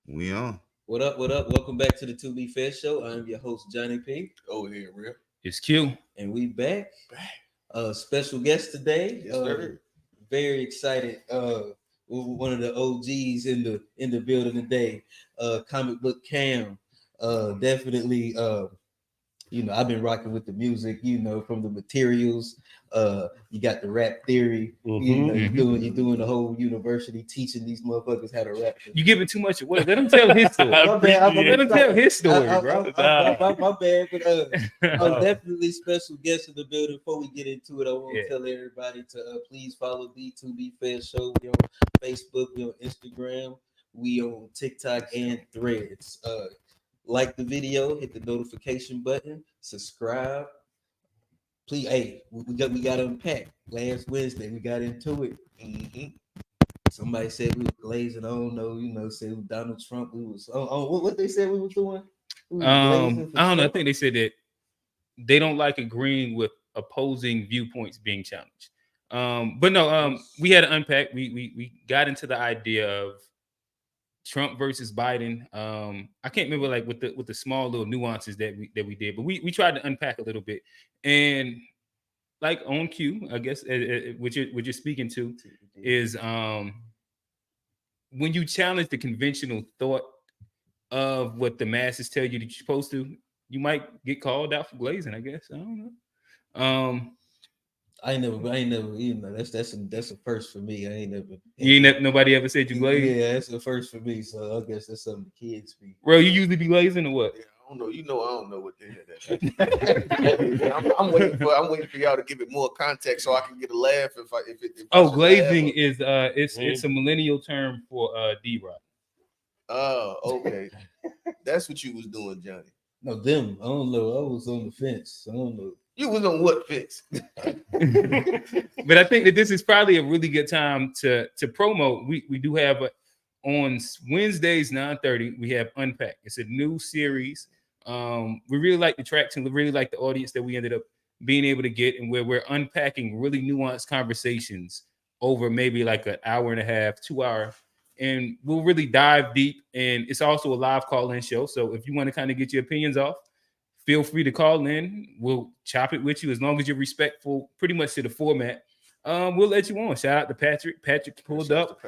We on. What up? What up? Welcome back to the To Be Fair Show. I'm your host Johnny P. Over here, real. It's Q. And we back. Special guest today. Yes, sir. Very excited. One of the OGs in the building today. Comikbook Cam. Definitely. I've been rocking with the music. From the materials. You got the rap theory. You're doing the whole university teaching these motherfuckers how to rap. You giving too much away. Let him tell his story. Let him tell his story, bro. My bad, but definitely special guest in the building. Before we get into it, I want to tell everybody to please follow the To Be Fair Show. We on Facebook, we on Instagram, we on TikTok and Threads. Like the video, hit the notification button, subscribe. Please, hey, we got unpacked. Last Wednesday, we got into it. Somebody said we were glazing. I don't know. Said Donald Trump. We was. What they said we was doing? I don't know. I think they said that they don't like agreeing with opposing viewpoints being challenged. But no. We had to unpack. We got into the idea of Trump versus Biden. I can't remember like with the small little nuances that we did, but we tried to unpack a little bit. And like on cue, I guess, what you're speaking to is when you challenge the conventional thought of what the masses tell you that you're supposed to, you might get called out for glazing, I guess. I don't know. I ain't never, that's a first for me. I ain't never. Nobody ever said you glazing? Yeah, that's a first for me. So I guess that's something the kids speak. Bro, you usually be glazing or what? Yeah, I don't know. I don't know what the hell that. I'm waiting for y'all to give it more context so I can get a laugh. If glazing is it's a millennial term for D-Rock. Oh, okay. That's what you was doing, Johnny. No, them. I don't know. I was on the fence. I don't know. You was on what fence? But I think that this is probably a really good time to promote. We do have on Wednesdays 9:30. We have Unpack. It's a new series. We really like the traction. We really like the audience that we ended up being able to get, and where we're unpacking really nuanced conversations over maybe like an hour and a half, 2 hour, and we'll really dive deep. And it's also a live call-in show. So if you want to kind of get your opinions off, feel free to call in. We'll chop it with you as long as you're respectful pretty much to the format. We'll let you on. Shout out to Patrick. Patrick pulled up.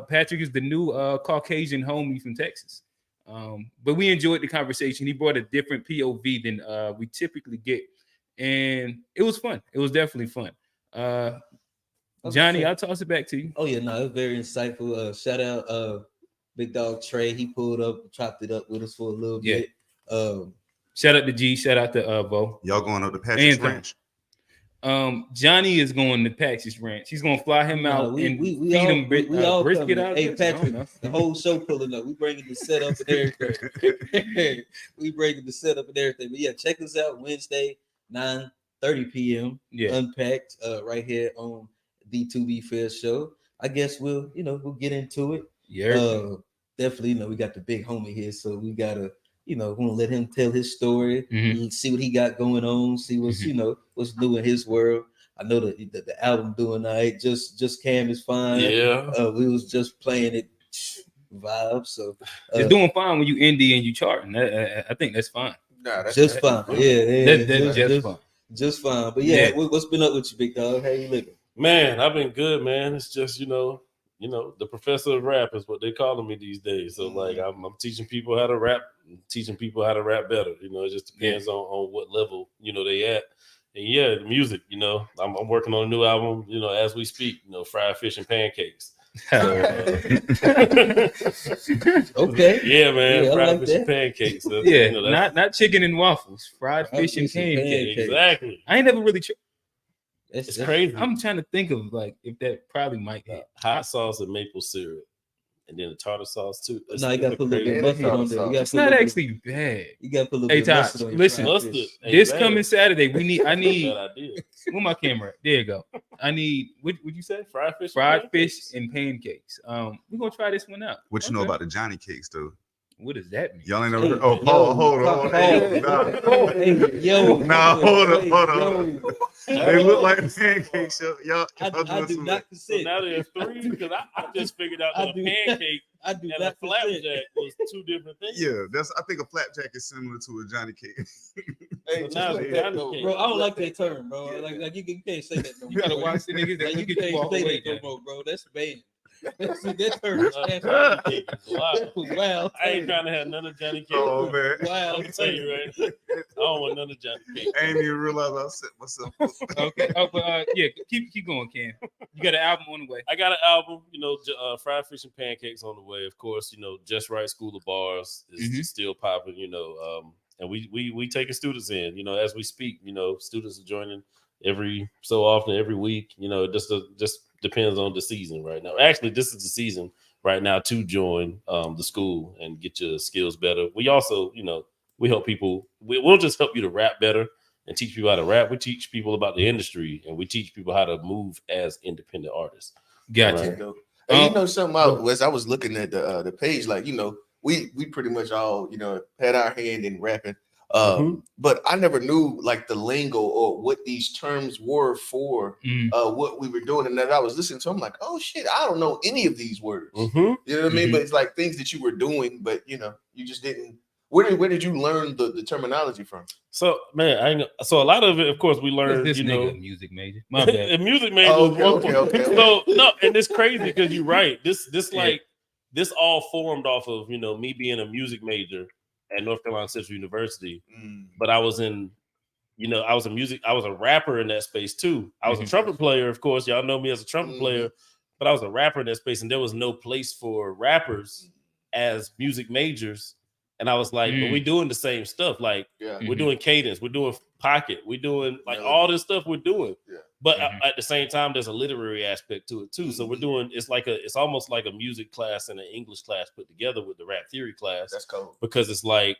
Patrick is the new Caucasian homie from Texas. But we enjoyed the conversation. He brought a different POV than we typically get. And it was fun. It was definitely fun. Johnny, I'll toss it back to you. Oh, yeah, no, it was very insightful. Shout out Big Dog Trey. He pulled up, chopped it up with us for a little bit. Shout out to G. Shout out to Bo. Y'all going up to Patrick's Ranch? Johnny is going to Patrick's Ranch. He's going to fly him out and feed him brisket out. Hey, Patrick, the whole show pulling up. We bringing the setup and everything. But yeah, check us out Wednesday, 9:30 p.m. Unpacked right here on the To Be Fair Show. I guess we'll get into it. Yeah. Definitely, we got the big homie here, so we gotta want to let him tell his story, see what he got going on, see what's what's new in his world. I know the album doing all right. Just Cam is fine. Yeah. We was just playing it vibe. So it's doing fine when you indie and you charting. I think that's fine. Nah, that's just fine. Yeah, just fine. Just fine. But yeah, what's been up with you, big dog? How you living? Man, I've been good, man. It's just the professor of rap is what they calling me these days. So like I'm teaching people how to rap, teaching people how to rap better. It just depends on what level they at. And the music. I'm working on a new album. As we speak. Fried fish and pancakes. So, okay. Yeah, man. Yeah, fried like fish that. and pancakes. Not chicken and waffles. Fried fish and pancakes. Exactly. I ain't never really. It's crazy. I'm trying to think of like if that probably might hit. Hot sauce and maple syrup, and then the tartar sauce too. No, you got to put a little bit of mustard on there. It's not actually bad. You got to put a little bit of mustard on your listen. fried fish. This coming Saturday, I need. Where my camera? There you go. I need. What would you say? Fried fish and pancakes. We're gonna try this one out. What you know about the Johnny cakes though? What does that mean? Y'all ain't never heard. Oh, Paul, hold on. Hold on. They look like pancakes. Y'all I do not consent. So now there's three because I just figured out that a pancake I do and a not consent. flapjack was two different things. Yeah, I think a flapjack is similar to a Johnny cake. Hey, So just now let it's that Johnny go, cake. Bro, I don't like Let that term, bro. Yeah. Like you can't say that no more. You gotta watch the niggas that Like, you get you can't walk say away. that no Now. more, bro. That's banned. See, that term is Johnny nasty. cake is wild. Wow. I ain't trying to have none of Johnny cake. Oh man, Wow. I'm telling you, right? I don't want none of Johnny cake. I didn't even realize I set myself up. Okay. Oh, but yeah, keep going, Ken. You got an album on the way. I got an album, fried fish and pancakes on the way. Of course, Just Right School of Bars is still popping. And we taking students in. As we speak. Students are joining every so often, every week. It just depends on the season right now. Actually, this is the season right now to join the school and get your skills better. We also, we help people. We'll just help you to rap better and teach people how to rap. We teach people about the industry and we teach people how to move as independent artists. Gotcha. Right. Hey, something as I was looking at the page, like, we pretty much all, had our hand in rapping. But I never knew like the lingo or what these terms were for what we were doing. And as I was listening to, I'm like, oh shit, I don't know any of these words. You know what I mean? But it's like things that you were doing, but you just didn't. Where did you learn the terminology from? So man, so a lot of it, of course, we learned. This nigga a music major. My bad. A music major. Okay. So no, and it's crazy because you're right. This all formed off of me being a music major at North Carolina Central University, but I was in, I was a rapper in that space too. I was a trumpet player, of course. Y'all know me as a trumpet player, but I was a rapper in that space, and there was no place for rappers as music majors. And I was like, but we doing the same stuff. Like, we're doing cadence, we're doing pocket, we're doing like all this stuff we're doing. Yeah. But at the same time, there's a literary aspect to it too. So we're doing it's almost like a music class and an English class put together with the rap theory class. That's cool. Because it's like,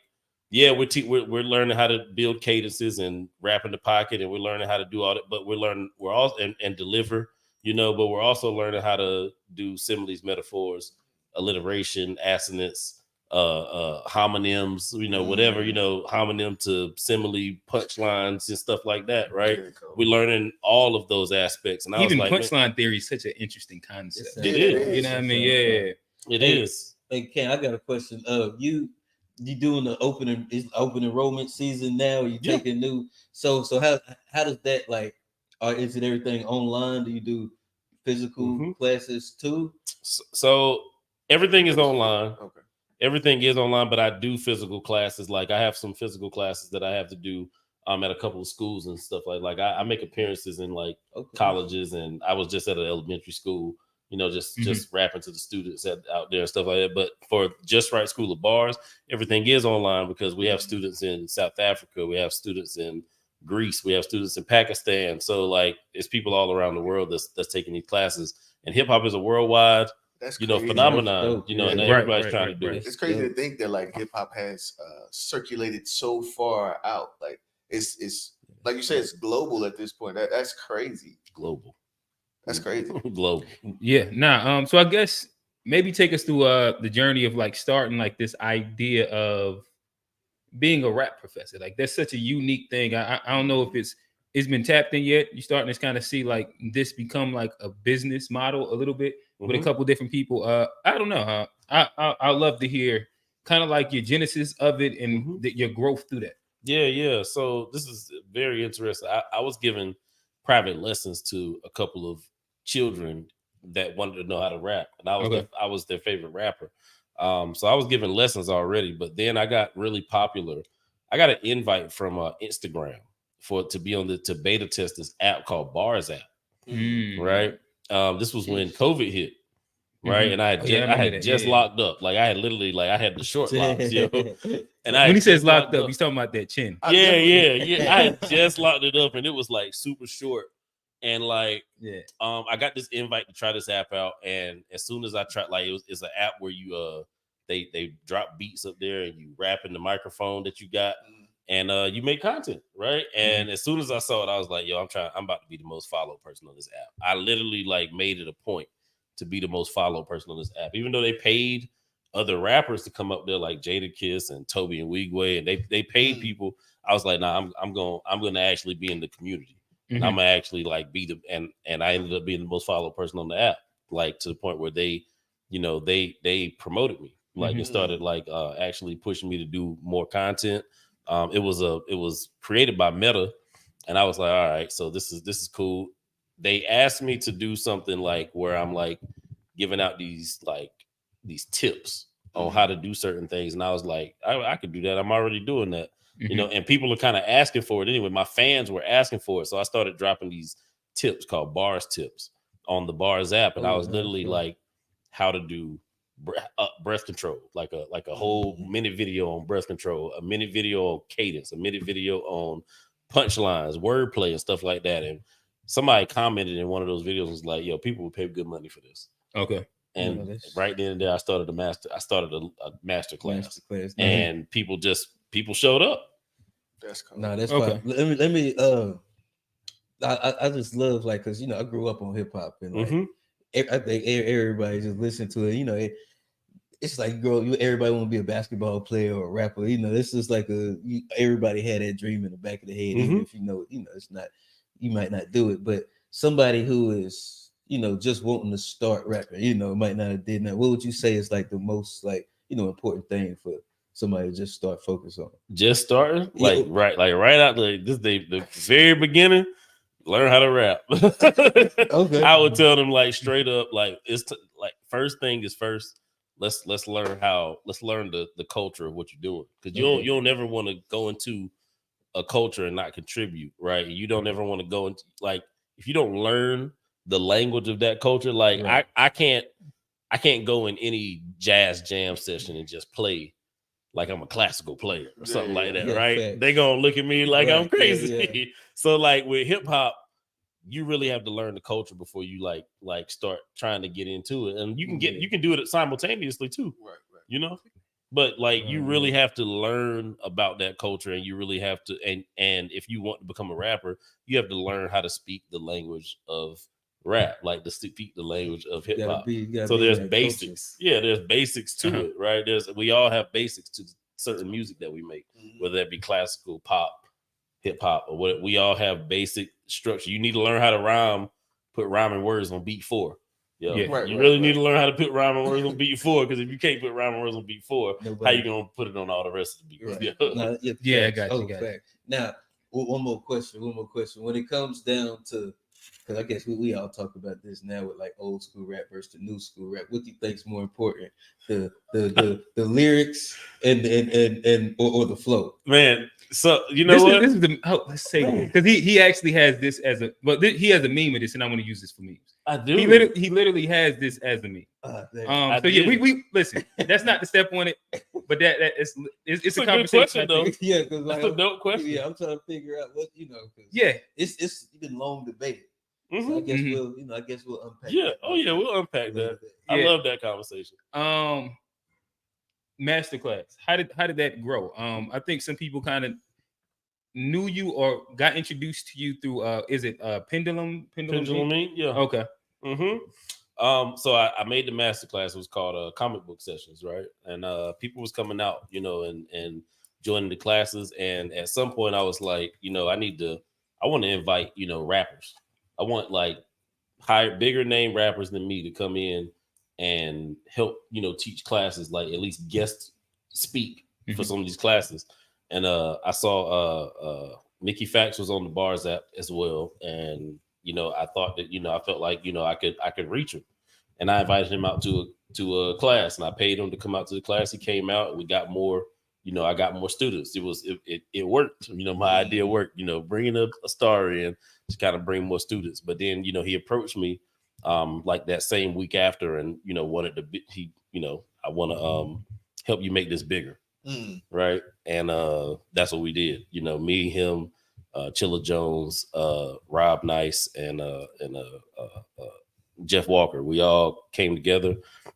we're learning how to build cadences and rap in the pocket, and we're learning how to do all that. But we're all and deliver, but we're also learning how to do similes, metaphors, alliteration, assonance, homonyms, whatever, homonym to simile, punchlines and stuff like that, right? Cool. We're learning all of those aspects. And even punchline theory is such an interesting concept. It is. You know what I mean? Yeah. It is. Hey, Ken, I got a question. You doing the open enrollment season now? You taking new? So how does that like? Is it everything online? Do you do physical classes too? So everything is online. Okay. Everything is online, but I do physical classes. Like I have some physical classes that I have to do at a couple of schools and stuff like I make appearances in like colleges, and I was just at an elementary school, just rapping to the students out there and stuff like that. But for Just Right School of Bars, everything is online because we have students in South Africa, we have students in Greece, we have students in Pakistan. So like it's people all around the world that's taking these classes, and hip hop is a worldwide phenomenon, and everybody's trying to do it. It's crazy to think that like hip hop has circulated so far out. Like it's like you said, it's global at this point. That's crazy. Global. That's crazy. Global. Yeah. So I guess maybe take us through the journey of like starting like this idea of being a rap professor. Like that's such a unique thing. I don't know if it's been tapped in yet. You're starting to kind of see like this become like a business model a little bit with a couple different people. I don't know. I'd love to hear kind of like your genesis of it and your growth through that. Yeah. So this is very interesting. I was giving private lessons to a couple of children that wanted to know how to rap, and I was their favorite rapper. So I was giving lessons already, but then I got really popular. I got an invite from Instagram to be on to beta test this app called Bars app. Right. This was when COVID hit. Right. And I had just locked up. Like I had literally I had the short locks, And when he says locked up, he's talking about that chin. Yeah. I had just locked it up, and it was like super short. And I got this invite to try this app out, and as soon as I tried, it's an app where you they drop beats up there and you rap in the microphone that you got, and you make content, right? And as soon as I saw it, I was like, yo, I'm about to be the most followed person on this app. I literally made it a point to be the most followed person on this app, even though they paid other rappers to come up there like Jadakiss and Toby and Wigway, and they paid people. I was like, nah, I'm gonna actually be in the community. And I'm gonna actually be and I ended up being the most followed person on the app, to the point where they they promoted me, like it started like actually pushing me to do more content. It was created by Meta, and I was like, all right, so this is cool. They asked me to do something like where I'm like giving out these tips on how to do certain things, and I was like, I could do that. I'm already doing that, and people are kind of asking for it anyway. My fans were asking for it, so I started dropping these tips called Bars Tips on the Bars app, and I was literally like, how to do breath control, like a whole minute video on breath control, a minute video on cadence, a minute video on punchlines, wordplay, and stuff like that. And somebody commented in one of those videos was like, "Yo, people would pay good money for this." Okay. And right then and there, I started a master class, and people showed up. That's cool. No, that's Okay. fine. Let me. I just love like because I grew up on hip hop and like I think everybody just listen to it. It's like everybody want to be a basketball player or a rapper. This is like everybody had that dream in the back of the head. Even if it's not, you might not do it, but somebody who is just wanting to start rapping, might not have did that. What would you say is like the most important thing for somebody to just start focus on? Just starting, right out the very beginning. Learn how to rap. Okay. I would tell them like straight up, like like first thing is first. Let's learn the culture of what you're doing, because you don't ever want to go into a culture and not contribute, right? You don't ever want to go into like if you don't learn the language of that culture. Like I can't go in any jazz jam session and just play like I'm a classical player or something like that, right? Fact. They gonna look at me like I'm crazy. Yeah. So like with hip hop, you really have to learn the culture before you like start trying to get into it, and you can do it simultaneously too, right? But like you really have to learn about that culture, and you really have to, and if you want to become a rapper, you have to learn how to speak the language of rap, like to speak the language of hip hop. So there's basics. Culture. Yeah, there's basics to it, right? We all have basics to certain music that we make, whether that be classical, pop, hip hop, or what. We all have basic structure. You need to learn how to put rhyming words on beat 4. You really need to learn how to put rhyming words on beat 4, because if you can't put rhyming words on beat 4, how you gonna put it on all the rest of the beats? Right. I got you. Now, one more question. When it comes down to, because I guess we all talk about this now with like old school rap versus the new school rap. What do you think is more important, the lyrics and or the flow? Man, so what? This is let's say, because he actually has this as he has a meme of this, and I want to use this for memes. I do. He literally has this as a meme. We listen. That's not the step on it, but it's a conversation. Question, though. Yeah, because that's a dope question. Yeah, I'm trying to figure out what it's been long debated. So I guess we'll unpack. Yeah. We'll unpack that. I love that conversation. Masterclass. How did that grow? I think some people kind of knew you or got introduced to you through is it Pendulum? Yeah. Okay. So I made the masterclass. It was called Comikbook Sessions, right? And people was coming out, and joining the classes. And at some point I was like, I want to invite, rappers. I want like bigger name rappers than me to come in and help, teach classes, like at least guest speak for some of these classes. And I saw Mickey Fax was on the Bars app as well. And, I thought that, I felt like, I could reach him. And I invited him out to a class, and I paid him to come out to the class. He came out, and we got more, I got more students. It worked. My idea worked, bringing a star in to kind of bring more students. But then, he approached me like that same week after, and, wanted to, I want to help you make this bigger. Right. And that's what we did. Me, him, Chilla Jones, Rob Nice, and Jeff Walker. We all came together,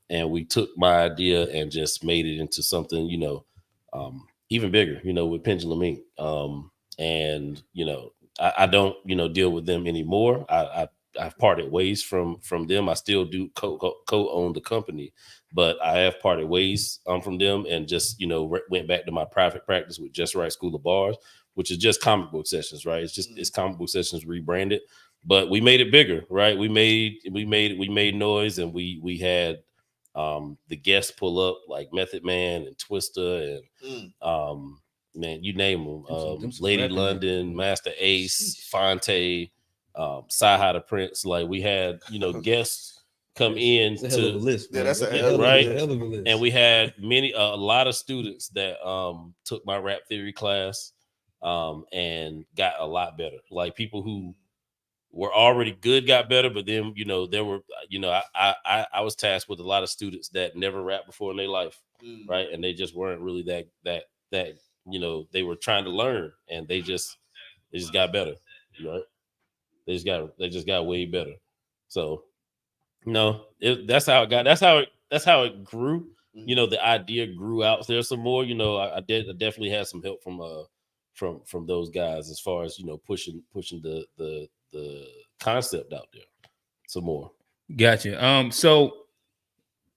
and we took my idea and just made it into something, even bigger, with Pendulum Inc. And I don't, deal with them anymore. I've parted ways from them. I still do co-own the company, but I have parted ways from them, and just went back to my private practice with Just Right School of Bars, which is just Comikbook Sessions, right? It's Comikbook Sessions rebranded, but we made it bigger, right? We made noise, and we had the guests pull up like Method Man and Twista and man, you name them. Them some Lady rapping London, niggas. Master Ace, Fonte, Sci-Hi the Prince. Like we had, guests come in It's a hell of a list, Yeah, man. that's a It's hell of a right? list. hell of a list. And we had a lot of students that took my rap theory class and got a lot better. Like people who were already good got better, but then there were I was tasked with a lot of students that never rapped before in their life, right? And they just weren't really that they were trying to learn, and they just got better, right? They just got way better. So that's how it got. That's how it grew. The idea grew out. There's some more. I definitely had some help from those guys as far as pushing the concept out there some more. Gotcha. So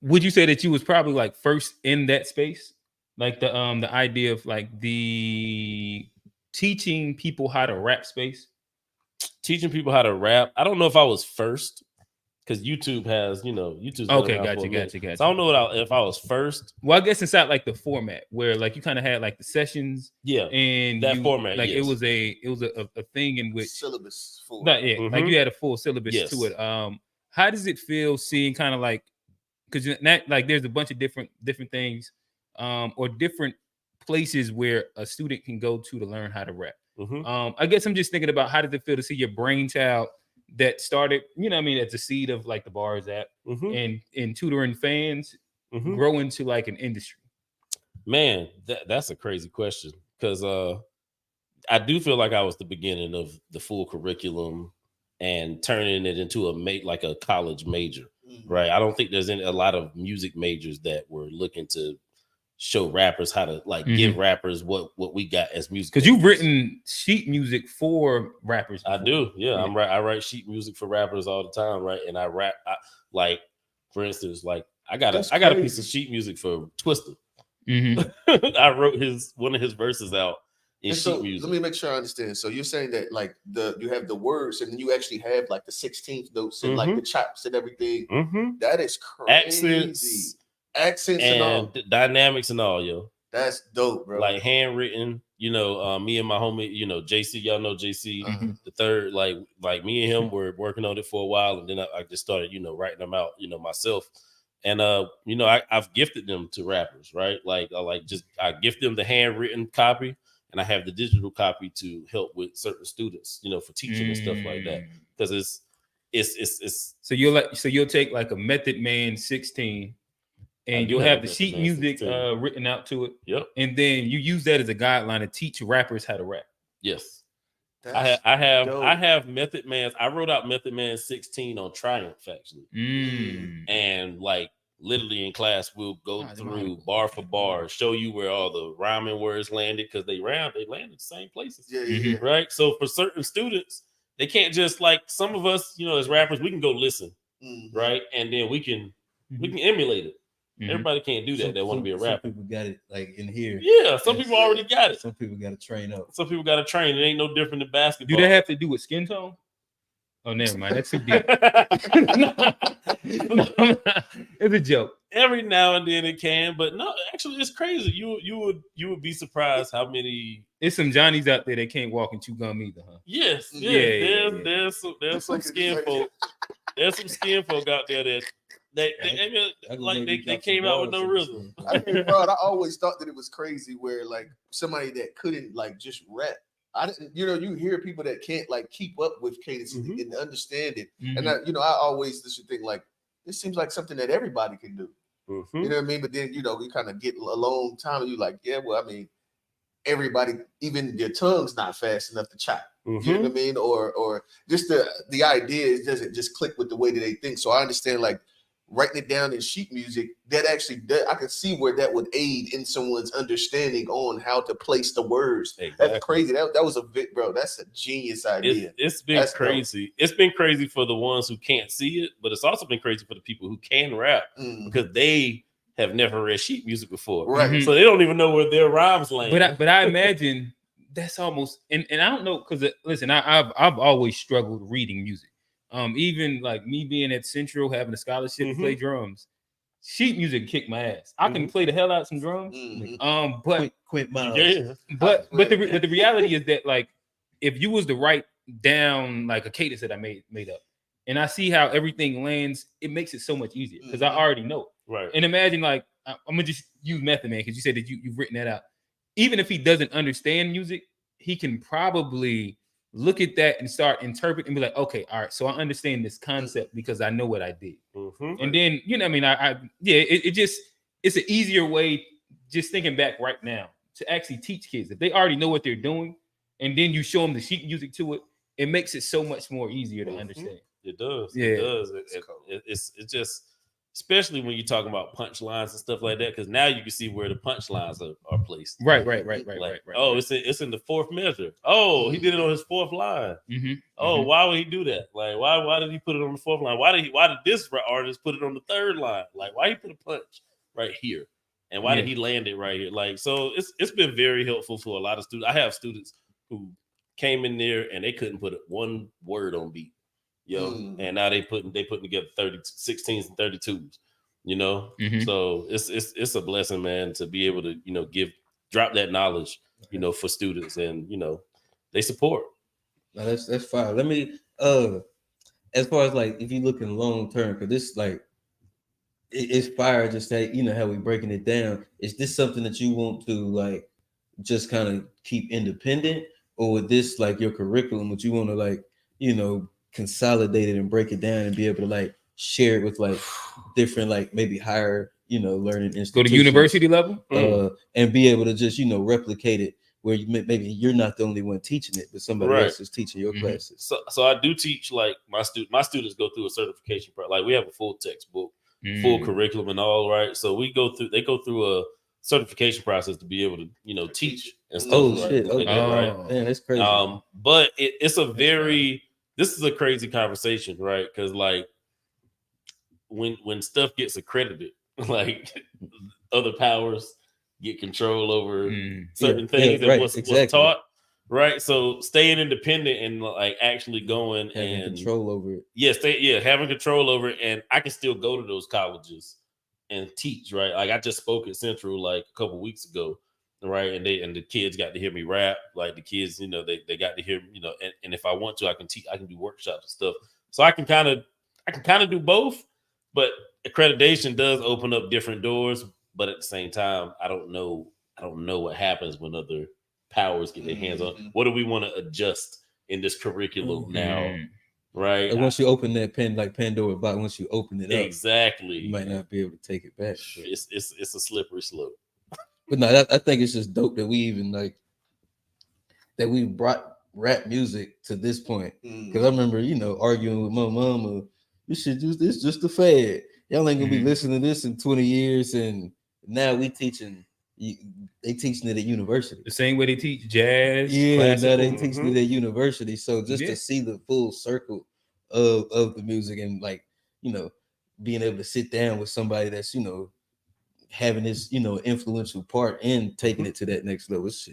would you say that you was probably like first in that space, like the idea of like the teaching people how to rap space? Teaching people how to rap. I don't know if I was first, because YouTube has, YouTube's been Okay, around for a minute. gotcha. So I don't know if I was first. Well, I guess inside like the format where like you kind of had like the sessions, Yeah, and that format, like yes. it was a thing in which Syllabus for like you had a full syllabus Yes. to it. How does it feel seeing kind of like, because like there's a bunch of different things, or different places where a student can go to learn how to rap. I guess I'm just thinking about how does it feel to see your brainchild that started, as a seed of like the Bars app and tutoring fans grow into like an industry? Man, that's a crazy question, because I do feel like I was the beginning of the full curriculum and turning it into like a college major, right? I don't think there's a lot of music majors that were looking to show rappers how to like give rappers what we got as music. Because you've written sheet music for rappers before. I do, yeah. I write sheet music for rappers all the time, right? And I rap, like, for instance, like I got a piece of sheet music for Twista. I wrote one of his verses out in sheet music. Let me make sure I understand. So you're saying that like you have the words, and then you actually have like the 16th notes and like the chops and everything. That is crazy. Accents and all. Dynamics and all, yo. That's dope, bro. Like handwritten, me and my homie, JC, y'all know JC, the third, like me and him were working on it for a while, and then I just started, writing them out, myself. And I've gifted them to rappers, right? Like I gift them the handwritten copy, and I have the digital copy to help with certain students, for teaching and stuff like that. Because it's so you'll take like a Method Man 16. And you'll have the sheet music written out to it. Yep. And then you use that as a guideline to teach rappers how to rap. Yes. I have Method Man's. I wrote out Method Man 16 on Triumph, actually. And like literally in class, we'll go through bar for bar, show you where all the rhyming words landed, because they landed the same places. Yeah. Right. So for certain students, they can't just, like, some of us, as rappers, we can go listen, right? And then we can emulate it. Everybody can't do that. They want to be a rapper. Some people got it like in here. Yeah, some people already got it. Some people got to train up. Some people got to train. It ain't no different than basketball. Do they have to do with skin tone? Oh, never mind. That's too deep. It's a joke. Every now and then it can, but no, actually, it's crazy. You would be surprised how many. There's some Johnnies out there that can't walk and chew gum either, huh? Yes. Yeah. There's some skin folk. There's some skin folk out there that. They came out with no rhythm. I mean, bro, I always thought that it was crazy where like somebody that couldn't like just rap. I didn't, you hear people that can't like keep up with cadence and understand it. And I always just think like this seems like something that everybody can do. You know what I mean? But then you kind of get a long time and you're like, yeah, well, I mean, everybody, even your tongue's not fast enough to chop. You know what I mean? Or just the idea doesn't just click with the way that they think. So I understand like writing it down in sheet music, that actually I can see where that would aid in someone's understanding on how to place the words. Exactly. That's crazy. That was a bit, bro. That's a genius idea. It's been crazy. Dope. It's been crazy for the ones who can't see it, but it's also been crazy for the people who can rap because they have never read sheet music before, right? So they don't even know where their rhymes land. But I imagine that's almost and I don't know because listen, I've always struggled reading music. Even like me being at Central having a scholarship to play drums, sheet music kick my ass. I can play the hell out some drums. But Quint Miles. Yeah. but the reality is that like if you was to write down like a cadence that I made up, and I see how everything lands, it makes it so much easier because I already know it. Right. And imagine like I'm gonna just use Method Man because you said that you've written that out. Even if he doesn't understand music, he can probably look at that and start interpreting and be like, okay, all right, so I understand this concept because I know what I did. And then, you know, I mean, it's an easier way, just thinking back right now, to actually teach kids. If they already know what they're doing, and then you show them the sheet music to it, it makes it so much more easier to understand. It does. Yeah. It does. It's just, especially when you're talking about punchlines and stuff like that, because now you can see where the punchlines are placed. Right. Oh, it's in the fourth measure. Oh, he did it on his fourth line. Oh, why would he do that? Like, why did he put it on the fourth line? Why did this artist put it on the third line? Like, why he put a punch right here? And why did he land it right here? Like, so it's been very helpful for a lot of students. I have students who came in there and they couldn't put one word on beat. And now they putting together 16s and 32s, you know. So it's a blessing, man, to be able to, you know, drop that knowledge, you know, for students, and you know, they support. No, that's fine. Let me as far as like if you looking long term, because this like it's fire. Just that, you know, how we breaking it down. Is this something that you want to like just kind of keep independent, or with this like your curriculum, would you want to like, you know, consolidate it and break it down and be able to like share it with like different like maybe higher, you know, learning institutions, go to university level, and be able to just, you know, replicate it where maybe you're not the only one teaching it, but somebody else is teaching your classes. So I do teach, like my students go through a certification part. Like we have a full textbook, full curriculum and all, right? So they go through a certification process to be able to, you know, teach and stuff. Right? Man, that's crazy. But this is a crazy conversation, right? Because like when stuff gets accredited, like other powers get control over certain things and what's taught, right? So staying independent and like actually going having and control over it. Having control over it, and I can still go to those colleges and teach, right? Like I just spoke at Central like a couple weeks ago, right? And the kids got to hear me rap. Like the kids, you know, they got to hear, you know, and if I want to, I can teach, I can do workshops and stuff. So I can kind of do both, but accreditation does open up different doors. But at the same time, I don't know what happens when other powers get their hands on. What do we want to adjust in this curriculum now? Right. And once you open that Pandora box, once you open it up, exactly, you might not be able to take it back. It's a slippery slope. But no, I think it's just dope that we even that we brought rap music to this point. Because I remember, you know, arguing with my mama, you should do this, just a fad. Y'all ain't gonna be listening to this in 20 years, and now we teaching. They teaching it at university. The same way they teach jazz. Yeah, now they teaching it at university. So just to see the full circle of the music, and like, you know, being able to sit down with somebody that's, you know, having this, you know, influential part and taking it to that next level, it's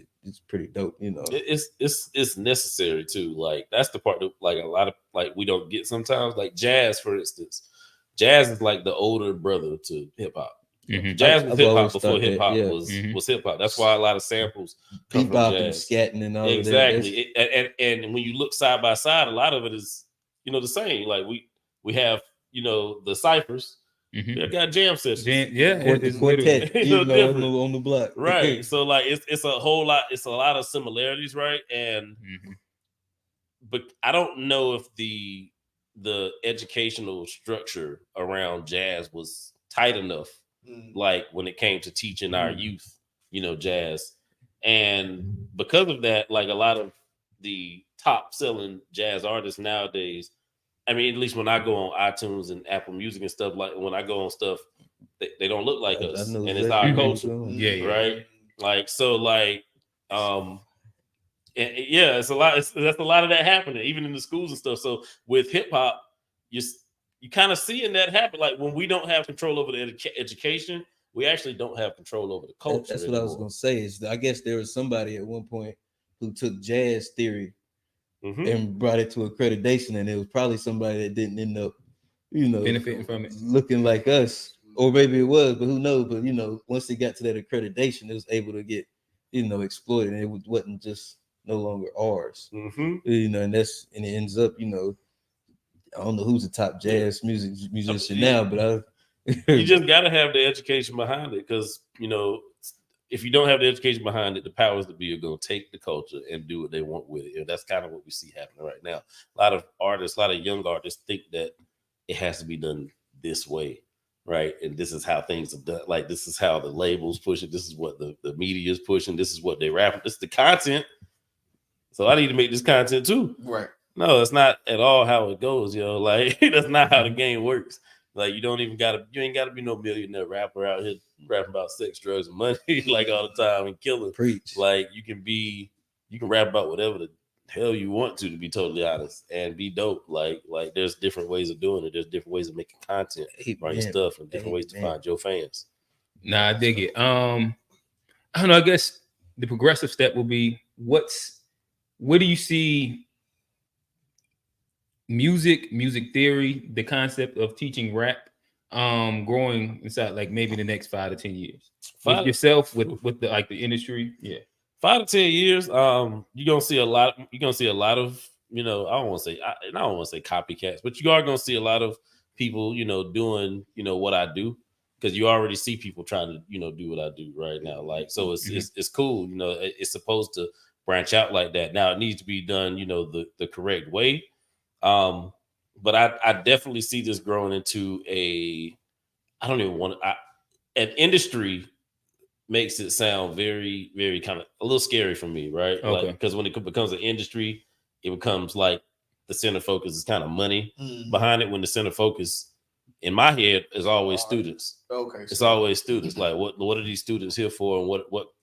pretty dope. You know, it's necessary too. Like that's the part that like a lot of like we don't get sometimes. Like jazz, for instance, jazz is like the older brother to hip hop. Jazz was hip hop before hip hop was hip hop. That's why a lot of samples come from jazz, scatting and all exactly. Of that. And when you look side by side, a lot of it is, you know, the same. Like we have, you know, the ciphers. They got jam sessions. It's quartet, you know, on the block, right? So like it's a whole lot. It's a lot of similarities, right? And but I don't know if the educational structure around jazz was tight enough. Like when it came to teaching our youth, you know, jazz. And because of that, like a lot of the top selling jazz artists nowadays, I mean, at least when I go on iTunes and Apple Music and stuff, like when I go on stuff, they don't look like us, and it's our culture, right? Like so, like, it's a lot. That's a lot of that happening, even in the schools and stuff. So with hip hop, you kind of seeing that happen. Like when we don't have control over the education, we actually don't have control over the culture. That's what I was gonna say. Is I guess there was somebody at one point who took jazz theory and brought it to accreditation, and it was probably somebody that didn't end up, you know, benefiting from it, looking like us. or maybe it was, but who knows? But once they got to that accreditation, it was able to get exploited, and it wasn't just no longer ours. Mm-hmm. And it ends up, I don't know who's the top jazz musician now, but you just got to have the education behind it, because if you don't have the education behind it, the powers that be are going to take the culture and do what they want with it. And that's kind of what we see happening right now. A lot of artists, a lot of young artists think that it has to be done this way, right? And this is how things are done. Like, this is how the labels push it. This is what the media is pushing. This is what they rap. This is the content. So I need to make this content too. Right. No, that's not at all how it goes, Like, that's not how the game works. Like, you ain't gotta be no millionaire rapper out here rapping about sex, drugs, and money like all the time and killing. Preach. Like, you can rap about whatever the hell you want to be totally honest, and be dope. Like there's different ways of doing it. There's different ways of making content, writing stuff, and different ways to find your fans. Nah, I dig it. I don't know. I guess the progressive step will be what do you see music theory, the concept of teaching rap growing inside, like maybe the next 5 to 10 years with yourself, with the industry? Yeah. 5 to 10 years, you're gonna see a lot of I don't want to say copycats, but you are gonna see a lot of people doing what I do, because you already see people trying to do what I do right now. Like, so it's cool. It's supposed to branch out like that. Now it needs to be done the correct way. But I definitely see this growing into an industry. Makes it sound very, very kind of a little scary for me, right? Okay. Like, because when it becomes an industry, it becomes like the center focus is kind of money behind it, when the center focus in my head is always students. Okay. It's always students. Like, what are these students here for, and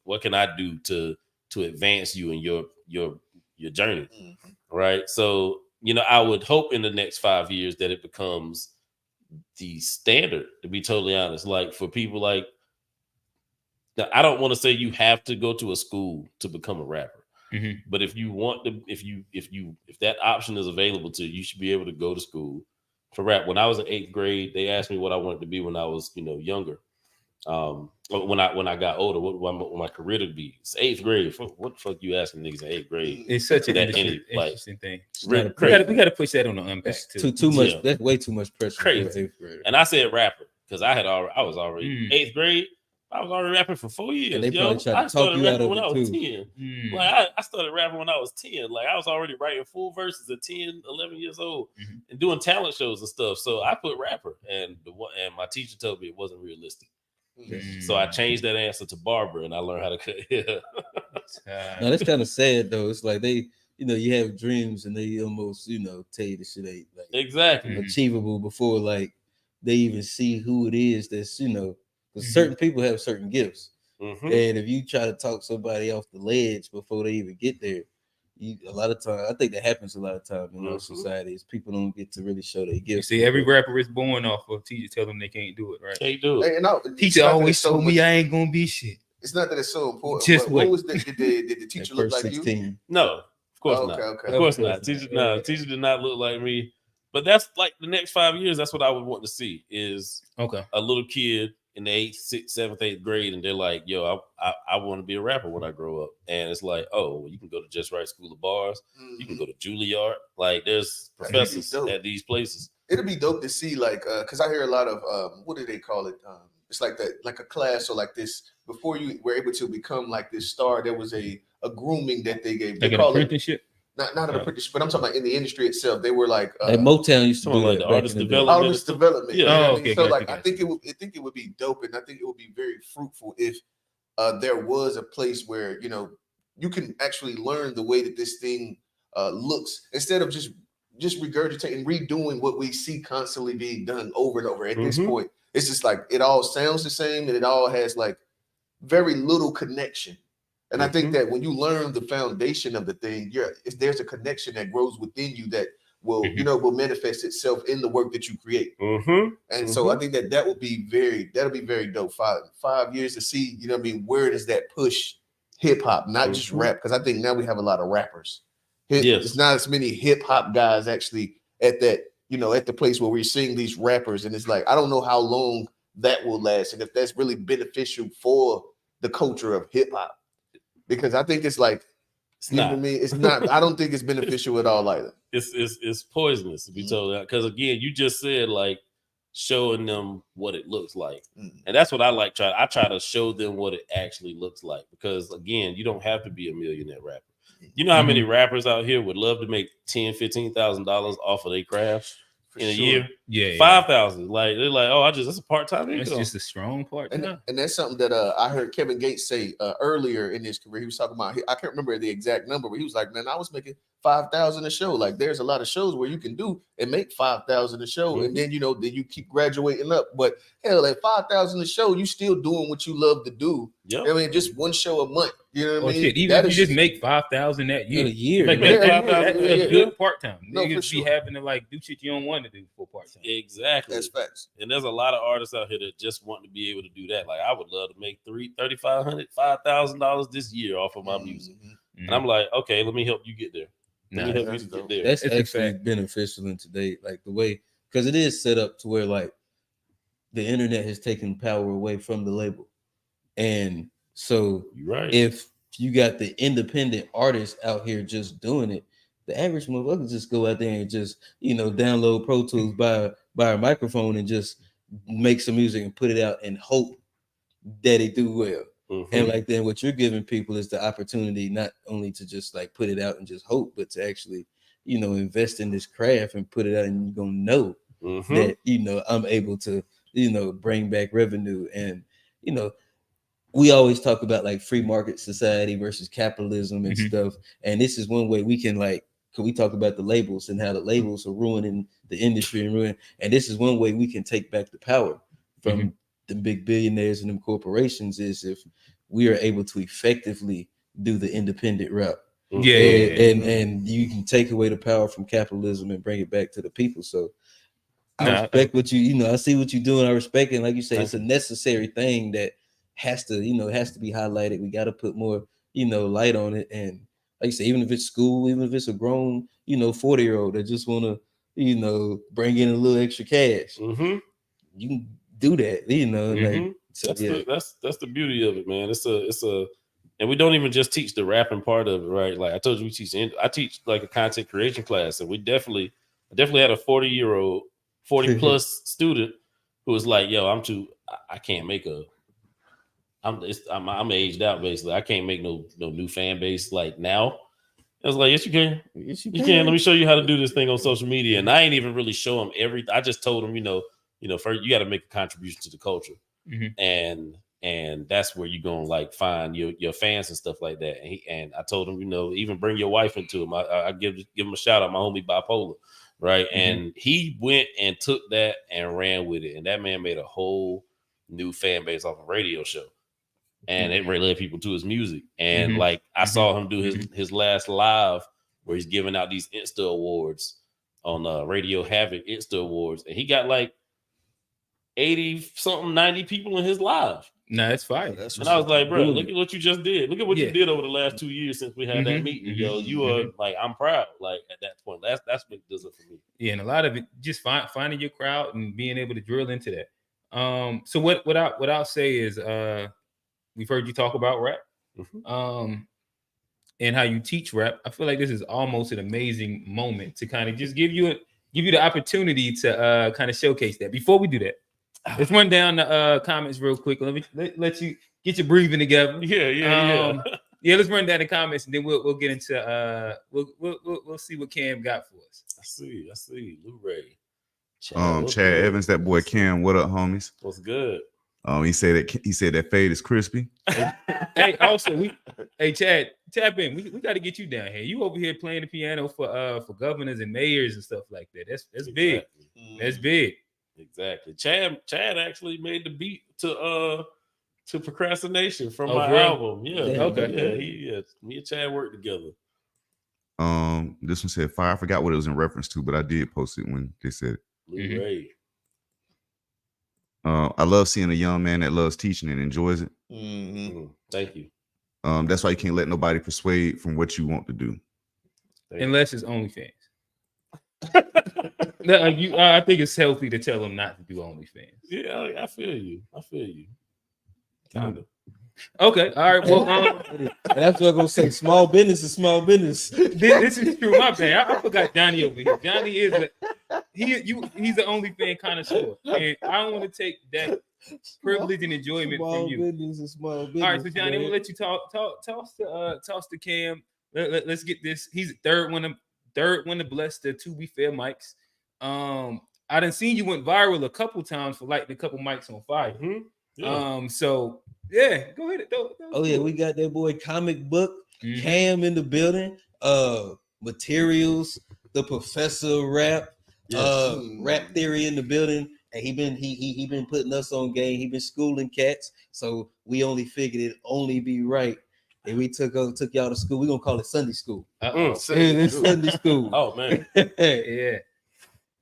what can I do to advance you in your journey? Right. So, I would hope in the next 5 years that it becomes the standard, to be totally honest. Like, for people like, now, I don't want to say you have to go to a school to become a rapper, but if you want to, if that option is available to you, you should be able to go to school to rap. When I was in 8th grade, they asked me what I wanted to be when I was, younger. When I got older, what my career to be. It's 8th grade. What the fuck you asking niggas in 8th grade? It's such an interesting thing. We got to push that on the unpack too. Too much. That's way too much pressure. Crazy. And I said rapper because I was already 8th grade. I was already rapping for 4 years. And they probably tried to talk you out of when I it was too. 10. Like, I started rapping when I was 10. Like, I was already writing full verses at 10, 11 years old and doing talent shows and stuff. So I put rapper, and my teacher told me it wasn't realistic. So I changed that answer to barber, and I learned how to cut hair. Now that's kind of sad though. It's like they, you have dreams and they almost, tell you the shit ain't like exactly achievable before like they even see who it is that's, because certain people have certain gifts. And if you try to talk somebody off the ledge before they even get there, a lot of times, I think that happens a lot of times in our society, is people don't get to really show their gifts. You see, every rapper is born off of teacher tell them they can't do it, right? Can't do it. And teacher always told me I ain't gonna be shit. It's not that it's so important. Just what was did the teacher look like 16. You? No, of course not. Okay. Of course not. Teacher did not look like me. But that's like the next 5 years. That's what I would want to see, is a little kid in the 8th, 6th, 7th, 8th grade, and they're like, yo, I want to be a rapper when I grow up. And it's like, oh, you can go to Just Right School of Bars. You can go to Juilliard. Like, there's professors at these places. It'll be dope to see, like, because I hear a lot of, what do they call it? It's like that, like a class or like this. Before you were able to become like this star, there was a grooming that they gave. They like call an apprenticeship? Not an apprenticeship, but I'm talking about in the industry itself. They were like at Motown used to do like that, the artist development. Artist development. Yeah. Okay. So Gotcha. I think it would be dope, and I think it would be very fruitful if there was a place where you can actually learn the way that this thing looks, instead of just regurgitating, redoing what we see constantly being done over and over. At this point, it's just like it all sounds the same, and it all has like very little connection. And I think that when you learn the foundation of the thing, there's a connection that grows within you that will, will manifest itself in the work that you create. And so I think that'll be very dope. 5 years to see, where does that push hip hop, not just rap? Because I think now we have a lot of rappers. It's not as many hip hop guys actually at that, at the place where we're seeing these rappers. And it's like, I don't know how long that will last and if that's really beneficial for the culture of hip hop. Because I think it's like, It's you know not. what I mean? It's not, I don't think it's beneficial at all either. It's poisonous to be told that. Because again, you just said like showing them what it looks like. And that's what I like. I try to show them what it actually looks like. Because again, you don't have to be a millionaire rapper. You know how many rappers out here would love to make $10,000-$15,000 off of their craft in a year? Yeah, 5,000. Like they're like, oh, that's a part-time income. It's just a strong part. And that's something that I heard Kevin Gates say earlier in his career. He was talking about, I can't remember the exact number, but he was like, man, I was making 5,000 a show. Like there's a lot of shows where you can do and make 5,000 a show. And then, then you keep graduating up. But hell, at 5,000 a show, you still doing what you love to do. Yep. I mean, just one show a month. You know what I mean? Shit, even if you just make 5,000 that year, year, that's good part time. No, You for be sure. having to like do shit you don't want to do for part time. Exactly. That's facts. And there's a lot of artists out here that just want to be able to do that. Like I would love to make $3,500, $5,000 this year off of my music. And I'm like, okay, let me help you get there. Let me help you get there. That's actually beneficial in today, like the way, because it is set up to where like the internet has taken power away from the label. And so if you got the independent artists out here just doing it, the average motherfucker just go out there and just, download Pro Tools, buy a microphone and just make some music and put it out and hope that it do well. And like then what you're giving people is the opportunity not only to just like put it out and just hope, but to actually, invest in this craft and put it out and you're gonna know that, I'm able to, bring back revenue. And, we always talk about like free market society versus capitalism and stuff. And this is one way we can we talk about the labels and how the labels are ruining the industry and this is one way we can take back the power from the big billionaires and them corporations is if we are able to effectively do the independent route. And you can take away the power from capitalism and bring it back to the people. So I respect what I see what you're doing. I respect it. And like you said, it's a necessary thing that has to be highlighted. We got to put more, light on it. And like you said, even if it's school, even if it's a grown, 40-year-old that just want to, bring in a little extra cash, you can do that, So, that's the beauty of it, man. It's a and we don't even just teach the rapping part of it, right? Like I told you, I teach like a content creation class, and I definitely had a 40 plus student who was like, yo, I can't make I'm aged out basically. I can't make no new fan base like now. I was like, yes, you can. Yes, you can. Let me show you how to do this thing on social media. And I ain't even really show him everything. I just told him, first you got to make a contribution to the culture. And that's where you're gonna like find your fans and stuff like that. And I told him, even bring your wife into him. I give him a shout out, my homie Bipolar, right? And he went and took that and ran with it. And that man made a whole new fan base off a radio show. And it really led people to his music. And like I saw him do his last live where he's giving out these Insta awards on Radio Havoc Insta awards, and he got like 80 something 90 people in his live. No, it's fine. And I was like, bro, look at what you just did. Look at what you did over the last 2 years since we had that meeting. Yo, you are like, I'm proud. Like at that point, that's what does it for me. Yeah, and a lot of it just finding your crowd and being able to drill into that. So what I'll say is we've heard you talk about rap. And how you teach rap. I feel like this is almost an amazing moment to kind of just give you the opportunity to kind of showcase that. Before we do that, let's run down the comments real quick. Let you get your breathing together. Yeah. Let's run down the comments and then we'll get into we'll see what Cam got for us. I see. Lou Ray. Chad Evans, that boy Cam. What up, homies? What's good? He said that fade is crispy. Hey, also Chad, tap in. We got to get you down here. You over here playing the piano for governors and mayors and stuff like that. That's exactly. Big. That's big. Exactly. Chad actually made the beat to Procrastination from my album. Yeah. Okay. Yeah. Me and Chad worked together. This one said fire. I forgot what it was in reference to, but I did post it when they said it. Lou Ray. I love seeing a young man that loves teaching and enjoys it. Thank you. That's why you can't let nobody persuade from what you want to do. Unless it's OnlyFans. No, I think it's healthy to tell them not to do OnlyFans. Yeah, I feel you. Kind of. Okay, all right. Well, that's what I'm gonna say. Small business is small business. this is true. My bad. I forgot Johnny over here. Johnny is he's the OnlyFans connoisseur, and I don't want to take that privilege and enjoyment small from you. Business is small business. All right, so Johnny, man. we'll let you toss to Cam. Let's get this. He's the third one to bless the To Be Fair mics. I done seen you went viral a couple times for lighting a couple mics on fire. Mm-hmm. Yeah. So yeah, go ahead. Oh yeah, we got that boy Comikbook, Cam in the building. Materials, the Professor Rap, Rap Theory in the building, and he been putting us on game. He been schooling cats, so we only figured it'd only be right. And we took y'all to school. We gonna call it Sunday school. Sunday school. Oh man. Yeah.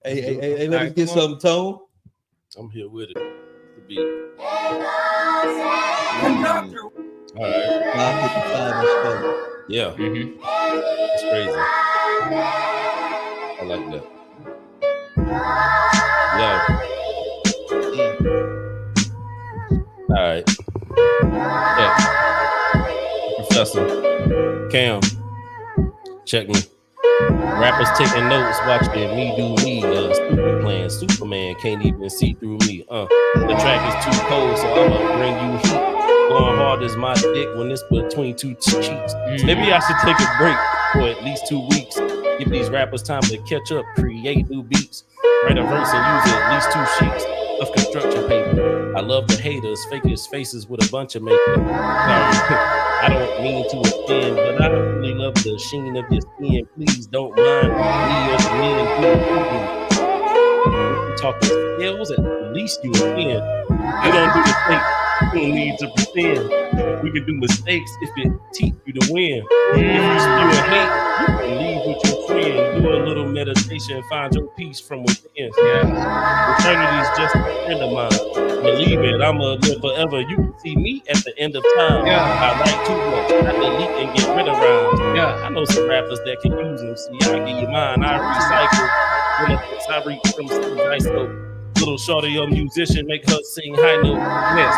Hey, let us get something, Tone. I'm here with it. The beat. All right. 555 is funny. Yeah. It's crazy. I like that. Yeah. All right. Yeah. Professor Cam, check me. Rappers taking notes, watching me do me. Stupid plan, Superman can't even see through me. The track is too cold, so I'ma bring you heat. Going hard is my dick when it's between two cheeks. Maybe I should take a break for at least 2 weeks. Give these rappers time to catch up, create new beats. Write a verse and use at least 2 sheets of construction paper. I love the haters, fakest faces with a bunch of makeup. Sorry. I don't mean to offend, but I really love the sheen of your skin. Please don't mind me or the men who talking skills, at least you offend. You don't do the fake, you don't need to pretend. We can do mistakes if it teach you to win. If you spew hate, you can leave with your friend. Do a little meditation, find your peace from within. Eternity's just a friend of mine. Believe it, I'ma live forever. You can see me at the end of time. I write too much, I delete and get rid of rhymes. I know some rappers that can use them. See, I give you mine, I recycle. When I reach from students I scope. Little shorty, a musician, make her sing high note.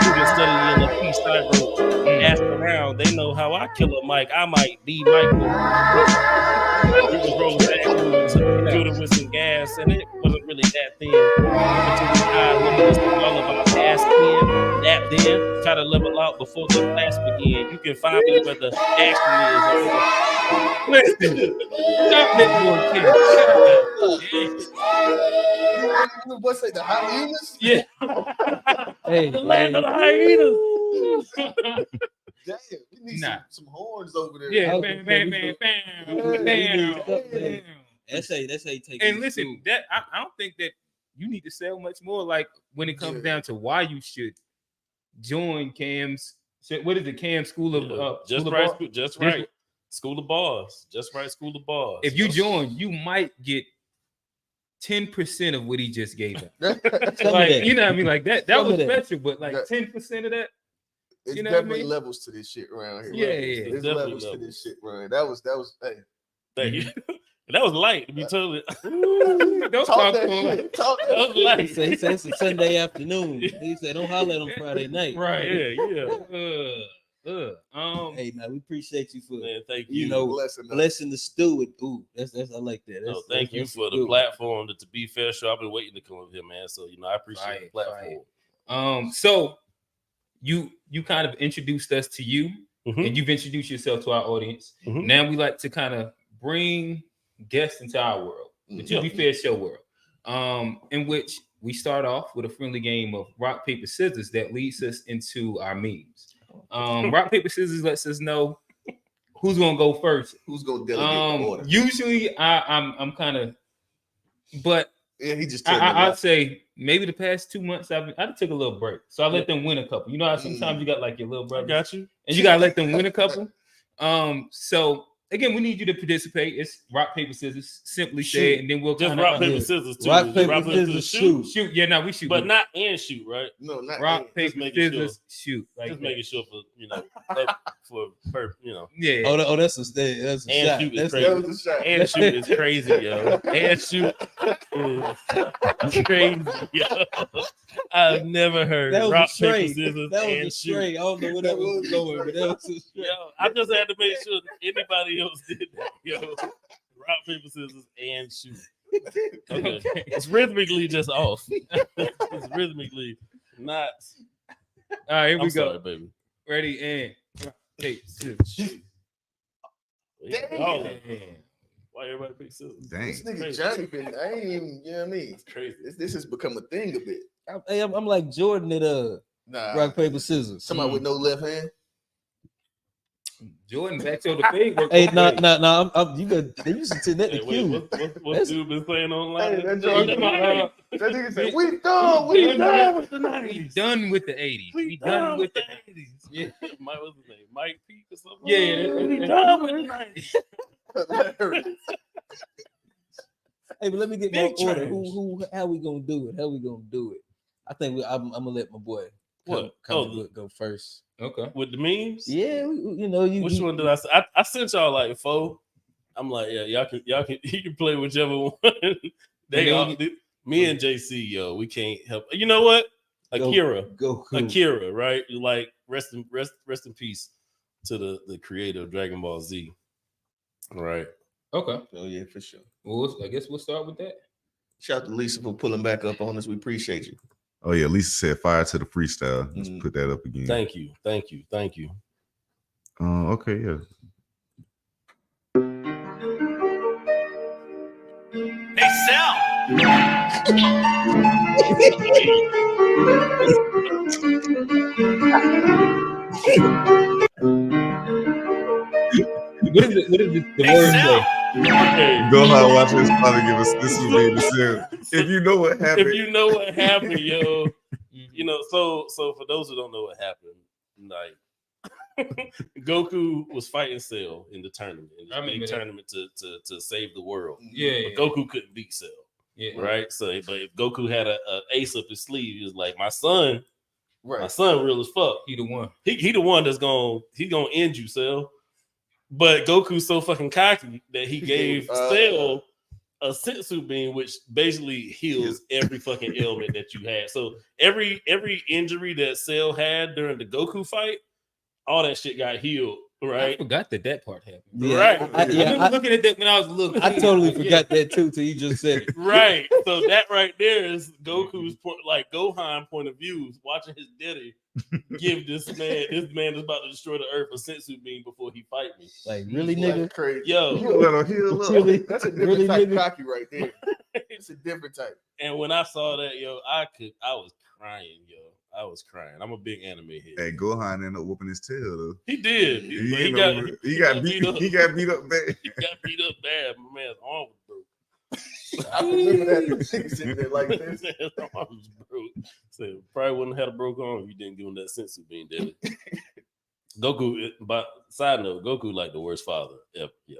Students studying the piece I wrote. Ask around, they know how I kill a mic. I might be Michael. We was rolling backwards, filled it with some gas, and it wasn't really that thin. Until we high, it's all about ass in. That then, try to level out before the class begin. You can find me where the action is. Listen, stop that What's it? The hyenas? Yeah. Hey, The land of the hyenas. Damn, we need Nah. some horns over there. Yeah, Okay, bam. That's how you take. And listen, that I don't think that you need to sell much more. Like when it comes down to why you should join Cam's. What is it? Cam's School of Just School right, of Bar? just right. School of Bars, just right. School of Bars. If you join, you might get 10% of what he just gave him. Like, you know what I mean? Like that was special, but like 10% of that. It's You know what I definitely mean? levels to this shit around here. Yeah. There's Definitely levels to this shit, bro. That was hey. Thank you. That was light to be totally. Don't Talk talk that to him. shit. Talk That that was shit. He light. said it's a Sunday afternoon. He said don't holler at him Friday night. Right. Yeah. Hey, man, we appreciate you for Man, thank you you. know Blessing us. blessing the stew with that's I like that. No, thank you for the platform. To be fair, show. I've been waiting to come up here, man. So I appreciate the platform. So you kind of introduced us to you, and you've introduced yourself to our audience. Now we like to kind of bring guests into our world, the To Be Fair show world, in which we start off with a friendly game of rock, paper, scissors that leads us into our memes. Rock, paper, scissors lets us know who's gonna go first. Who's gonna delegate the order? Usually I'm kind of, but Yeah, he just. I'd say maybe the past 2 months I took a little break, so I let them win a couple. You know how sometimes you got like your little brother, I got you, and you gotta let them win a couple. So again, we need you to participate. It's rock, paper, scissors, simply Shoot. say, and then we'll Just kinda, rock, paper, scissors. Too. Rock, paper, Rock, scissors, shoot. shoot. Yeah, no, we shoot. But not and shoot, right? No, not rock, and. paper, making scissors, shoot. Like Just that. making sure for Yeah. Oh, that's a that's a And shot. shoot is That's crazy. That was a shot. And shoot is crazy, yo. And shoot is crazy, yo. I've never heard That was rock, a paper, straight. scissors, That and was a shoot. straight. I don't know where that was going, but that was a straight. Yo, I just had to make sure anybody else did that, yo. Rock, paper, scissors, and shoot. Okay. It's rhythmically just off. It's rhythmically not. All right, here we I'm go. sorry, baby. Ready and rock, paper, scissors, shoot. Dang. Oh, why everybody pick scissors? Dang. This nigga Crazy. Johnny been, I ain't even, you know what I mean? It's crazy. This has become a thing a bit. I'm like Jordan at Nah. rock paper scissors. Somebody with no left hand. Jordan, back to the fade work. Hey, no. You got they used to send that to Hey, wait, Q. what's dude been playing online? Hey, that Hey, Jordan- That nigga said, we done with the We 90s. done with the 80s. We done with the 80s. Yeah. Mike, what's his name? Mike Peak or something? Yeah, we that- done with the 90s. Hilarious. Hey, but let me get Big my order. trash. How we gonna do it? How we gonna do it? I think I'm gonna let my boy What? go first. Okay. With the memes? Yeah, you know you. Which one did I say? I sent y'all like 4. I'm like, yeah, y'all can you can play whichever one. Me and JC, yo, we can't help. You know what? Akira. Akira, right? Like rest in peace to the creator of Dragon Ball Z. Right. Okay. Oh, yeah, for sure. Well, I guess we'll start with that. Shout out to Lisa for pulling back up on us. We appreciate you. Oh yeah, Lisa said fire to the freestyle. Let's Mm. put that up again. Thank you. Okay, yeah. Hey, Sal. What is the Hey, word Sal. say? Okay. Go ahead, watch this father give us this will be the same. If you know what happened, If you know what happened, yo, you know, so for those who don't know what happened, like Goku was fighting Cell in the tournament, in I the big remember that. tournament to save the world. Yeah. But Goku couldn't beat Cell, Yeah. right? So, but if Goku had a ace up his sleeve, he was like, my son Right. real as fuck. He the one. He the one that's gonna end you, Cell. But Goku's so fucking cocky that he gave Cell a sensu beam, which basically heals every fucking ailment that you had. So every injury that Cell had during the Goku fight, all that shit got healed, I right? forgot that part happened. Yeah, Right. I remember looking at that when I was a little I kid. totally Yeah. forgot that too till you just said it. Right. So that right there is Goku's point, like Gohan point of view, watching his daddy give this man is about to destroy the earth a sensu beam before he fight me. Like really, Like nigga. crazy. Yo, let him heal up. Really? That's a different Really, type nigga? of cocky right there. It's a different type. and when I saw that, yo, I was crying, yo. I was crying. I'm a big anime head. Hey, Gohan ended up whooping his tail though. He did. He got got beat up bad. He got beat up bad. My man's arm was broke. I remember that nigga sitting there like this. His arm was broke. So probably wouldn't have had a broke arm if you didn't give him that sensu beam, did it? Goku, but side note, Goku like the worst father ever, yo.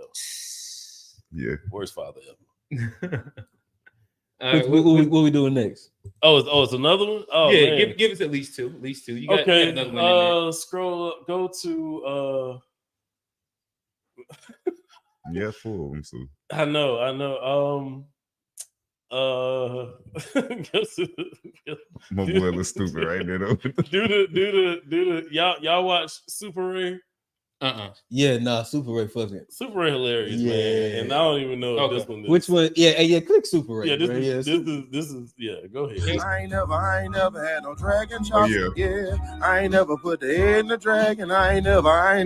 Yeah. Worst father ever. All right, What we doing next? Oh, it's another one? Oh, yeah, man. give us at least two. You got Okay, another one in there. scroll up, go to Yeah, 4 of them. So I know. my boy looks stupid right there though. do the y'all watch Super Ray? Yeah, nah, Super Ray fucking. Super Ray hilarious, man. Yeah. And I don't even know if this one is. Which one? Yeah, click Super Ray. Yeah, this bro. is yeah. Go ahead. I ain't never had no dragon Oh, chops. yeah. I ain't never put the egg in the dragon. I ain't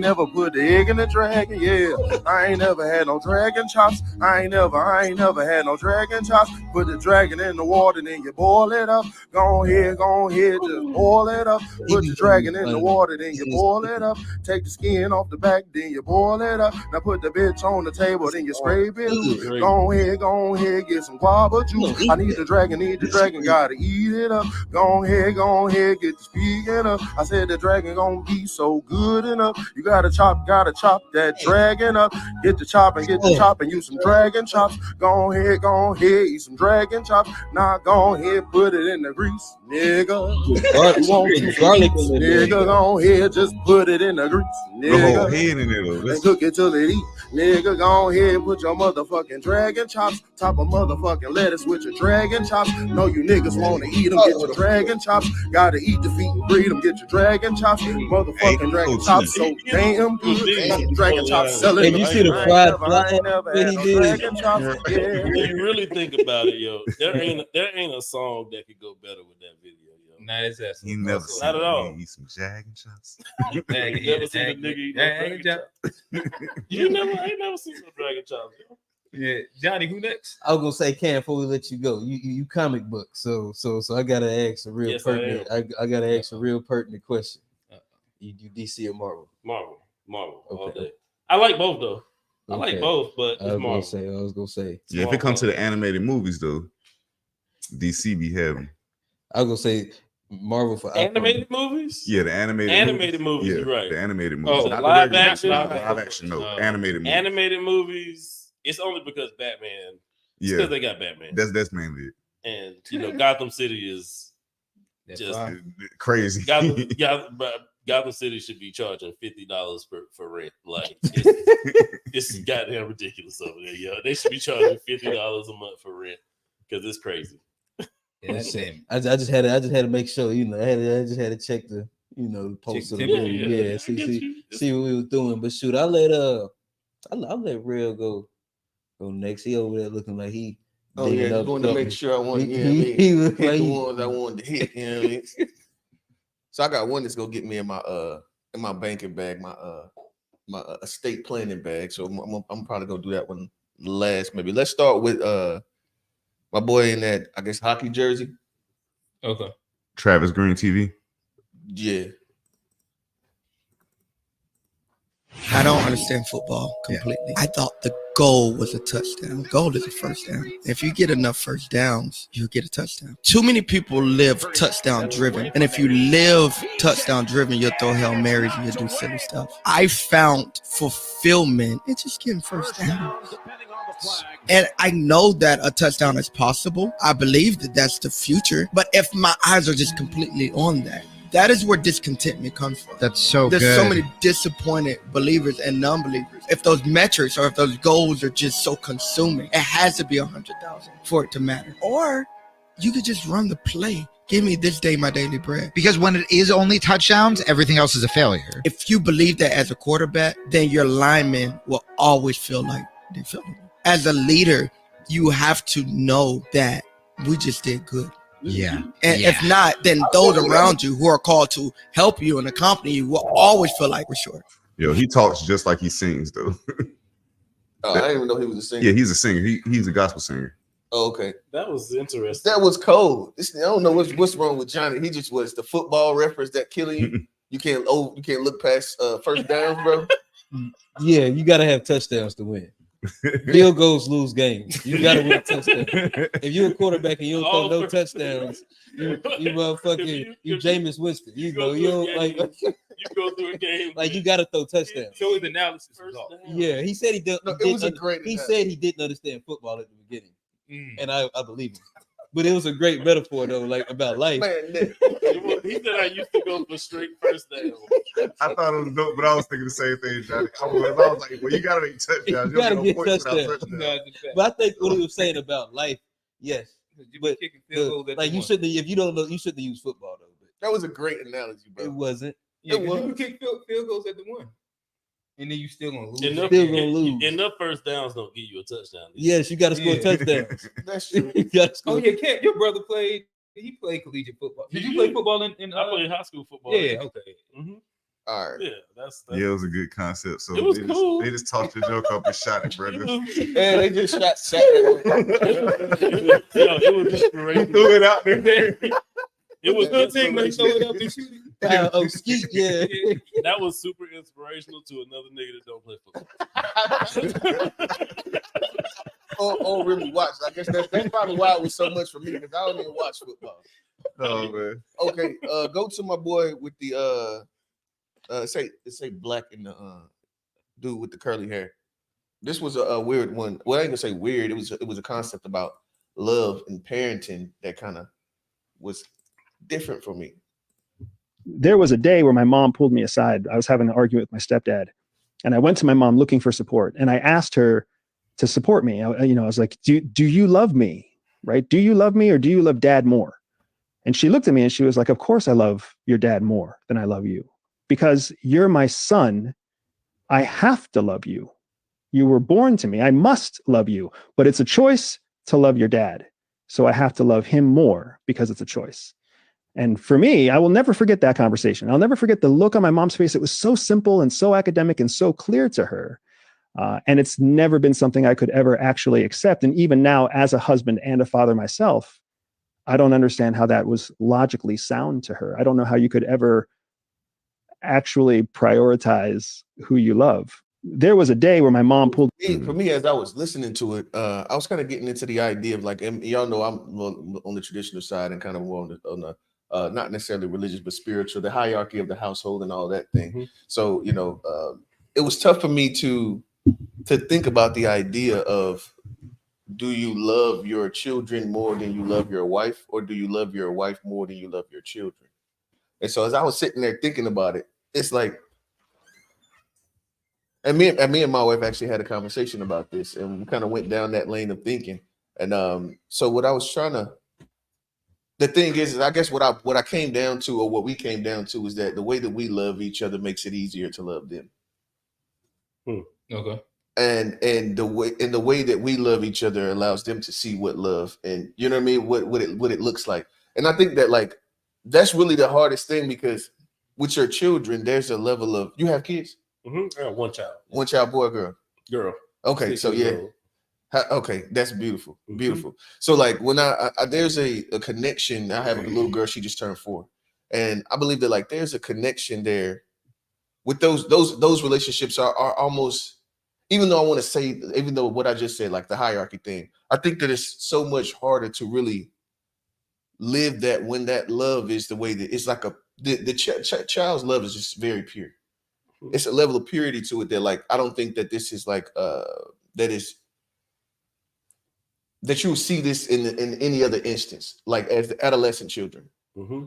never put the egg in the dragon. Yeah, I ain't never had no dragon chops. I ain't never had no dragon chops. Put the dragon in the water, then you boil it up. Go ahead, just boil it up. Put the dragon in the water, then you boil it up. Take the skin off off the back, then you boil it up. Now put the bitch on the table, then you scrape it. Great. Go ahead, get some guava juice. I need the dragon, gotta eat it up. Go ahead, get the speaking up. I said the dragon gonna be so good enough. You gotta chop that dragon up. Get the chopping, use some dragon chops. Go ahead, eat some dragon chops. Now go ahead, put it in the grease, nigga. Garlic, Nigga, go ahead, just put it in the grease, The whole nigga. head in there, And cook it till it eat. Nigga, go ahead, put your motherfucking dragon chops. Top of motherfucking lettuce with your dragon chops. No, you niggas wanna eat them, get your dragon chops. Gotta eat the feet and breed them, get your dragon chops. Motherfucking dragon chops so damn good. Dragon chops selling. And you see the fried fly that he did. dragon chops. Yeah. When you really think about it, yo, there ain't a song that could go better with that video, yo. Nah, it's that. You never Not seen at all. me eat some dragon chops. You never seen a nigga eat no dragon chops? You ain't never seen no dragon chops, yo. Yeah, Johnny, who next? I was gonna say, Cam, before we let you go, you comic book, so I gotta ask a real Yes, pertinent. I gotta ask a real pertinent question. You DC or Marvel? Marvel all Okay. day. I like both though. I Okay. like both, but I it's was Marvel. gonna say. Yeah, if it comes to the animated movies though, DC be having. I was gonna say Marvel for Animated movies? Yeah, the animated movies, Yeah, you're right. the animated movies. Oh, Not live the regular, action? not live action. No, animated movies. Animated movies. It's only because Batman. It's Yeah, because they got Batman. that's mainly it. And you know, Gotham City is That's just fine. Crazy. Gotham City should be charging $50 for rent. Like it's goddamn ridiculous over there, yo. They should be charging $50 a month for rent because it's crazy. Yeah, that's it. I just had to make sure, I just had to check the the post of the Check movie. temperature, Yeah, see what we was doing. But shoot, I'll let Real go next. He over there looking like he. Oh yeah, just wanted to make sure I wanted He was hit like the ones I wanted to hit. You know what I mean? So I got one that's gonna get me in my banking bag, my estate planning bag. So I'm probably gonna do that one last. Maybe let's start with my boy in that, I guess, hockey jersey. Okay. Travis Green TV. Yeah. I don't understand football completely. I thought the goal was a touchdown. Goal is a first down. If you get enough first downs, you'll get a touchdown. Too many people live touchdown driven. And if you live touchdown driven, you'll throw Hail Marys and you'll do silly stuff. I found fulfillment in just getting first downs. And I know that a touchdown is possible. I believe that that's the future. But if my eyes are just completely on that is where discontentment comes from. That's so There's good. so many disappointed believers and non-believers. If those metrics or if those goals are just so consuming, it has to be 100,000 for it to matter. Or you could just run the play. Give me this day my daily bread. Because when it is only touchdowns, everything else is a failure. If you believe that as a quarterback, then your linemen will always feel like they feel it. As a leader, you have to know that we just did good. Yeah. And Yeah. if not, then those around you who are called to help you and accompany you will always feel like we're short. Yo, he talks just like he sings though. I didn't even know he was a singer. Yeah, he's a singer. He's a gospel singer. Oh, okay. That was interesting. That was cold. I don't know what's wrong with Johnny. He just was the football reference that killing you. You can't look past first downs, bro. Yeah, you gotta have touchdowns to win. Field goals lose games. You gotta win touchdowns. If you're a quarterback and you don't throw no touchdowns, you motherfucking you Jameis Winston. You don't like You go through a game like you gotta throw touchdowns. So his analysis was off. Yeah, he said he did. No, it was a great. He said he didn't understand football at the beginning, and I believe him. But it was a great metaphor though, like about life. Man, he said I used to go for straight first down. I thought it was dope, but I was thinking the same thing, Johnny. I was like, well, you gotta make touchdowns. You don't gotta no get points without touchdowns. touchdowns. But I think what he was saying about life, yes. You But kicking field goals at like the you one. shouldn't. If you don't know, you shouldn't use football though. But that was a great analogy, it bro. wasn't. Yeah, It 'cause you can was. kick field goals at the one, and then you still gonna lose. Enough, Still gonna lose. enough first downs don't give you a touchdown. Yes, you got to score Yeah. touchdowns. That's true. You gotta score. Oh yeah, Cat, your brother played. He played collegiate football. Did you play football in? I played high school football. Yeah. Okay. Mhm. All right. Yeah, that's Yeah, it was a good concept. So It was they, cool. they just tossed the joke up and shot it, brother. it Man, they just shot Saturday. was He inspirational. threw it out there. It was Good thing they throw it up and shoot it. Skeet, yeah. That was super inspirational to another nigga that don't play football. or really watch. I guess that's probably why it was so much for me because I don't even watch football. Oh man. Okay, go to my boy with the say black and the dude with the curly hair. This was a weird one. Well, I ain't gonna say weird. It was a concept about love and parenting that kind of was different for me. There was a day where my mom pulled me aside. I was having an argument with my stepdad, and I went to my mom looking for support, and I asked her to support me. I was like, do you love me? Right? Do you love me, or do you love dad more? And she looked at me and she was like, of course I love your dad more than I love you, because you're my son. I have to love you. You were born to me. I must love you, but it's a choice to love your dad. So I have to love him more because it's a choice. And for me, I will never forget that conversation. I'll never forget the look on my mom's face. It was so simple and so academic and so clear to her. And it's never been something I could ever actually accept. And even now, as a husband and a father myself, I don't understand how that was logically sound to her. I don't know how you could ever actually prioritize who you love. There was a day where my mom pulled. For me, as I was listening to it, I was kind of getting into the idea of like, and y'all know I'm on the traditional side and kind of more on the not necessarily religious, but spiritual, the hierarchy of the household and all that thing. Mm-hmm. So, it was tough for me to think about the idea of, do you love your children more than you love your wife, or do you love your wife more than you love your children? And so as I was sitting there thinking about it, it's like, and me and my wife actually had a conversation about this, and we kind of went down that lane of thinking. And so what I was the thing is I guess what I came down to, or what we came down to, is that the way that we love each other makes it easier to love them. Okay. And the way that we love each other allows them to see what love, and you know what I mean, what it looks like. And I think that like that's really the hardest thing, because with your children, there's a level of, you have kids? Mm-hmm. I got one child. One child, boy or girl? Girl. Okay, so yeah. Okay, that's beautiful. Beautiful. So like when I there's a connection. I have a little girl, she just turned 4. And I believe that like there's a connection there with those relationships are almost, even though what I just said, like the hierarchy thing, I think that it's so much harder to really live that when that love is the way that it's like the child's love is just very pure. It's a level of purity to it that like I don't think that this is like that you see this in any other instance, like as the adolescent children. Mm-hmm.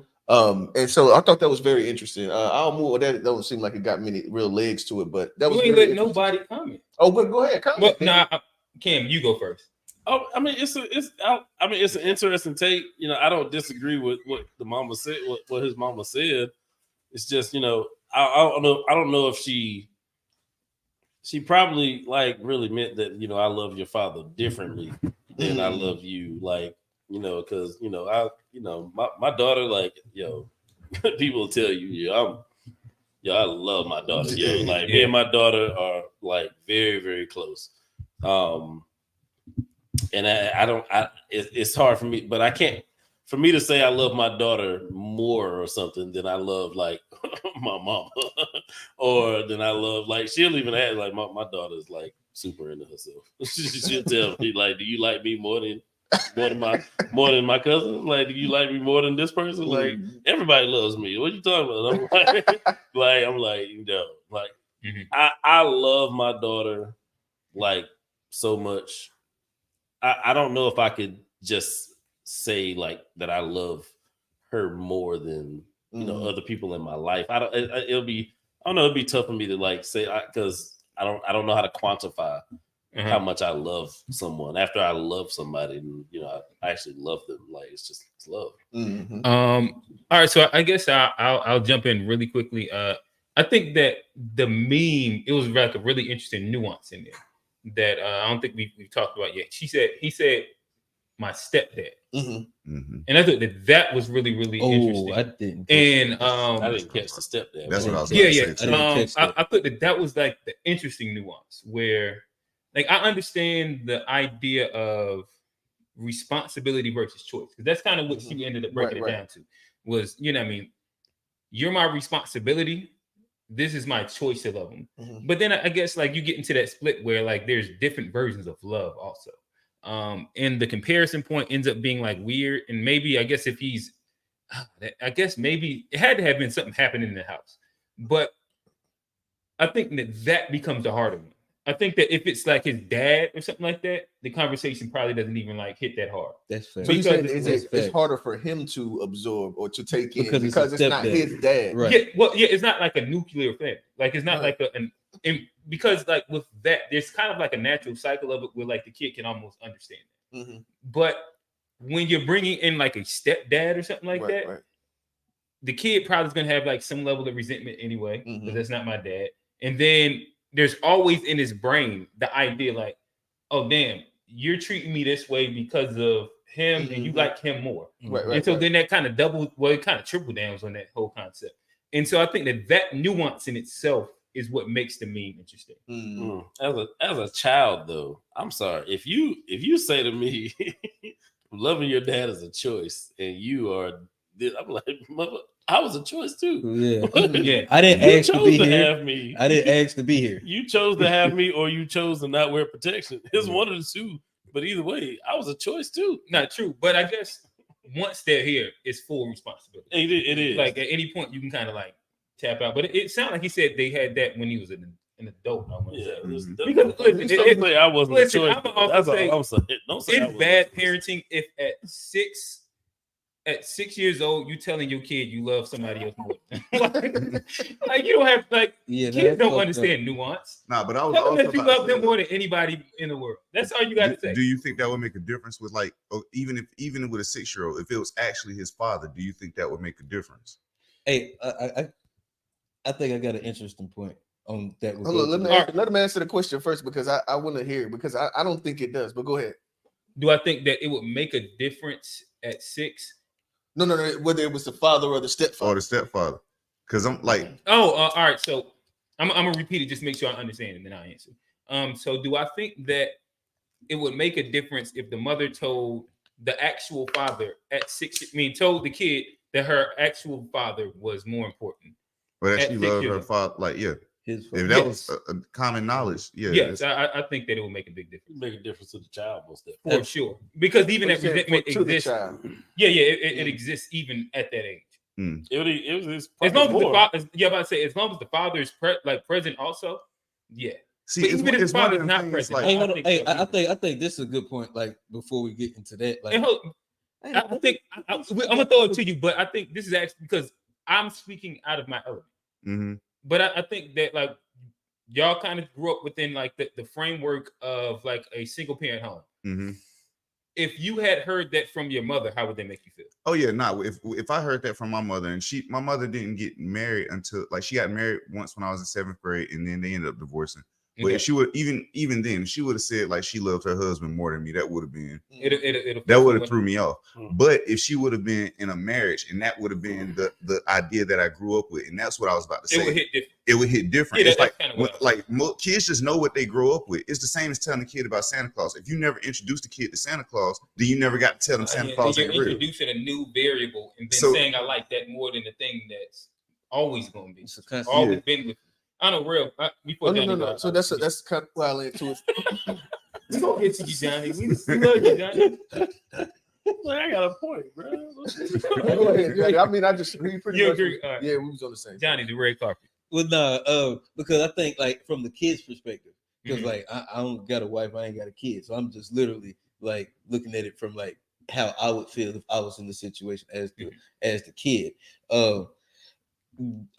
And so I thought that was very interesting. I'll move. That don't seem like it got many real legs to it, but that was. You ain't let nobody comment. Oh, but go ahead, comment. Well, Cam, you go first. Oh, I mean, it's an interesting take. I don't disagree with what the mama said, what his mama said. It's just, I don't know if she probably like really meant that, I love your father differently than I love you, like, because my daughter, like, people will tell you, I love my daughter. Like me and my daughter are like very, very close. And it's hard for me, but I can't, for me to say I love my daughter more or something than I love like my mama, or than I love, like, she'll even add, like, my daughter's like super into herself. She'll tell me, like, do you like me more than my cousin? Like, do you like me more than this person? Like, everybody loves me. What are you talking about? I'm like, I love my daughter like so much. I don't know if I could just say like that I love her more than other people in my life. It'll be tough for me to like say, because I don't know how to quantify how much I love someone after I love somebody, and I actually love them. Like, it's love. Mm-hmm. All right, so I guess I'll jump in really quickly. I think that the meme, it was like a really interesting nuance in there that I don't think we've talked about yet. He said my stepdad. Mm-hmm. Mm-hmm. And I thought that was really, really interesting. I didn't. And I didn't catch the stepdad. That's what I was. I thought that was like the interesting nuance where, like, I understand the idea of responsibility versus choice, because that's kind of what you ended up breaking it down to. Was, what I mean, you're my responsibility. This is my choice to love him. Mhm. But then I guess like you get into that split where like there's different versions of love also. And the comparison point ends up being like weird. And maybe I guess if he's, I guess maybe it had to have been something happening in the house. But I think that becomes the harder one. I think that if it's like his dad or something like that, the conversation probably doesn't even like hit that hard. That's fair. So you said That's it's harder for him to absorb or to take in Because because it's not stepdad. his dad. Right. Yeah, well, yeah, it's not like a nuclear thing. Like it's not Right. like because like with that, there's kind of like a natural cycle of it where like the kid can almost understand it. Mhm. But when you're bringing in like a stepdad or something like that, Right. the kid probably is gonna have like some level of resentment anyway, because Mhm. that's not my dad. And then there's always in his brain the idea like, oh damn, you're treating me this way because of him, and you Mhm. like him more. Right. And so then that kind of it kind of triple downs on that whole concept. And so I think that nuance in itself is what makes the meme interesting. As a child, though, I'm sorry if you say to me, loving your dad is a choice, and you are, I'm like, mother, I was a choice too. Yeah. Yeah. I didn't You ask to chose be to here. have me. I didn't ask to be here. You chose to have me, or you chose to not wear protection. It's one of the two. But either way, I was a choice too. Not true, but I guess once they're here, it's full responsibility. It is. Like at any point, you can kind of like tap out. But it sounded like he said they had that when he was an adult. I want to Yeah, say. because Listen, say I wasn't a listen, choice. I'ma also That's say all I'm saying. Don't say I it's wasn't bad a choice. parenting if at 6 years old you telling your kid you love somebody else more. like you don't have like Yeah, kids that's don't fucked understand nuance. Nah, but I was Tell them also that you about to love them say, more than anybody in the world. That's all you got to say. do you think that would make a difference with like even with a 6-year-old, if it was actually his father, do you think that would make a difference? Hey, I think I got an interesting point on that. Hold on, let him answer the question first because I want to hear it because I don't think it does. But go ahead. Do I think that it would make a difference at 6? No, whether it was the father or the stepfather. Or the stepfather. Because I'm like, all right. So I'm gonna repeat it just to make sure I understand, and then I'll answer. So do I think that it would make a difference if the mother told the actual father at 6? Told the kid that her actual father was more important. but that At she 6 loved years her old. father, like His if that was a common knowledge, Yes, I think that it will make a big difference. Make a difference to the child most of For sure, because even that resentment to the exists. child. Yeah, it exists even at that age. It was As long as the more. father, about to say, as long as the father is present, also, yeah. See, But it's even if it's the one father of is them not things, present, like, I think this is a good point. Like before we get into that, like And I think I'm gonna throw it to you, but I think this is actually because I'm speaking out of my element. mm-hmm. But I think that like y'all kind of grew up within like the framework of like a single parent home. Mm-hmm. If you had heard that from your mother, how would that make you feel? Oh yeah, no. If I heard that from my mother, and my mother didn't get married until like she got married once when I was in 7th grade, and then they ended up divorcing. But Okay. if she would even then, she would have said like she loved her husband more than me. That would have been That would have threw me off. But if she would have been in a marriage, and that would have been the idea that I grew up with, and that's what I was about to say. It would hit different. It would hit different. Yeah, It's like that's kinda what kids just know what they grow up with. It's the same as telling a kid about Santa Claus. If you never introduced a kid to Santa Claus, then you never got to tell them Santa Claus You're ain't real. introducing a new variable and then So- saying I like that more than the thing that's always going to be. It's a constant- Always Yeah. been with you. I know real. Before Oh, no. Johnny So that's kind of well into it. we gonna get to you, Johnny. We love you, Johnny. Like, I got a point, bro. Go ahead, Johnny. I mean, we pretty You much agree? All right. yeah, we was on the same. Johnny, the red carpet. Well, no, because I think like from the kid's perspective, because Mhm. like I don't got a wife, I ain't got a kid, so I'm just literally like looking at it from like how I would feel if I was in the situation as the kid.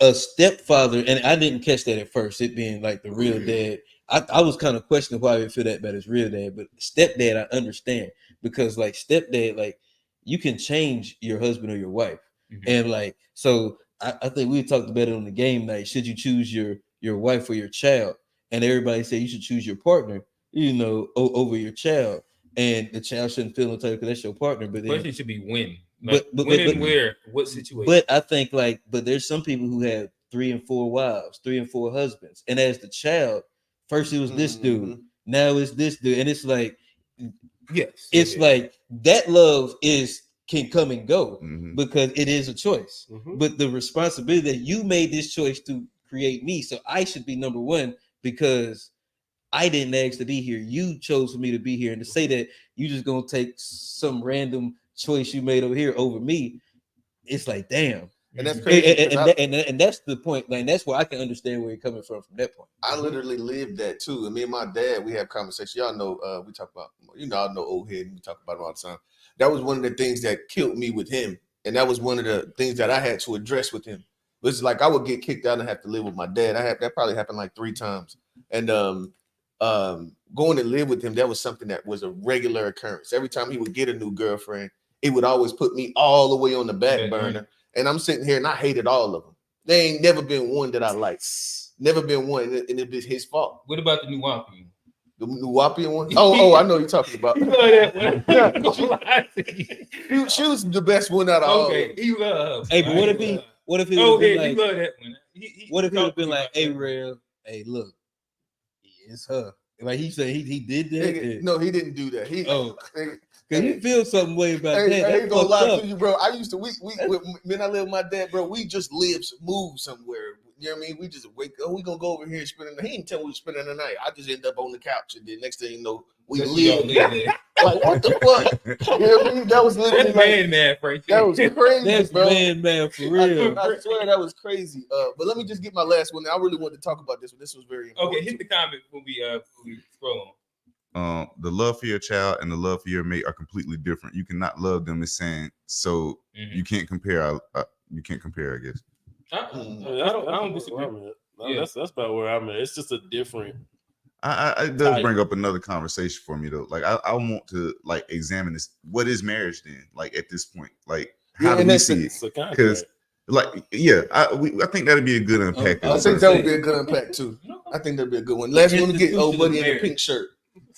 A stepfather, and I didn't catch that at first, it being like the real dad. I was kind of questioning why I feel that bad as real dad, but stepdad I understand because like stepdad, like you can change your husband or your wife, and like so I think we talked about it on the game night. Should you choose your wife or your child? And everybody said you should choose your partner, over your child, and the child shouldn't feel entitled because that's your partner. But The then, question should be when. Like, but when and where? What situation? but I think but there's some people who have 3 and 4 wives, 3 and 4 husbands, and as the child, first it was this dude, now it's this dude, and it's like yes, it's like that love can come and go because it is a choice. But the responsibility that you made this choice to create me, so I should be number one because I didn't ask to be here. You chose for me to be here, and to say that you just gonna take some random choice you made over here over me, it's like damn. And that's crazy. And that's the point. Like that's where I can understand where you're coming from that point. I literally lived that too. And me and my dad, we have conversations. Y'all know, we talk about, I know old head, and we talk about him all the time. That was one of the things that killed me with him. And that was one of the things that I had to address with him. It was like I would get kicked out and have to live with my dad. That probably happened like 3 times. And going to live with him, that was something that was a regular occurrence. Every time he would get a new girlfriend, it would always put me all the way on the back burner. And I'm sitting here and I hated all of them. There ain't never been one that I liked. Never been one, and it's his fault. What about the new Wapian? The new Wapian one? Oh, I know you're talking about. You know that one. She was the best one out of all. Okay, he loved. Hey, but what if he would have been like, you love that one. What if he would have been like, hey, Real, hey, look, it's her. Like he said, he did that. No, he didn't do that. Cause you feel some way about that. I ain't gonna lie to you, bro. I used to when I lived with my dad, bro. We just move somewhere. You know what I mean? We just wake up. We gonna go over here and spend the night. He didn't tell me we were spending the night. I just end up on the couch, and then next thing you know, we live. Like what the fuck? You know what I mean? That was literally man, right there. That was crazy, that's bro. Man, for real. I swear that was crazy. But let me just get my last one. I really wanted to talk about this one. This was very important. Okay, hit the comment when we scroll on. The love for your child and the love for your mate are completely different. You cannot love them as saying so. You can't compare. You can't compare, I guess. I don't disagree. That's about where I'm at. It's just a different. It does bring up another conversation for me though. Like I want to like examine this. What is marriage then? Like at this point, like how do we see it? Because like I think that'd be a good unpack. I think that would be a good unpack too. I think that'd be a good one. Last one to get old buddy in the pink shirt.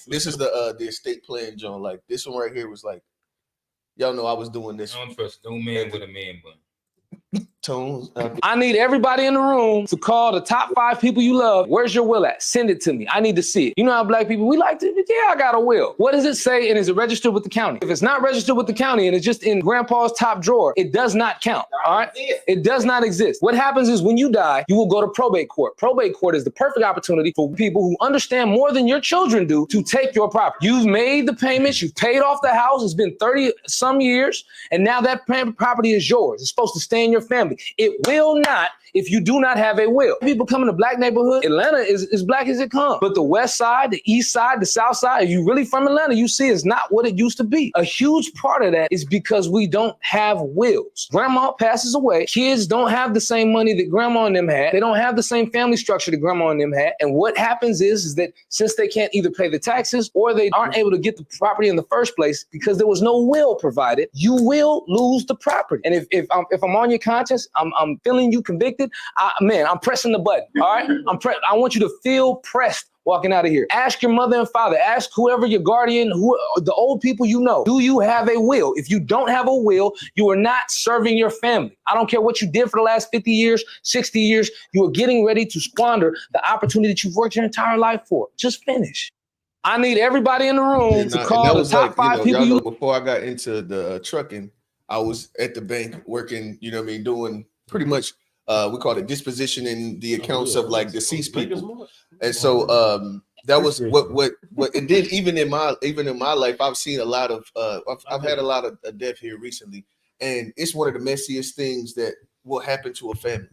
This is the estate plan, John. Like this one right here was like, y'all know I was doing this. I don't trust no man with a man bun. Tones. I need everybody in the room to call the top 5 people you love. Where's your will at? Send it to me. I need to see it. You know how black people, we like to, I got a will. What does it say and is it registered with the county? If it's not registered with the county and it's just in grandpa's top drawer, it does not count, all right? It does not exist. What happens is when you die, you will go to probate court. Probate court is the perfect opportunity for people who understand more than your children do to take your property. You've made the payments, you've paid off the house, it's been 30 some years, and now that property is yours. It's supposed to stay in your family. It will not if you do not have a will. People come in a black neighborhood, Atlanta is as black as it comes. But the west side, the east side, the south side, if you're really from Atlanta, you see it's not what it used to be. A huge part of that is because we don't have wills. Grandma passes away. Kids don't have the same money that grandma and them had. They don't have the same family structure that grandma and them had. And what happens is that since they can't either pay the taxes or they aren't able to get the property in the first place because there was no will provided, you will lose the property. And if I'm on your conscience, I'm feeling you convicted, I'm pressing the button, all right? I want you to feel pressed walking out of here. Ask your mother and father, ask whoever your guardian, the old people you know, do you have a will? If you don't have a will, you are not serving your family. I don't care what you did for the last 50 years, 60 years, you are getting ready to squander the opportunity that you've worked your entire life for. Just finish. I need everybody in the room to call the top 5 people you know, before I got into the trucking, I was at the bank working, you know what I mean, doing pretty much we call it dispositioning the accounts of like deceased people. And so that was what and then even in my life, I've seen a lot of I've had a lot of death here recently, and it's one of the messiest things that will happen to a family.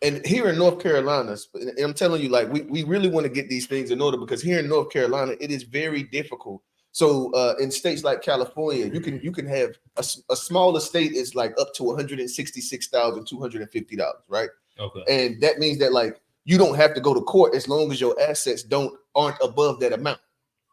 And here in North Carolina, and I'm telling you, like we really want to get these things in order, because here in North Carolina, it is very difficult. So in states like California, you can have a small estate is like up to $166,250, right? Okay. And that means that like you don't have to go to court as long as your assets aren't above that amount.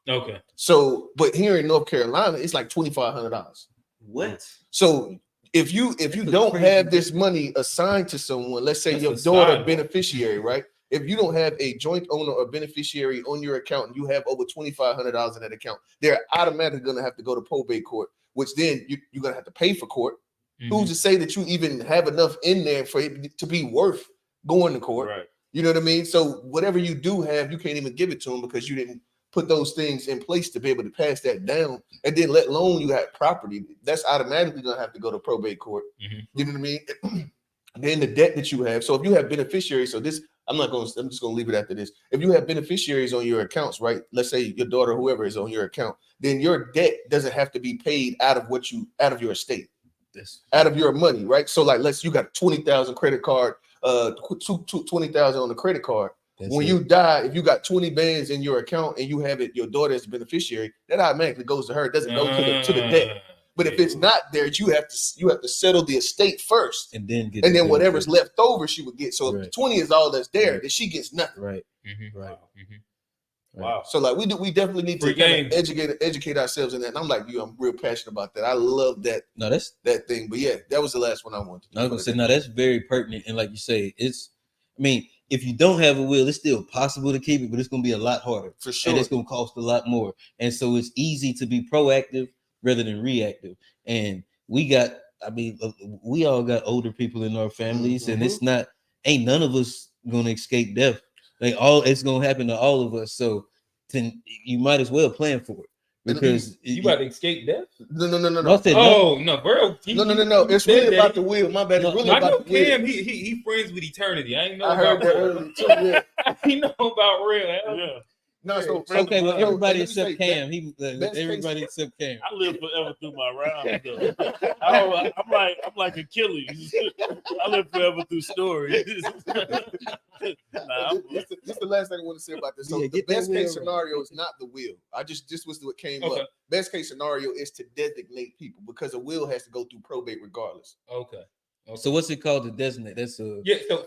Okay. So, but here in North Carolina, it's like $2,500. What? So if you don't have this money assigned to someone, let's say your daughter beneficiary, right? If you don't have a joint owner or beneficiary on your account and you have over $2,500 in that account, they're automatically going to have to go to probate court, which then you're going to have to pay for court. Who's to say that you even have enough in there for it to be worth going to court? Right. You know what I mean? So whatever you do have, you can't even give it to them because you didn't put those things in place to be able to pass that down, and then let alone you have property, that's automatically gonna have to go to probate court. You know what I mean? Then the debt that you have. So if you have beneficiaries, so this I'm just gonna leave it after this. If you have beneficiaries on your accounts, right? Let's say your daughter, whoever is on your account, then your debt doesn't have to be paid out of your estate, out of your money, right? So like, you got 20,000 credit card, 20,000 on the credit card. When you die, if you got 20 bands in your account and you have your daughter as a beneficiary, that automatically goes to her. It doesn't go to the debt. But if it's not there, you have to settle the estate first, and then whatever's left over she would get. So if 20 is all that's there, then she gets nothing. Right. Wow. So like we definitely need to kind of educate ourselves in that. And I'm like you, I'm real passionate about that. I love that. No, that's that thing. But yeah, that was the last one I wanted. I was gonna say, no, that's very pertinent. And like you say, if you don't have a will, it's still possible to keep it, but it's gonna be a lot harder. For sure. And it's gonna cost a lot more. And so it's easy to be proactive rather than reactive. And we all got older people in our families, and ain't none of us gonna escape death. It's gonna happen to all of us. So then you might as well plan for it. Because you about to escape death? No. No, bro. No. It's really about the will. My bad. It's really about the will. Cam, he friends with eternity. I ain't know. I heard that earlier too. Yeah. I know about real. Yeah. No, so okay. Well, everybody except Cam. Everybody except Cam. I live forever through my rounds, though. I'm like Achilles. I live forever through stories. This is the last thing I want to say about this. So the best case scenario is not the will. This was what came up. Best case scenario is to designate people, because a will has to go through probate regardless. Okay. So what's it called to designate? That's So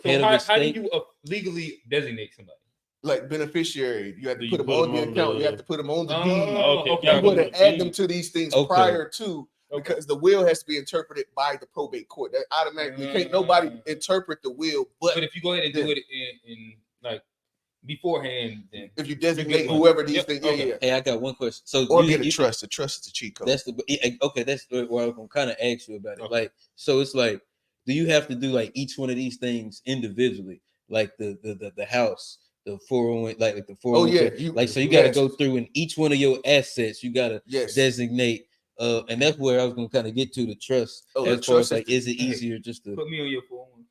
how do you legally designate somebody? Like beneficiary, you have to put them on the account. You have to put them on the deed. Okay. You want to add them to these things prior to, because the will has to be interpreted by the probate court. That automatically can't nobody interpret the will. But if you go ahead and do it in like beforehand, then if you designate whoever these things, yeah. Hey, I got one question. So get a trust. The trust is the cheat code. That's that's where I was gonna kind of ask you about it. Like, so it's like, do you have to do like each one of these things individually, like the house? The 401, like the 401. Oh yeah, so you got to go through in each one of your assets. You got to designate, and that's where I was gonna kind of get to the trust. As far as like, is it easier just to put me on your 401?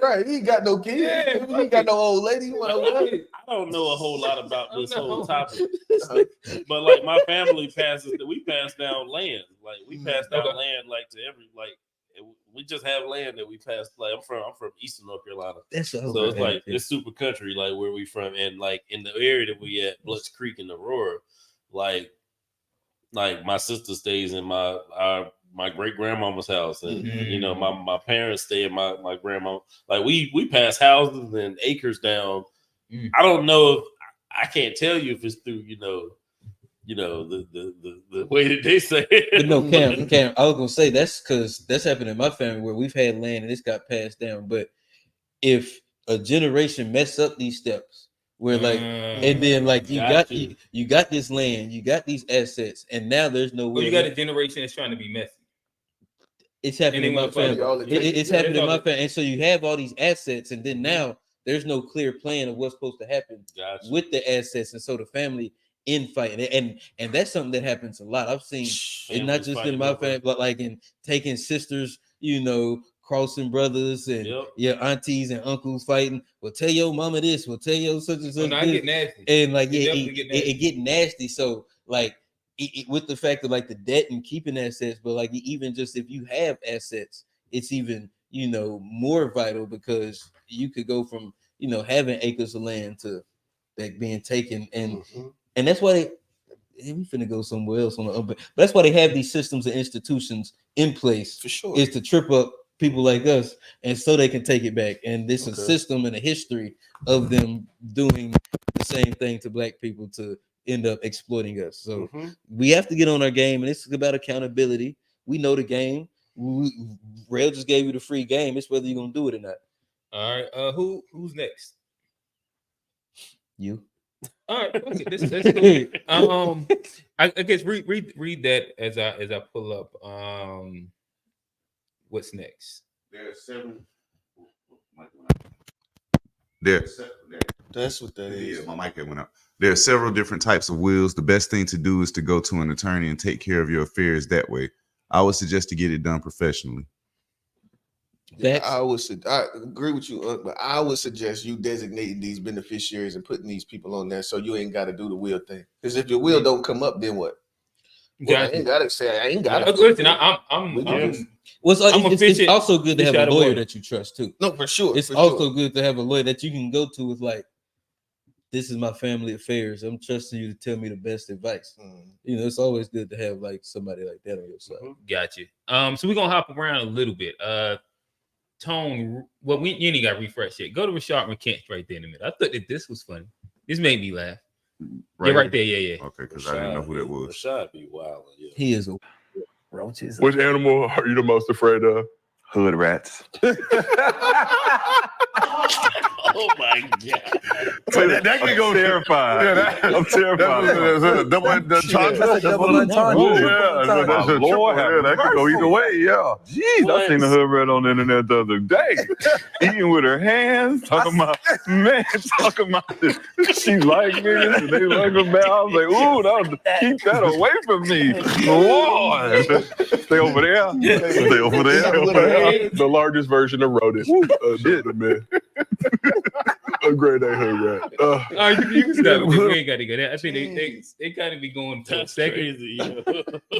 Right? He ain't got no kids. Yeah, he ain't got no old lady. I don't know a whole lot about this whole topic, but like my family we pass down land. Like we pass down land like to every like. We just have land that we pass. Like I'm from Eastern North Carolina, so it's like it's super country, like where we from, and like in the area that we at, Bloods Creek in Aurora, like my sister stays in my great grandmama's house, and my parents stay in my grandma. Like we pass houses and acres down. I don't know if I can't tell you if it's through the way that they say it. But no, Cam, I was gonna say that's because that's happened in my family where we've had land and it's got passed down. But if a generation mess up these steps, where like, and then like you got this land, you got these assets, and now there's no way. You got a generation that's trying to be messy. It's happening in my family. It's happening in my family, and so you have all these assets, and then now there's no clear plan of what's supposed to happen with the assets, and so the family infighting, and that's something that happens a lot. I've seen it not just in my family, but like in taking sisters, crossing brothers and your aunties and uncles fighting. Well, tell your mama this. Well, tell your such and such. It get nasty. And like it get nasty. So like with the fact of like the debt and keeping assets, but like even just if you have assets, it's even more vital, because you could go from having acres of land to like being taken, and that's why we finna go somewhere else but that's why they have these systems and institutions in place, for sure, is to trip up people like us, and so they can take it back. And this is a system and a history of them doing the same thing to Black people to end up exploiting us. So we have to get on our game, and it's about accountability. We know the game. Rail just gave you the free game. It's whether you're gonna do it or not. All right. Who's next? You. All right. Okay. That's cool. I guess read that as I pull up. What's next? There are 7. That's what that is. Yeah, my mic went up. There are several different types of wills. The best thing to do is to go to an attorney and take care of your affairs that way. I would suggest to get it done professionally. I agree with you, but I would suggest you designating these beneficiaries and putting these people on there so you ain't got to do the will thing. Because if your will don't come up, then what? Well, I ain't got to say. I ain't got to. Listen, it's also good to have a lawyer that you trust too. No, for sure. It's also good to have a lawyer that you can go to. It's like, this is my family affairs. I'm trusting you to tell me the best advice. You know, it's always good to have like somebody like that on your side. Gotcha. So we're gonna hop around a little bit. Tone, well, you ain't got refresh yet. Go to Rashard McKench right there in a minute. I thought that this was funny. This made me laugh. Right, yeah, right there. Yeah. Okay, because I didn't know who that was. Rashard be wild. Yeah. He is a roaches. Which animal are you the most afraid of? Hood rats. Oh my god! So that can go terrified. Yeah, I'm terrified. That's double entendre. That could go either way. Yeah. Jeez, I seen a hood rat on the internet the other day, eating with her hands, talking about this. She like niggas and they like them back. I was like, ooh, keep that away from me, Lord. Stay over there. Stay over there. The largest version of rodent. Man. A great A hood rat. You can stop. We ain't got to go there. I think they kind of be going to a second. Crazy.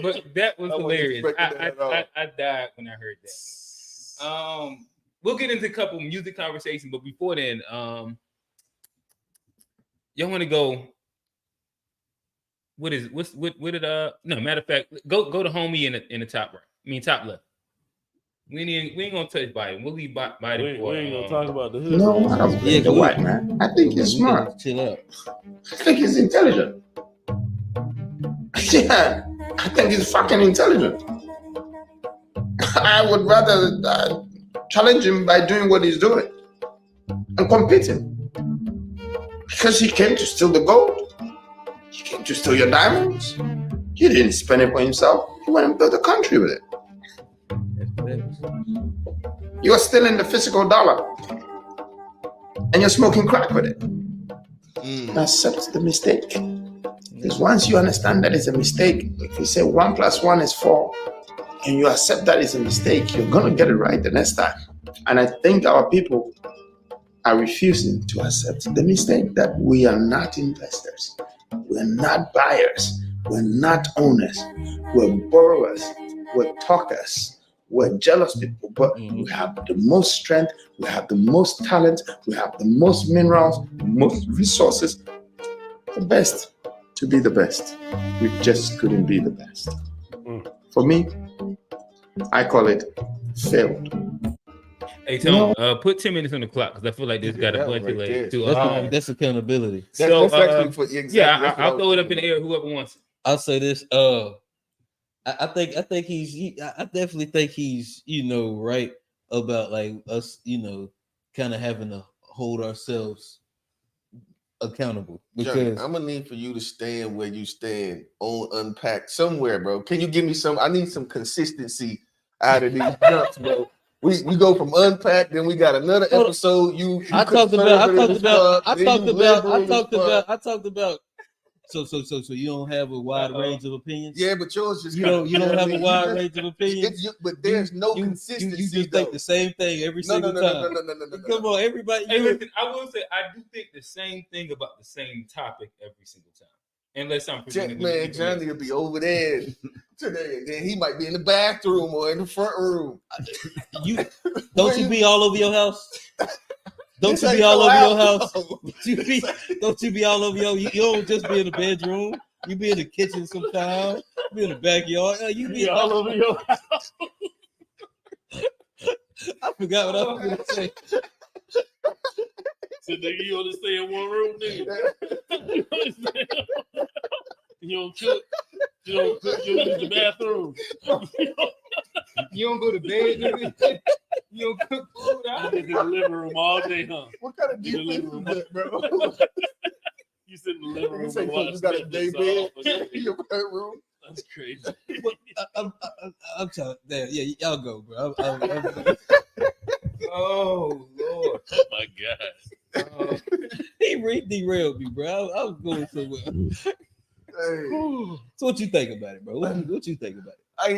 But that was hilarious. I died when I heard that. We'll get into a couple music conversations, but before then, y'all want to go? What did no, matter of fact, go to homie in the top right. I mean top left. We ain't gonna touch Biden. We'll leave Biden for. We ain't gonna talk about the hood. No, I don't think the white man. I think he's smart. Chill out. I think he's intelligent. Yeah, I think he's fucking intelligent. I would rather challenge him by doing what he's doing and competing. Because he came to steal the gold. He came to steal your diamonds. He didn't spend it for himself. He went and built a country with it. You are stealing the physical dollar and you're smoking crack with it. Accept the mistake. Because once you understand that it's a mistake, if you say 1 + 1 is 4 and you accept that it's a mistake, you're going to get it right the next time. And I think our people are refusing to accept the mistake that we are not investors. We're not buyers. We're not owners. We're borrowers. We're talkers. We're jealous people, but we have the most strength, we have the most talent, we have the most minerals, the most resources, the best to be the best. We just couldn't be the best. For me, I call it failed. Hey, Tom, put 10 minutes on the clock because I feel like this got a bunch of legs too. That's accountability. That's actually for I'll throw it up in the air. Whoever wants it. I'll say this. I definitely think he's, right about like us, kind of having to hold ourselves accountable. Because Johnny, I'm gonna need for you to stand where you stand on Unpacked somewhere, bro. Can you give me some? I need some consistency out of these jumps, bro. We go from Unpacked, then we got another episode. I talked about. So you don't have a wide range of opinions? Yeah, but yours just you don't have a wide range of opinions. But there's no consistency. You just think the same thing every single time. No. Come on, everybody. Hey, listen, I will say I do think the same thing about the same topic every single time. Unless I'm man, Johnny will be over there today, and then he might be in the bathroom or in the front room. Don't you be all over your house? Don't you be all over your house? Don't you be all over your? You don't just be in the bedroom. You be in the kitchen sometimes. You be in the backyard. You be all over your house. I forgot what I was going to say. So nigga, you only stay in one room, nigga. You don't cook. You don't use the bathroom. You don't go to bed, nigga. You don't cook food out. You in the living room all day, huh? What kind of deep is that, bro? You sit in the living room. You got a day bed in your bedroom. That's crazy. I'm telling you, yeah, y'all go, bro. Oh Lord! Oh my God! He derailed me, bro. I was going somewhere. So what you think about it, bro? What you think about it? I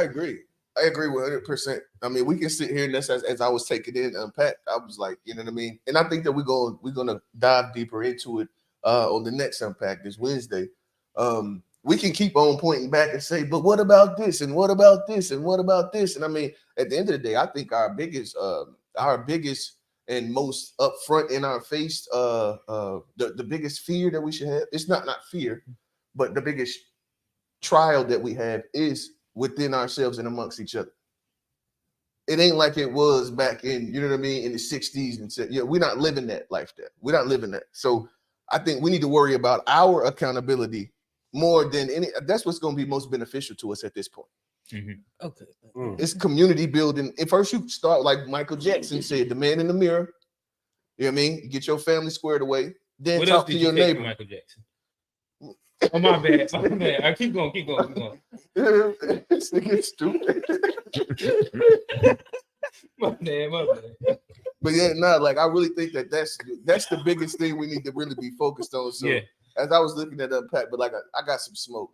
agree 100%. I mean, we can sit here and as I was taking it and unpack, I was like, you know what I mean? And I think that we're gonna dive deeper into it on the next unpack this Wednesday. We can keep on pointing back and say, but what about this? And what about this? And what about this? And I mean, at the end of the day, I think our biggest and most upfront in our face, the biggest fear that we should have, it's not fear, but the biggest trial that we have is within ourselves and amongst each other. It ain't like it was back in, you know what I mean, in the 60s and said, yeah, we're not living that life there. We're not living that. So I think we need to worry about our accountability more than any. That's what's going to be most beneficial to us at this point. Mm-hmm. Okay. It's community building. At first, you start like Michael Jackson said, the man in the mirror. You know what I mean? You get your family squared away. Then what talk to your neighbor. Michael Jackson. Oh, my bad. My bad. I keep going. This nigga stupid. My bad. But yeah, like I really think that's the biggest thing we need to really be focused on. So as I was looking at that, Pat, but like I got some smoke.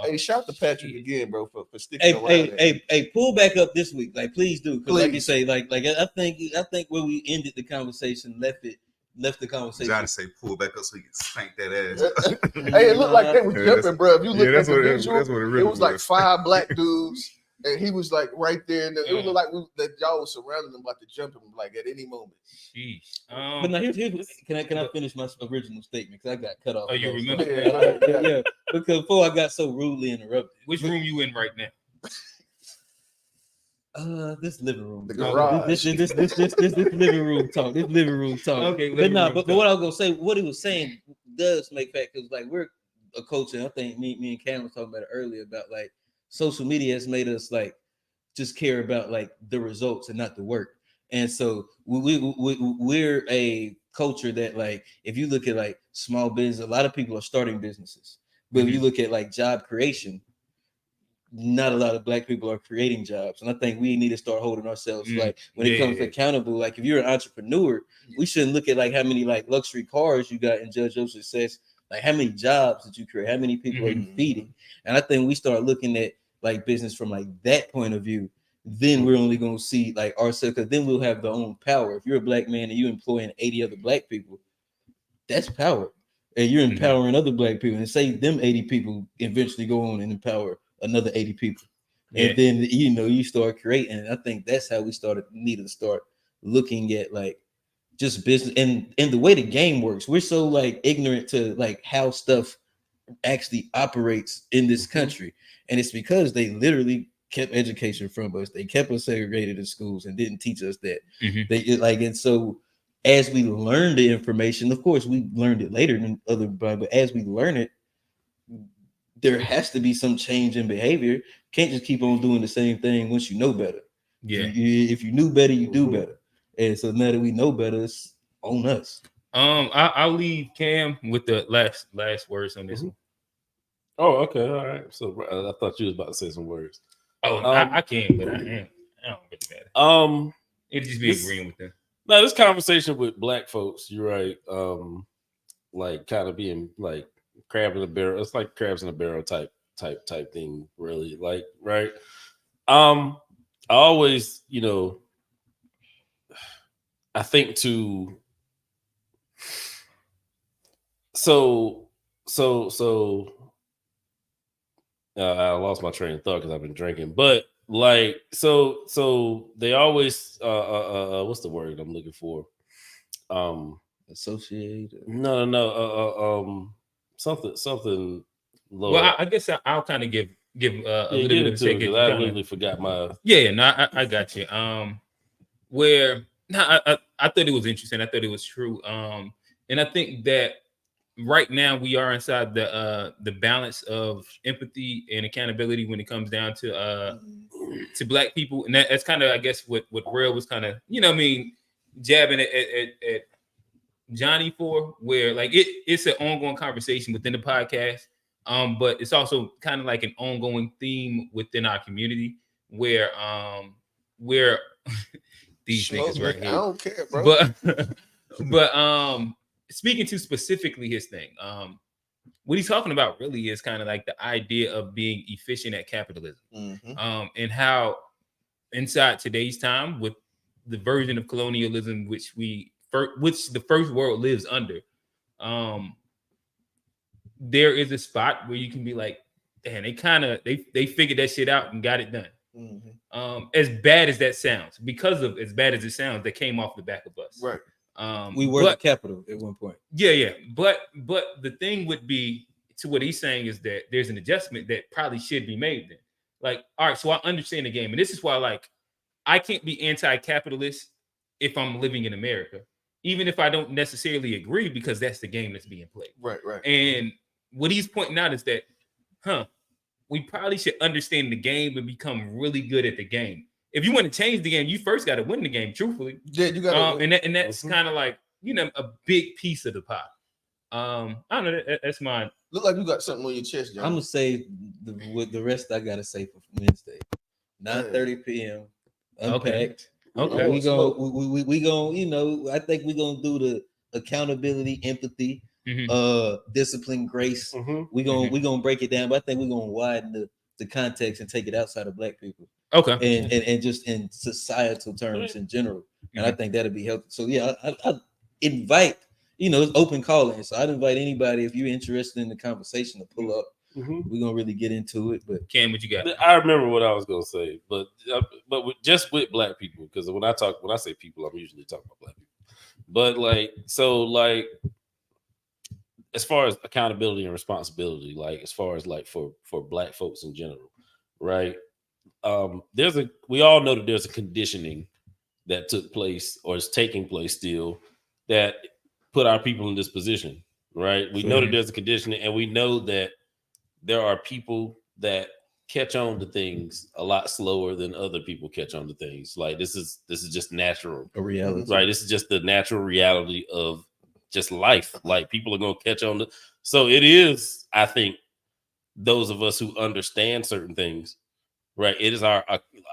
Hey, shout out to Patrick again, bro, for sticking around. Hey, pull back up this week, like please do, because like you say, like I think where we ended the conversation left the conversation. Trying to say pull back up so you can spank that ass. Hey, it looked like they was jumping, bro. If you look at the visual, that's what it really was like 5 black dudes, and he was like right there. And it looked like that y'all was surrounding him, about to jump him like at any moment. But now here's can I finish my original statement because I got cut off. Oh, you remember? Yeah, because before I got so rudely interrupted. Which room you in right now? This living room. The garage. This living room talk. This living room talk. Okay, but what I was gonna say, what he was saying does make fact because like we're a culture. I think me and Cam was talking about it earlier about like social media has made us like just care about like the results and not the work. And so we're a culture that like if you look at like small business, a lot of people are starting businesses. But if you look at like job creation, not a lot of black people are creating jobs. And I think we need to start holding ourselves like when it comes to accountable. Like if you're an entrepreneur, we shouldn't look at like how many like luxury cars you got and judge your success. Like how many jobs did you create? How many people are you feeding? And I think we start looking at like business from like that point of view. Then we're only going to see like ourselves because then we'll have the own power. If you're a black man and you're employing 80 other black people, that's power. And you're empowering other black people. And say them 80 people eventually go on and empower another 80 people. And then, you start creating. And I think that's how we needed to start looking at like just business and the way the game works. We're so like ignorant to like how stuff actually operates in this country. And it's because they literally kept education from us. They kept us segregated in schools and didn't teach us that. And so as we learn the information, of course, we learned it later than other, but as we learn it, there has to be some change in behavior. Can't just keep on doing the same thing once you know better. If you knew better, you do better. And so now that we know better, it's on us. I'll leave Cam with the last words on this one. Oh, okay, all right. So I thought you was about to say some words. Oh, I can, but I don't really matter. It'd just be agreeing with them. No, this conversation with black folks, you're right. Like kind of being like crab in a barrel. It's like crabs in a barrel type thing, really. Like, right. I always, I think to I lost my train of thought because I've been drinking, but like so they always what's the word I'm looking for? Associated. No. Something lower. Well, I guess I'll kind of give a little bit of a second. I really forgot my. I got you. I thought it was interesting. I thought it was true. And I think that right now we are inside the balance of empathy and accountability when it comes down to black people, and that's kind of, I guess, what Real was kind of, jabbing at Johnny for, where like it's an ongoing conversation within the podcast, but it's also kind of like an ongoing theme within our community where these niggas right here. I don't care, bro. But speaking to specifically his thing, what he's talking about really is kind of like the idea of being efficient at capitalism, and how inside today's time with the version of colonialism which the first world lives under, there is a spot where you can be like, damn, they figured that shit out and got it done. As bad as that sounds, because of as bad as it sounds, that came off the back of us. Right. We were the capital at one point. Yeah. But the thing would be, to what he's saying, is that there's an adjustment that probably should be made then. Like, all right, so I understand the game. And this is why, like, I can't be anti-capitalist if I'm living in America, even if I don't necessarily agree, because that's the game that's being played. Right. And what he's pointing out is that, we probably should understand the game and become really good at the game. If you want to change the game, you first got to win the game, truthfully. Yeah, you got to. And that's kind of like, a big piece of the pie. I don't know. That's mine. Look like you got something on your chest, John. I'm gonna say the rest I gotta say for Wednesday, 9:30 p.m. Unpacked. Okay. We gonna, I think we're gonna do the accountability, empathy, discipline, grace. We're gonna break it down, but I think we're gonna widen the context and take it outside of Black people. Okay. And just in societal terms in general. And I think that'll be helpful. So yeah, I invite, it's open calling. So I'd invite anybody, if you're interested in the conversation, to pull up. We're gonna really get into it. But Cam, what you got? I remember what I was gonna say, but just with Black people, because when I say people, I'm usually talking about Black people. But as far as accountability and responsibility, like as far as like for Black folks in general, right? We all know that there's a conditioning that took place or is taking place still that put our people in this position, right? We know that there's a conditioning, and we know that there are people that catch on to things a lot slower than other people catch on to things. Like this is just natural, a reality, right? This is just the natural reality of just life. Like people are gonna catch on to. So it is, I think, those of us who understand certain things, right? It is our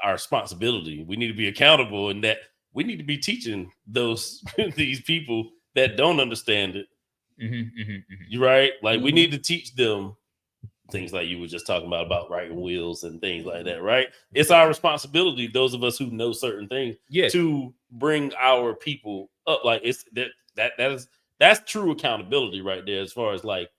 responsibility. We need to be accountable, and that we need to be teaching these people that don't understand it. You're right. Like we need to teach them things like you were just talking about writing wills and things like that, right? It's our responsibility, those of us who know certain things, to bring our people up. Like it's that's true accountability right there, as far as like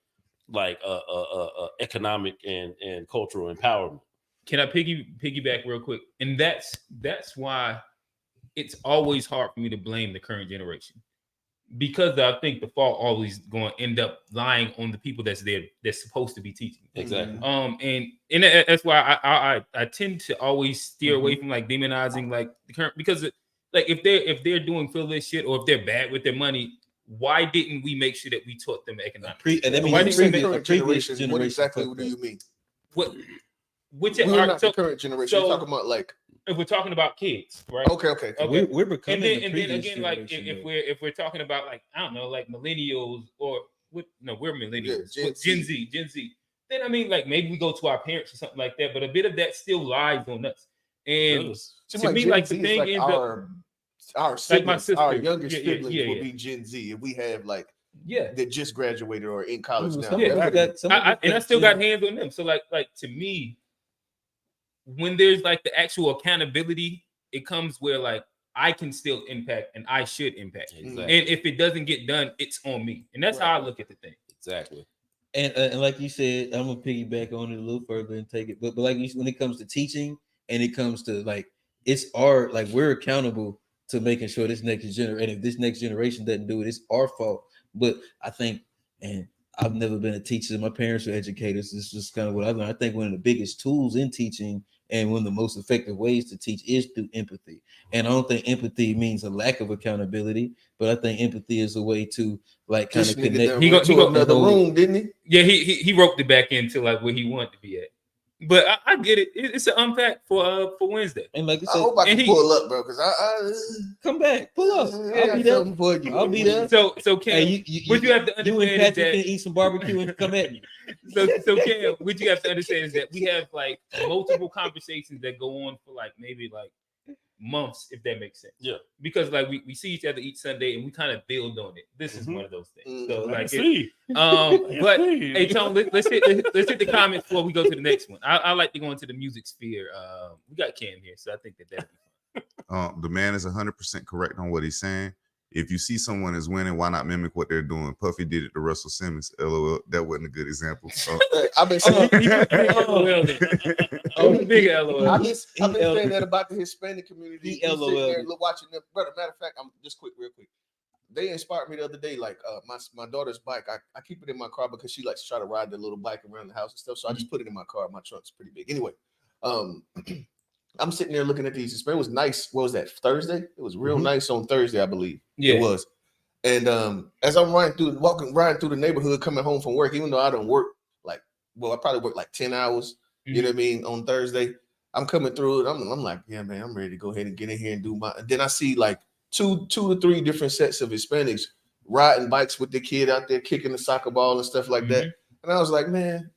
economic and cultural empowerment. Can I piggyback real quick? And that's why it's always hard for me to blame the current generation, because I think the fault always going to end up lying on the people that's supposed to be teaching. Exactly. And that's why I tend to always steer away from like demonizing like the current, because like if they're doing frivolous shit, or if they're bad with their money, why didn't we make sure that we taught them economics? Why do you say the current generation? What exactly do you mean? We're not the current generation. You're talking about like, if we're talking about kids, right? Okay. We're becoming and then again, like if we're talking about like, I don't know, like millennials, or we're millennials, Gen Z. Then I mean, like maybe we go to our parents or something like that, but a bit of that still lies on us. And to me, like the thing is our siblings, like my sister, our younger siblings will be Gen Z, if we have like that just graduated or in college now. I still got hands on them. So like to me, when there's like the actual accountability, it comes where like I can still impact and I should impact. Exactly. And if it doesn't get done, it's on me. And that's how I look at the thing. Exactly. And like you said, I'm gonna piggyback on it a little further and take it. But like when it comes to teaching, and it comes to like we're accountable to making sure this next generation, and if this next generation doesn't do it, it's our fault. But I think, and I've never been a teacher, my parents were educators. This is just kind of what I learned. I think one of the biggest tools in teaching and one of the most effective ways to teach is through empathy. And I don't think empathy means a lack of accountability, but I think empathy is a way to like kind of connect. He got to another room, didn't he? Yeah, he roped it back into like where he wanted to be at. But I get it. It's an unpack for Wednesday. And like I said, I hope I can pull up, bro, because I come back, pull up. I'll be there. I'll be there. So Cam, what you have to understand you and Patrick is that can eat some barbecue and come at me. So Cam, what you have to understand is that we have like multiple conversations that go on for like maybe like months, if that makes sense. Yeah. Because like we see each other each Sunday and we kind of build on it. This is one of those things. So like but hey Tone, let's hit the comments before we go to the next one. I like to go into the music sphere. We got Cam here, so I think that'd be fun. The man is 100% correct on what he's saying. If you see someone is winning, why not mimic what they're doing? Puffy did it to Russell Simmons. LOL. That wasn't a good example. I've been saying, big LOL. I've been saying that about the Hispanic community. LOL. Watching them, brother. Matter of fact, I'm just real quick. They inspired me the other day. Like my daughter's bike, I keep it in my car because she likes to try to ride the little bike around the house and stuff. So I just put it in my car. My trunk's pretty big. Anyway, I'm sitting there looking at these. It was nice. What was that? Thursday? It was real nice on Thursday, I believe. Yeah, it was. And as I'm riding through the neighborhood, coming home from work, even though I don't work I probably work like 10 hours. You know what I mean? On Thursday, I'm coming through it. I'm like, yeah, man, I'm ready to go ahead and get in here and do my. And then I see like two to three different sets of Hispanics riding bikes with their kid out there kicking the soccer ball and stuff like that. And I was like, man,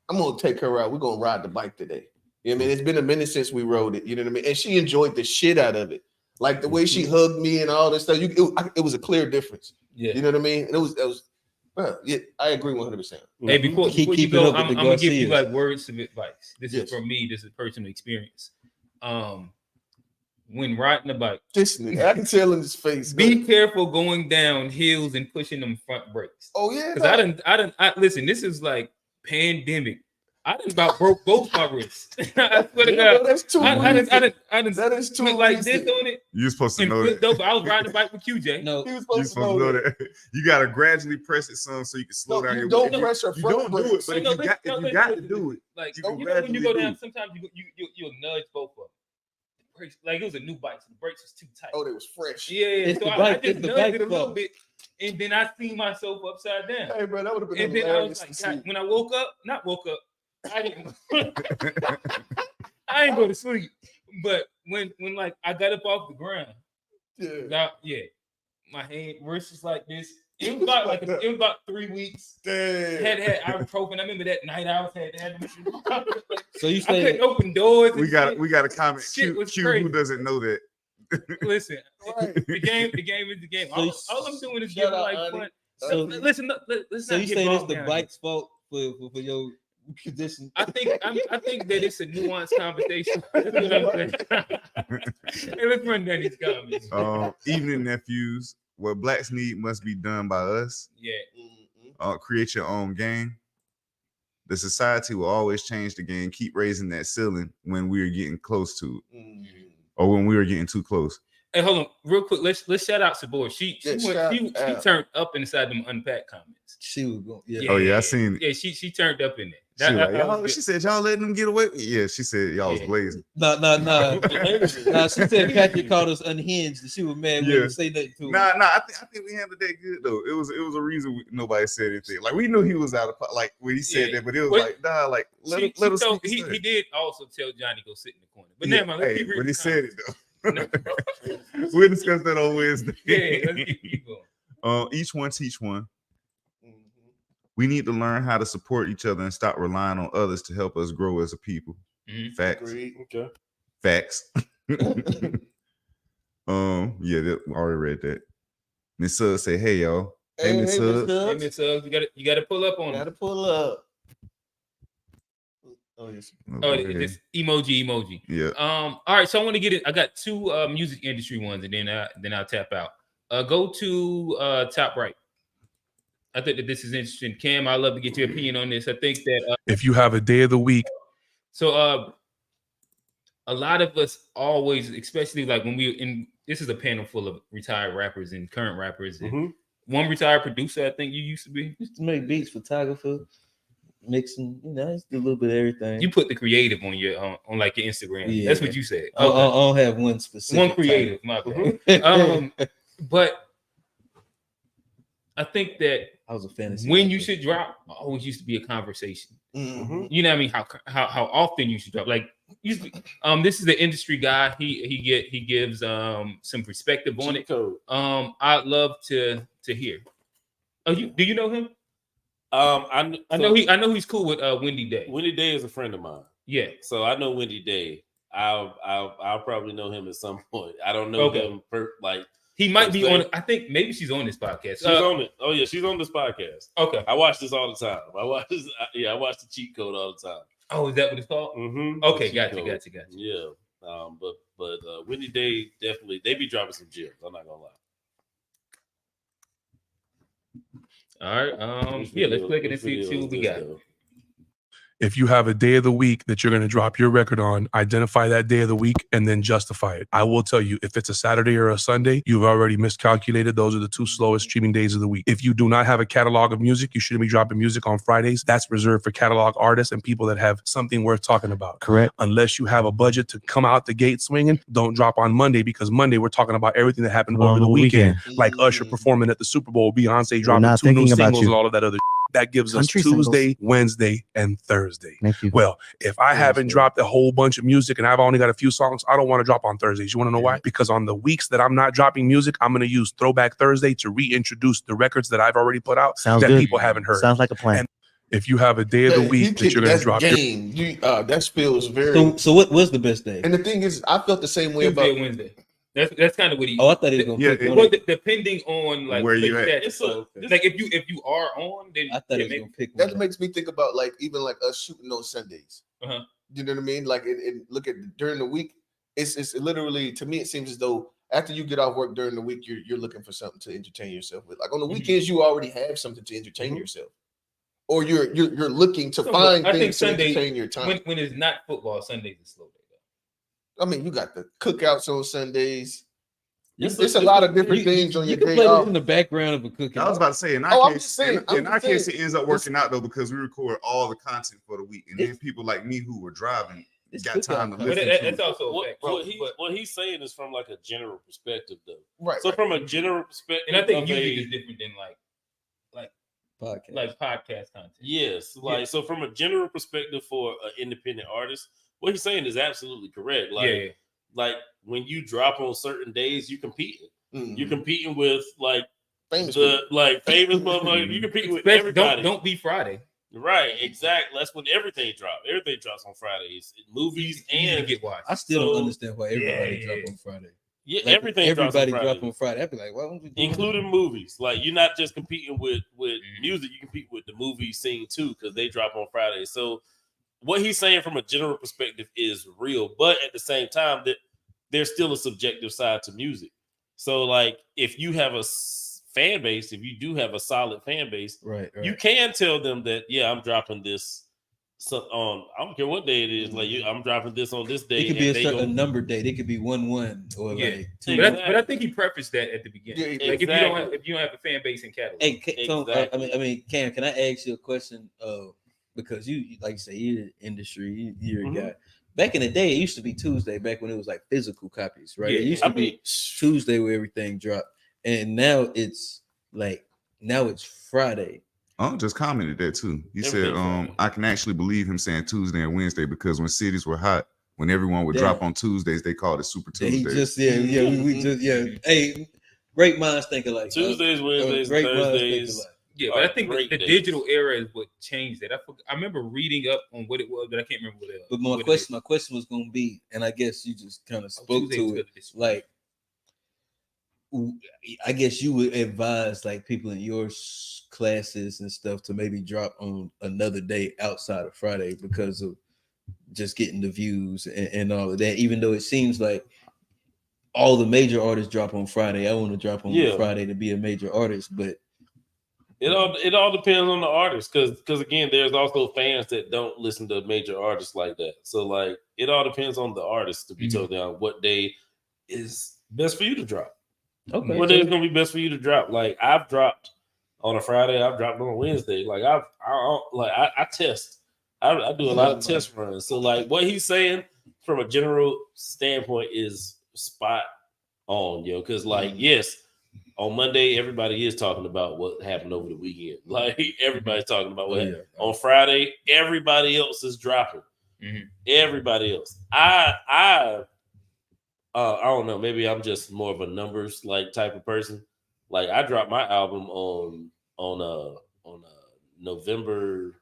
I'm gonna take her out. We're gonna ride the bike today. You know what I mean? It's been a minute since we rode it. You know what I mean? And she enjoyed the shit out of it. Like the way she hugged me and all this stuff. It was a clear difference. Yeah. You know what I mean? And it was well, yeah, I agree 100%. Hey, before you go, I'm gonna give you like words of advice. This is from me. This is personal experience. When riding a bike, this nigga, I can tell in his face. Be careful going down hills and pushing them front brakes. Oh yeah, because I listen. This is like pandemic. I done about broke both my wrists. I swear to God, that's too. That is too like this on it. You're supposed to know that. I was riding a bike with QJ. No, he was supposed to know that. You gotta gradually press it some so you can slow down. You don't press your front brakes. But if you got to do it, like you know when you go down, sometimes you'll nudge both of them. Brakes, like it was a new bike, so the brakes was too tight. Oh, they was fresh. Yeah. So I just nudged it a little bit, and then I seen myself upside down. Hey, bro, that would have been. And then I was like, God, when I woke up, I didn't. I ain't go to sleep, but when like I got up off the ground, my wrist was like this. It was about 3 weeks. Damn. Had ibuprofen. I remember that night I was had. So you I couldn't open doors. We got a comment. Q, who doesn't know that? Listen, the game is the game. All I'm doing is giving like fun. So listen. So you saying it's the bike's fault for your condition? I think that it's a nuanced conversation. That's what I'm saying. Hey, let's run down these comments. Evening, nephews. What blacks need must be done by us. Yeah. Create your own game. The society will always change the game. Keep raising that ceiling when we are getting close to it, or when we are getting too close. Hey, hold on, real quick. Let's shout out Sabor. She turned up inside them unpacked comments. She was going. Yeah. Oh yeah, I seen it. Yeah, she turned up in there. She said y'all letting them get away. Yeah, she said y'all was blazing. No. She said Patrick called us unhinged. And she was mad. We didn't say nothing to her. Nah. I think we handled that good though. It was a reason nobody said anything. Like we knew he was out of like when he said that, but it was let us. He did also tell Johnny go sit in the corner. But never mind. Let's keep reading. When he said it though. We'll discuss that on Wednesday. Yeah, let's keep going. Each one teach one. We need to learn how to support each other and stop relying on others to help us grow as a people. Facts. Agreed. Okay. Facts. Yeah, already read that. Miss Suggs say, "Hey y'all." Hey Miss Suggs. Hey Miss Suggs. You got to pull up on. Got to pull up. Oh yes. Oh, this emoji. Yeah. All right. So I want to get it. I got two music industry ones, and then I'll tap out. Go to top right. I think that this is interesting. Cam, I'd love to get your opinion on this. I think that if you have a day of the week. So a lot of us always, especially like when we're in, this is a panel full of retired rappers and current rappers. And one retired producer, I think you used to be. Used to make beats, photographer, mixing, just do a little bit of everything. You put the creative on your on like your Instagram. Yeah. That's what you said. Okay. I don't have one specific. One creative, my bad. But I think that I was a fantasy. When you should drop always used to be a conversation. You know what I mean? How often you should drop? Like usually, this is the industry guy. He gives some perspective on it. I'd love to hear. Oh, do you know him? I know he's cool with Wendy Day. Wendy Day is a friend of mine. Yeah. So I know Wendy Day. I'll probably know him at some point. I don't know him he might be on. I think maybe she's on this podcast. She's on it. Oh yeah, she's on this podcast. Okay, I watch this all the time. I watch the cheat code all the time. Oh, is that what it's called? Mm-hmm. Okay, gotcha. Yeah. But Whitney Day definitely they be dropping some gems. I'm not gonna lie. All right. Let's click it and see what we got. If you have a day of the week that you're going to drop your record on, identify that day of the week and then justify it. I will tell you, if it's a Saturday or a Sunday, you've already miscalculated. Those are the two slowest streaming days of the week. If you do not have a catalog of music, you shouldn't be dropping music on Fridays. That's reserved for catalog artists and people that have something worth talking about. Correct. Unless you have a budget to come out the gate swinging, don't drop on Monday, because Monday we're talking about everything that happened over the weekend. Like Usher performing at the Super Bowl, Beyonce dropping 2 new singles and all of that other that gives us Tuesday, Wednesday, and Thursday. Well, if I haven't dropped a whole bunch of music and I've only got a few songs, I don't want to drop on Thursdays. You want to know why? Because on the weeks that I'm not dropping music, I'm going to use Throwback Thursday to reintroduce the records that I've already put out that people haven't heard. Sounds like a plan. And if you have a day of the week that you're going to drop that feels very. So what was the best day? And the thing is, I felt the same way Tuesday about Wednesday. That's kind of what he. Oh, I thought he was gonna pick one. Depending on like where you at. Like if you are on, then I thought he was gonna pick one. That makes me think about like even like us shooting on Sundays. Uh-huh. You know what I mean? Like look at during the week, it's literally, to me it seems as though after you get off work during the week, you're looking for something to entertain yourself with. Like on the weekends, you already have something to entertain yourself, or you're looking to find things to entertain your time. When it's not football, Sundays is slow day. I mean, you got the cookouts on Sundays. It's a lot of different things on your day play off. in the background of a cooking. I was about to say, in our case, it ends up working out though, because we record all the content for the week, and then people like me who were driving got time to listen. It's also what he's saying is from like a general perspective, though. Right. So from a general perspective, and I think music is different than podcast content. Yes, so from a general perspective for an independent artist, what he's saying is absolutely correct. Like when you drop on certain days, you competing. Mm-hmm. You're competing with famous motherfuckers. You competing with everybody. Don't be Friday. Right, exactly. That's when everything drops. Everything drops on Fridays. Movies and get watched. I still don't understand why everybody drop on Friday. Yeah, everybody drop on Friday. I'd be like, why don't we do including movies? Like you're not just competing with music, you compete with the movie scene too, because they drop on Friday. So what he's saying from a general perspective is real, but at the same time, that there's still a subjective side to music. So like if you have a fan base, if you do have a solid fan base, right. You can tell them that, I'm dropping this on, I don't care what day it is, like I'm dropping this on this day. It could be a certain number date. It could be 1-1 or like 2. But I think he prefaced that at the beginning. Yeah, like exactly. if you don't have a fan base in catalog. Hey, I mean, Cam, can I ask you a question? Because you like you say, you're the industry, you're a guy. Back in the day, it used to be Tuesday. Back when it was like physical copies, right? Yeah, it used to be Tuesday where everything dropped, and now it's Friday. Just commented that too. He said, I can actually believe him saying Tuesday and Wednesday, because when cities were hot, when everyone would drop on Tuesdays, they called it Super Tuesday. We just Hey, great minds think alike. Tuesdays, Wednesdays, Thursdays. Yeah, but I think the digital era is what changed that. I remember reading up on what it was, but I can't remember what it was. But my question was going to be, and I guess you just kind of spoke to it. Like, I guess you would advise like people in your classes and stuff to maybe drop on another day outside of Friday because of just getting the views and all of that. Even though it seems like all the major artists drop on Friday, I want to drop on Friday to be a major artist, but it all depends on the artist, because again, there's also fans that don't listen to major artists like that. So like it all depends on the artist to be told down what day is best for you to drop. Okay, what day is gonna be best for you to drop? Like I've dropped on a Friday, I've dropped on a Wednesday. Like I test. I do a lot of test runs. So like what he's saying from a general standpoint is spot on, because like yes. On Monday, everybody is talking about what happened over the weekend. Like everybody's talking about what happened. On Friday, everybody else is dropping. Mm-hmm. Everybody else. I don't know. Maybe I'm just more of a numbers type of person. Like I dropped my album on November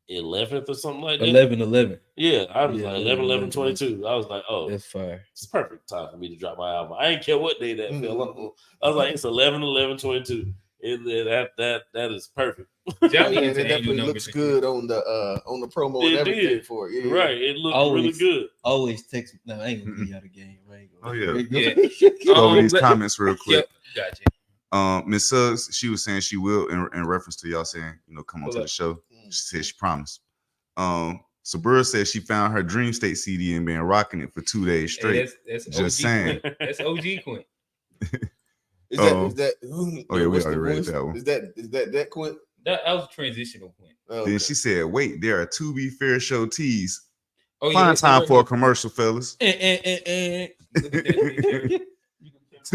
11th or something like that. 11. Yeah, I was Yeah, like 11, 22. I was like, oh, that's fire. It's perfect time for me to drop my album. I didn't care what day that fell on. I was like, it's 11, 22. That is perfect. Johnny it definitely looks good on the promo and everything for it. Yeah, right. It looked really good. Always text me. No, I ain't gonna give y'all the game. Oh yeah. Go over these comments real quick. Gotcha. Miss Suggs, she was saying she will in reference to y'all saying, come on to the show. She said she promised. Sabura said she found her Dream State CD and been rocking it for 2 days straight. Hey, that's just OG saying. Quint. That's OG Quint. Is that oh yeah, we already read that one. Is that Quint? That was a transitional Quint. Okay. Then she said, wait, there are 2 Be Fair show tees. Oh, Find time for a commercial, fellas. 2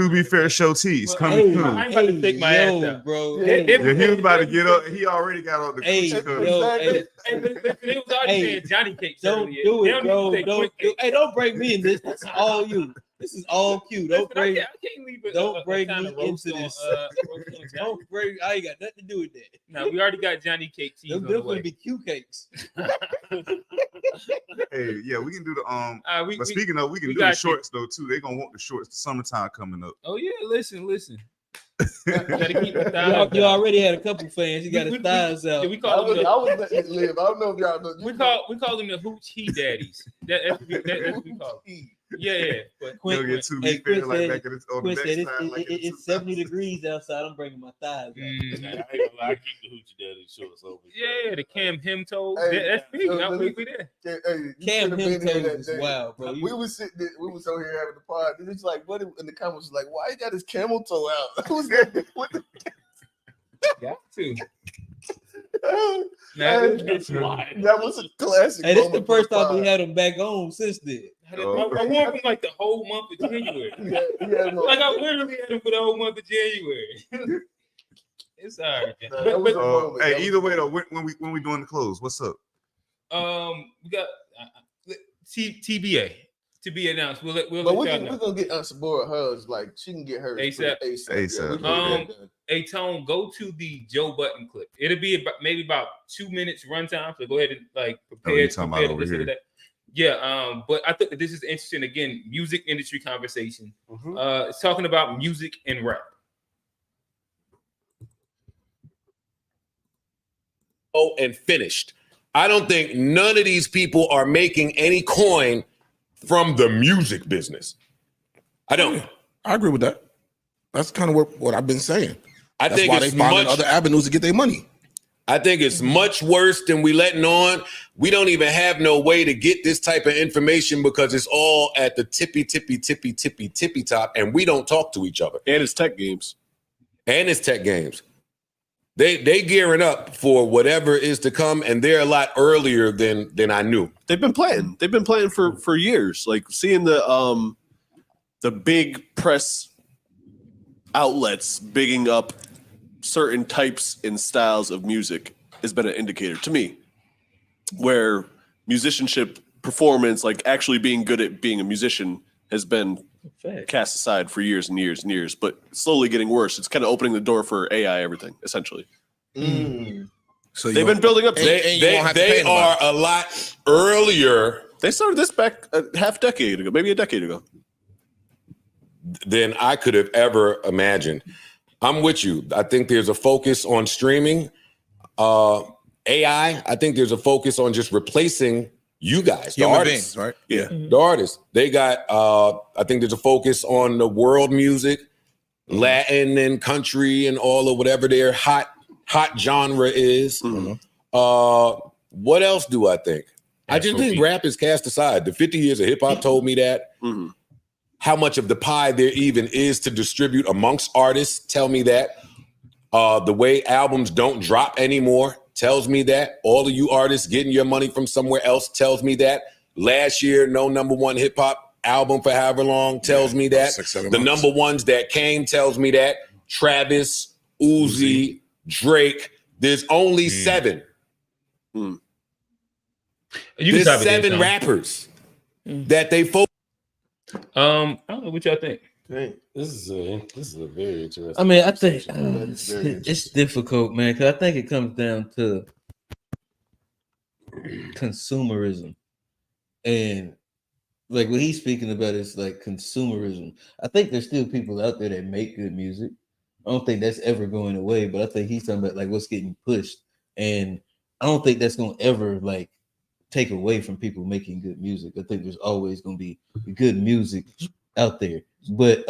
Be Fair show tees coming soon. I'm about to take my ass out, bro. Yeah, he was about to get up. He already got on the it was already saying Johnny Cakes. Don't do it, bro. Don't break me in this. This is all you. This is all cute. Don't break. I can't leave it. Don't break me into this. Don't break. I ain't got nothing to do with that. No, we already got Johnny Cake tees. Them gonna be Q cakes. Hey, yeah, we can do the but speaking of, we can do the shorts though too. They gonna want the shorts. The summertime coming up. Oh yeah, listen. Gotta keep the thighs. You already had a couple fans. You got his thighs out. Yeah, we call them. I was letting it live. I don't know if y'all know. We call them the hooch he daddies. That's what we call them. Yeah. But Quint said it's 70 degrees outside. I'm bringing my thighs out. I ain't gonna lie, I keep the hoochie daddy shorts over. Yeah, the Cam Him toes. That's me. I'm with that. Cam Him toes is wild, bro. We was sitting there, we was over here having the pod. And it's like, what in the comments was like, why he got his camel toe out? I was like, what the got to. That was a classic. Hey, this is the first time we had him back on since then. I wore him like the whole month of January. Like I literally had him for the whole month of January. It's all right. Hey, either way though, when we doing the close, what's up? We got TBA to be announced. We're gonna get Sabora hers. Like she can get hers ASAP. Hey Tone, go to the Joe Button clip. It'll be maybe about 2 minutes runtime. So go ahead and prepare. Talking about over here. Yeah, but I think this is interesting. Again, music industry conversation. It's talking about music and rap. And finished. I don't think none of these people are making any coin from the music business. I don't. I agree with that. That's kind of what I've been saying. That's think why they find other avenues to get their money. I think it's much worse than we letting on. We don't even have no way to get this type of information because it's all at the tippy top, and we don't talk to each other. And it's tech games. They gearing up for whatever is to come, and they're a lot earlier than I knew. They've been playing. They've been playing for years. Like seeing the big press outlets bigging up certain types and styles of music has been an indicator to me, where musicianship, performance, like actually being good at being a musician, has been cast aside for years and years and years, but slowly getting worse. It's kind of opening the door for AI everything, essentially. So they've been building up. They are a lot earlier. They started this back a decade ago, maybe a decade ago, than I could have ever imagined. I'm with you. I think there's a focus on streaming. AI, I think there's a focus on just replacing you guys, the artists, beings, right? Yeah, the artists. They got. I think there's a focus on the world music, Latin and country and all of whatever their hot genre is. What else do I think? I just think rap is cast aside. The 50 years of hip hop told me that. How much of the pie there even is to distribute amongst artists tell me that. The way albums don't drop anymore tells me that. All of you artists getting your money from somewhere else tells me that. Last year, no #1 hip hop album for however long tells me that. 6-7 the months. #1s that came tells me that. Travis, Uzi, Drake. There's only 7. There's 7 rappers that they focus. I don't know what y'all think. This is a very interesting. I mean, I think it's difficult, man, because I think it comes down to consumerism, and like what he's speaking about is like consumerism. I think there's still people out there that make good music. I don't think that's ever going away, but I think he's talking about like what's getting pushed, and I don't think that's going to ever like take away from people making good music. I think there's always going to be good music out there, but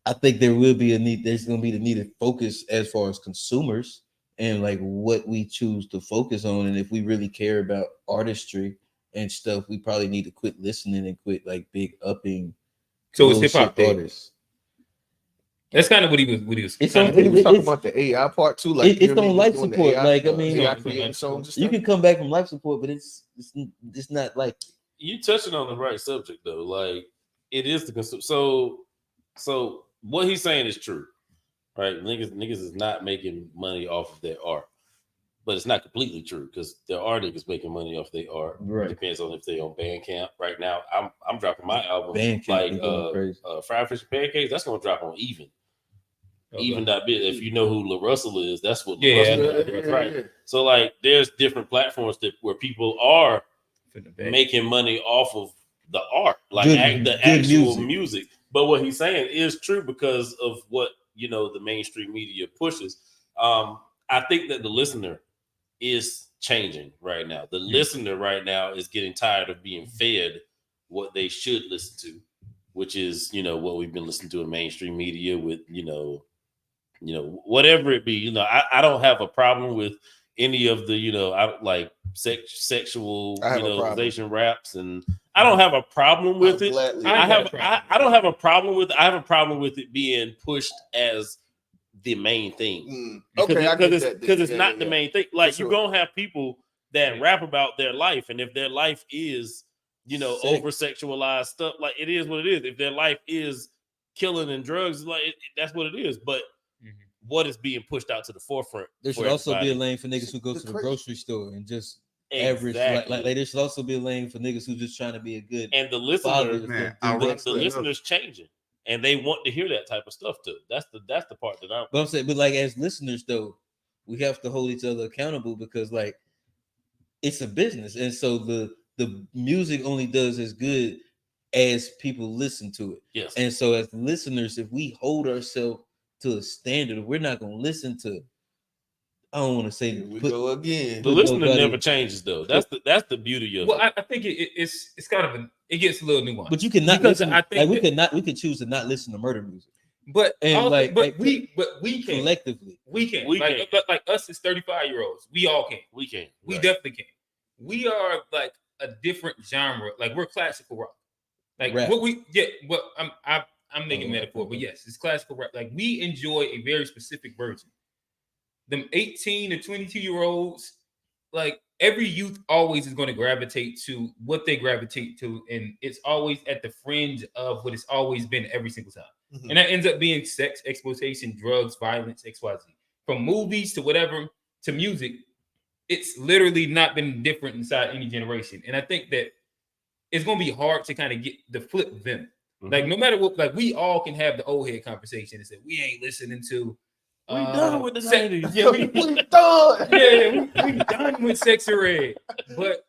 I think there will be a need. There's going to be the need to focus as far as consumers and like what we choose to focus on, and if we really care about artistry and stuff, we probably need to quit listening and quit like big upping. So it's hip hop artists. That's kind of what he was. It's he was talking about the AI part too. Like it's on life support. Like I mean, you can come back from life support, but it's not like you touching on the right subject though. Like it is the consumer. So what he's saying is true, right? Niggas is not making money off of their art. But it's not completely true because there are niggas making money off their art. Right. Depends on if they on Bandcamp. Right now, I'm dropping my album Bandcamp, like Fried Fish and Pancakes. That's gonna drop on Even. Okay. Even that bit. If you know who La Russell is, that's what La Russell is. Right. Yeah. So like, there's different platforms where people are making money off of the art, like the actual music. But what he's saying is true because of what the mainstream media pushes. I think that the listener is changing right now. The listener right now is getting tired of being fed what they should listen to, which is, what we've been listening to in mainstream media with, whatever it be. I don't have a problem with any of the, I like sexual, raps, and I don't have a problem with it. I don't have a problem with it. I have a problem with it being pushed as the main thing. Because it's not the main thing. Like you're gonna have people that rap about their life, and if their life is over sexualized stuff, like it is what it is. If their life is killing and drugs, like that's what it is. But what is being pushed out to the forefront? There should also be a lane for niggas who go to the grocery store and just average. Like there should also be a lane for niggas who just trying to be a good. And the listener, the listener's changing. And they want to hear that type of stuff too. That's the part that I'm. But I'm saying, but like as listeners though, we have to hold each other accountable because like it's a business, and so the music only does as good as people listen to it. Yes. And so as listeners, if we hold ourselves to a standard, we're not going to listen to. I don't want to say go again. The listener never changes though. That's the beauty of it. Well, I think it's kind of it gets a little nuanced. But you cannot listen. I think we could choose to not listen to murder music. But we can collectively. We can. Like us as 35-year-olds, we all can. We can. We definitely can. We are like a different genre. Like we're classical rock. Like rap. I'm making metaphor, but yes, it's classical rap. Like we enjoy a very specific version. Them 18 to 22-year-olds, like every youth always is going to gravitate to what they gravitate to, and it's always at the fringe of what it's always been every single time. Mm-hmm. And that ends up being sex, exploitation, drugs, violence, XYZ. From movies to whatever to music, it's literally not been different inside any generation. And I think that it's going to be hard to kind of get the flip them. Mm-hmm. Like no matter what, like we all can have the old head conversation and say we ain't listening to. We done with the 90s. Yeah, we done. Yeah, we done with Sexy Red, but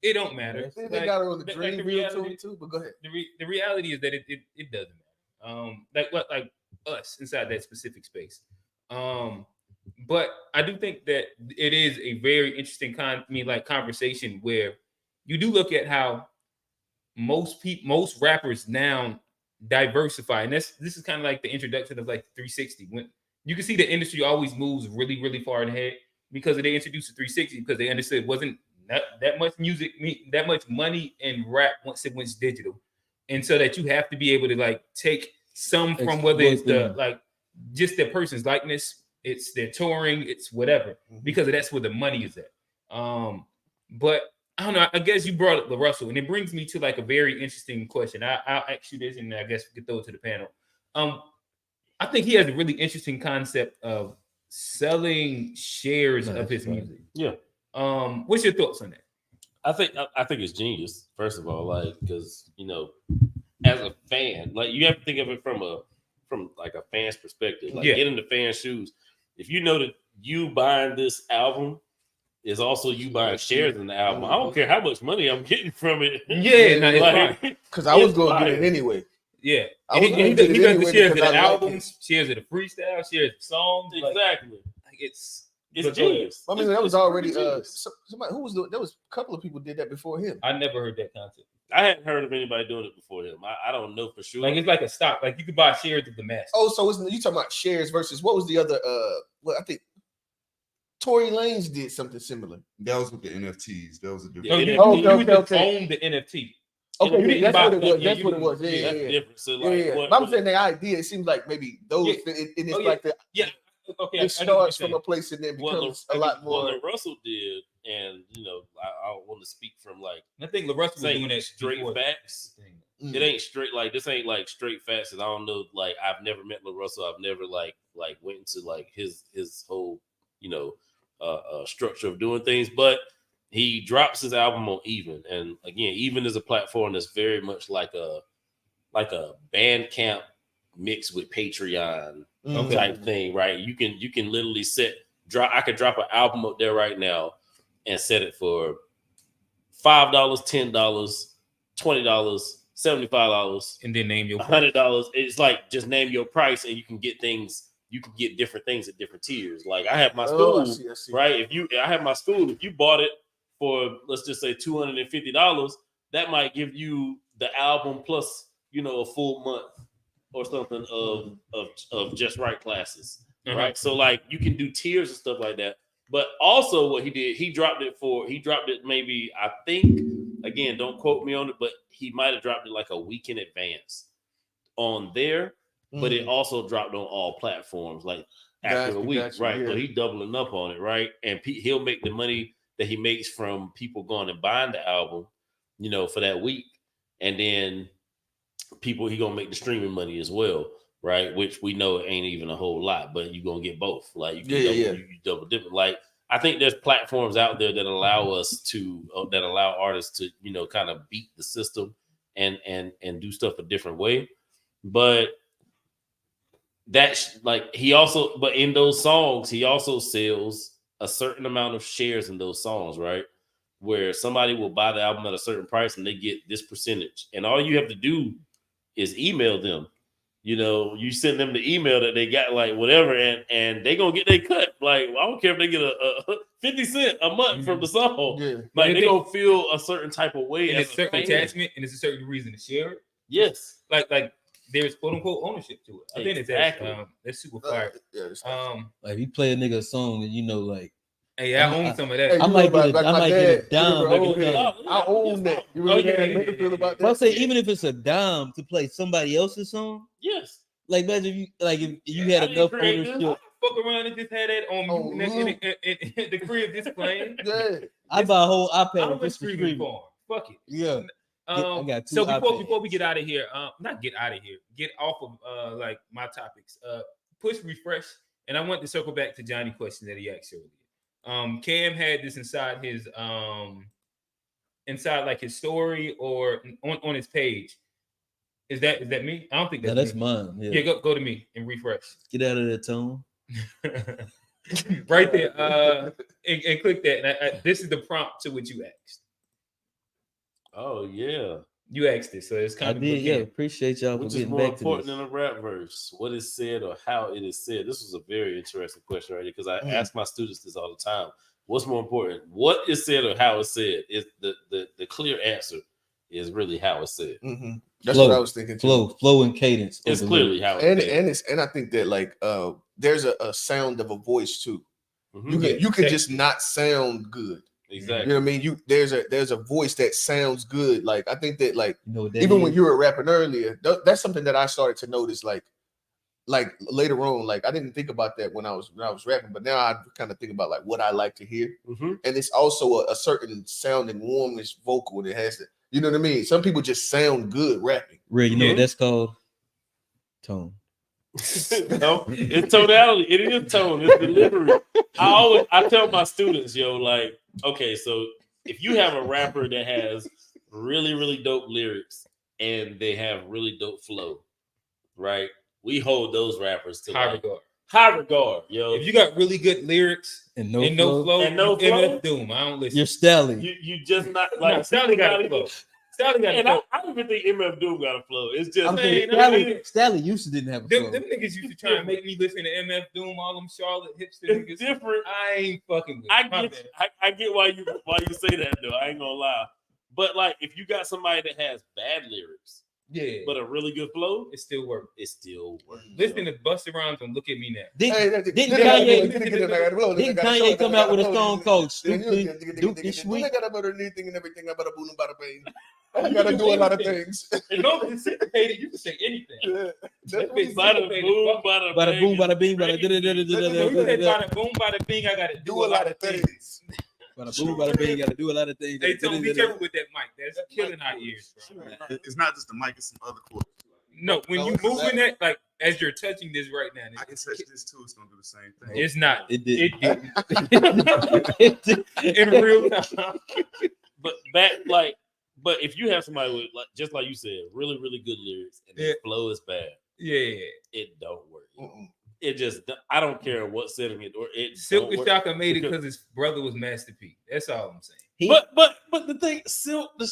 it don't matter. They got it on the dream reality too. But go ahead. The reality is that it doesn't matter. Like us inside that specific space. But I do think that it is a very interesting conversation where you do look at how most rappers now diversify, and this is kind of like the introduction of like 360 when. You can see the industry always moves really, really far ahead because they introduced the 360 because they understood it wasn't that much music, that much money in rap once it went digital. And so that you have to be able to like take some from whether it's the like just their person's likeness, it's their touring, it's whatever, because that's where the money is at. But I don't know, I guess you brought up the Russell, and it brings me to like a very interesting question. I'll ask you this, and I guess we could throw it to the panel. I think he has a really interesting concept of selling shares of his music. Yeah. What's your thoughts on that? I think it's genius. First of all, like because as a fan, like you have to think of it from like a fan's perspective. Like get in the fan's shoes. If you know that you buying this album is also you buying shares in the album. I don't care how much money I'm getting from it. Because I was going to get it anyway. Yeah, I was he does the shares of the albums, shares of the freestyle, shares of songs. Exactly. Like it's genius. I mean, that was already somebody who was there was a couple of people did that before him. I never heard that concept. I hadn't heard of anybody doing it before him. I don't know for sure. Like it's like a stock. Like you could buy shares of the master. Oh, so you talking about shares versus what was the other? Well, I think Tory Lanez did something similar. That was with the NFTs. That was a different. No, you own the NFT. Okay, that's what it was. That's what it was. That's Yeah. different. So like, But I'm saying the idea. It seems like maybe those. It's like the Okay, it starts from a place and then becomes a lot more. What Russell did, and I want to speak from like I think LaRussell was doing that straight facts. It ain't straight like this ain't like straight facts. And I don't know. Like I've never met LaRussell. I've never like went into like his whole structure of doing things, but he drops his album on Even, and again, Even is a platform that's very much like a Bandcamp mixed with Patreon type thing, right? You can literally I could drop an album up there right now and set it for $5, $10, $20, $75, and then name your $100. It's like just name your price, and you can get things. You can get different things at different tiers. Like I have my stool, I see. right? I have my stool. If you bought it for let's just say $250, that might give you the album plus a full month or something of just right classes, right? So like you can do tiers and stuff like that. But also what he did, he dropped it maybe, I think, again, don't quote me on it, but he might have dropped it like a week in advance on there, but it also dropped on all platforms like after a week, right? Yeah. So he's doubling up on it, right? And he'll make the money that he makes from people going and buying the album, for that week. And then he gonna make the streaming money as well, right? Which we know ain't even a whole lot, but you're gonna get both. Like you can you double dip. Like I think there's platforms out there that allow us to that allow artists to kind of beat the system and do stuff a different way. But that's like but in those songs he also sells a certain amount of shares in those songs, right? Where somebody will buy the album at a certain price and they get this percentage, and all you have to do is email them. You send them the email that they got, like whatever, and they gonna get their cut. Like I don't care if they get a 50 cents a month from the song. Yeah. Like they gonna feel a certain type of way, and it's a certain attachment, and it's a certain reason to share it. Yes, like there's quote unquote ownership to it. I think that's super fire. Like you play a nigga a song and like. Hey, I own some of that. I might get a dime. I own that. You really feel about that? I'll say even if it's a dime to play somebody else's song. Yes. Like imagine if you had enough ownership. Fuck around and just had that on in the crib just playing. Yeah. I buy a whole iPad with streaming form. Fuck it. Yeah. I got two before we get out of here, get off of like my topics. Push refresh, and I want to circle back to Johnny's question that he asked earlier. Cam had this inside his like his story or on his page. Is that me? I don't think that's me. Mine. Yeah, go to me and refresh. Get out of that tone. Right there. And click that. And this is the prompt to what you asked. Oh yeah. You asked it, so it's kind of yeah. Appreciate y'all for getting back to this. Which is more important than a rap verse? What is said or how it is said? This was a very interesting question right here because I ask my students this all the time. What's more important? What is said or how it's said? Is the clear answer is really how it's said. Mm-hmm. That's what I was thinking too. Flow and cadence. It's clearly how it's and I think that like there's a sound of a voice too. Mm-hmm. You can just not sound good. Exactly. You know what I mean? There's a voice that sounds good. Like I think that like even when you were rapping earlier, that's something that I started to notice. Like later on, like I didn't think about that when I was rapping, but now I kind of think about like what I like to hear. Mm-hmm. And it's also a certain sounding warmish vocal that has to. You know what I mean? Some people just sound good rapping. Ray, you know what that's called? Tone. No, it's tonality. It is tone. It's delivery. I tell my students, like, okay, so if you have a rapper that has really, really dope lyrics and they have really dope flow, right? We hold those rappers to high high regard, yo. If you got really good lyrics and no flow, and no flow, MF Doom. I don't listen. You're Stelly. You just not like no, Stelly got a flow. Stelly got a flow. I don't even think MF Doom got a flow. It's just Stelly used to didn't have a flow. Them niggas used to try and make me listen to MF Doom, all them Charlotte hipster niggas. Different. I ain't fucking with. I get why you say that though. I ain't gonna lie. But like, if you got somebody that has bad lyrics, but a really good flow, it still works. It still works. Listen to Busta Rhymes and Look at Me Now. Didn't Kanye come out with a song called Stupid Sweet? I gotta about anything and everything about a boom and bada bang. I gotta do a lot of things. As long as it's syncopated, you can say anything. Bada boom, bada boom, bada bing, bada bada boom, bada bing. I gotta do a lot of things. Bada boom, bada bing. Gotta do a lot of things. Hey, Tony, be careful with that mic. That's killing our ears, bro. It's not just the mic; it's some other chords. No, when you moving that, like as you're touching this right now, I can touch this too. It's gonna do the same thing. It's not. It did. It did. In real time. But if you have somebody with, like, just like you said, really, really good lyrics and the flow is bad, it don't work. It just, I don't care what setting it or it. Silk the Shocker made it because his brother was Master P. That's all I'm saying. But the thing, Silk. I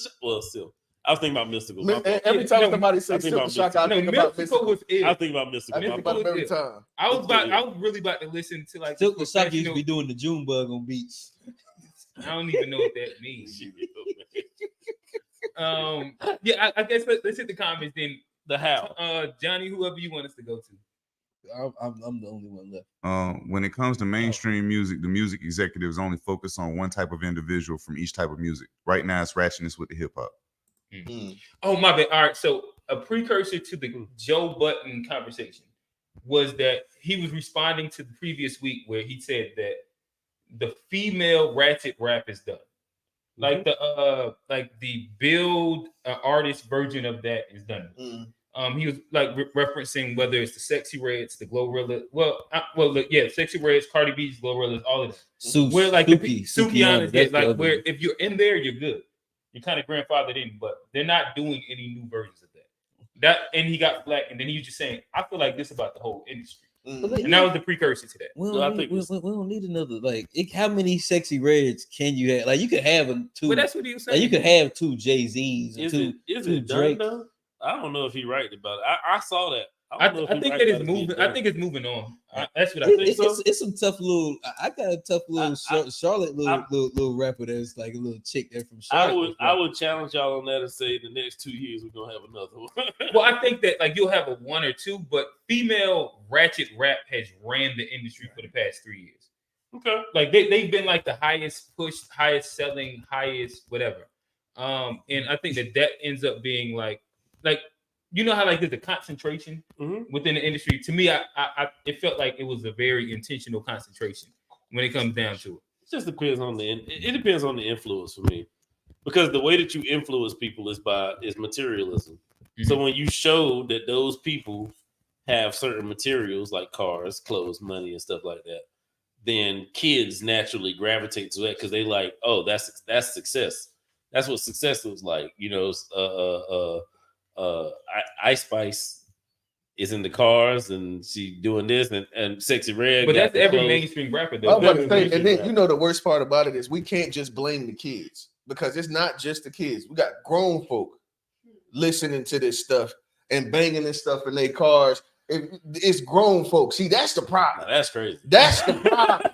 was thinking about Mystical. Every time somebody says Silk the Shocker, I think about Mystical. I think about Mystical. I think about him every time. I was really about to listen to like Silk the Shocker used to be doing the June bug on beats. I don't even know what that means. I guess let's hit the comments then. The how. Johnny, whoever you want us to go to. I'm the only one left. When it comes to mainstream music, the music executives only focus on one type of individual from each type of music. Right now, it's ratchetness with the hip hop. Oh, my bad. All right. So a precursor to the Joe Budden conversation was that he was responding to the previous week where he said that the female ratchet rap is done. Like the build artist version of that is done. He was like referencing whether it's the Sexy Reds, the Glorilla. Sexy Reds, Cardi B's, Glorilla, all of that. Where like Sukiana, like where if you're in there, you're good. You're kind of grandfathered in, but they're not doing any new versions of that. And he got black, and then he was just saying, I feel like this about the whole industry. And that was the precursor to that. We don't need another. How many Sexy Reds can you have? Like, you could have two. But that's what he was saying. Like, you could have two Jay-Z's. Is it done though? I don't know if he right about it. I saw that. I think that is moving. I think it's moving on. That's what I think. It's some tough little. I got a tough little Charlotte little rapper that's like a little chick there from Charlotte. I would challenge y'all on that and say the next 2 years we're gonna have another one. Well, I think that like you'll have a one or two, but female ratchet rap has ran the industry for the past 3 years. Okay, like they've been like the highest pushed, highest selling, highest whatever. And I think that ends up being like. You know how like there's a concentration within the industry. To me, I it felt like it was a very intentional concentration when it comes down to it. It just depends on it depends on the influence for me, because the way that you influence people is materialism. So when you show that those people have certain materials like cars, clothes, money, and stuff like that, then kids naturally gravitate to that because they like, oh, that's success. That's what success looks like, you know. Ice Spice is in the cars and she doing this and Sexy Red. But that's every mainstream rapper though. I'm about to say, and then you know the worst part about it is we can't just blame the kids, because it's not just the kids. We got grown folk listening to this stuff and banging this stuff in their cars. It's grown folk. See, that's the problem. Now, that's crazy. That's the problem.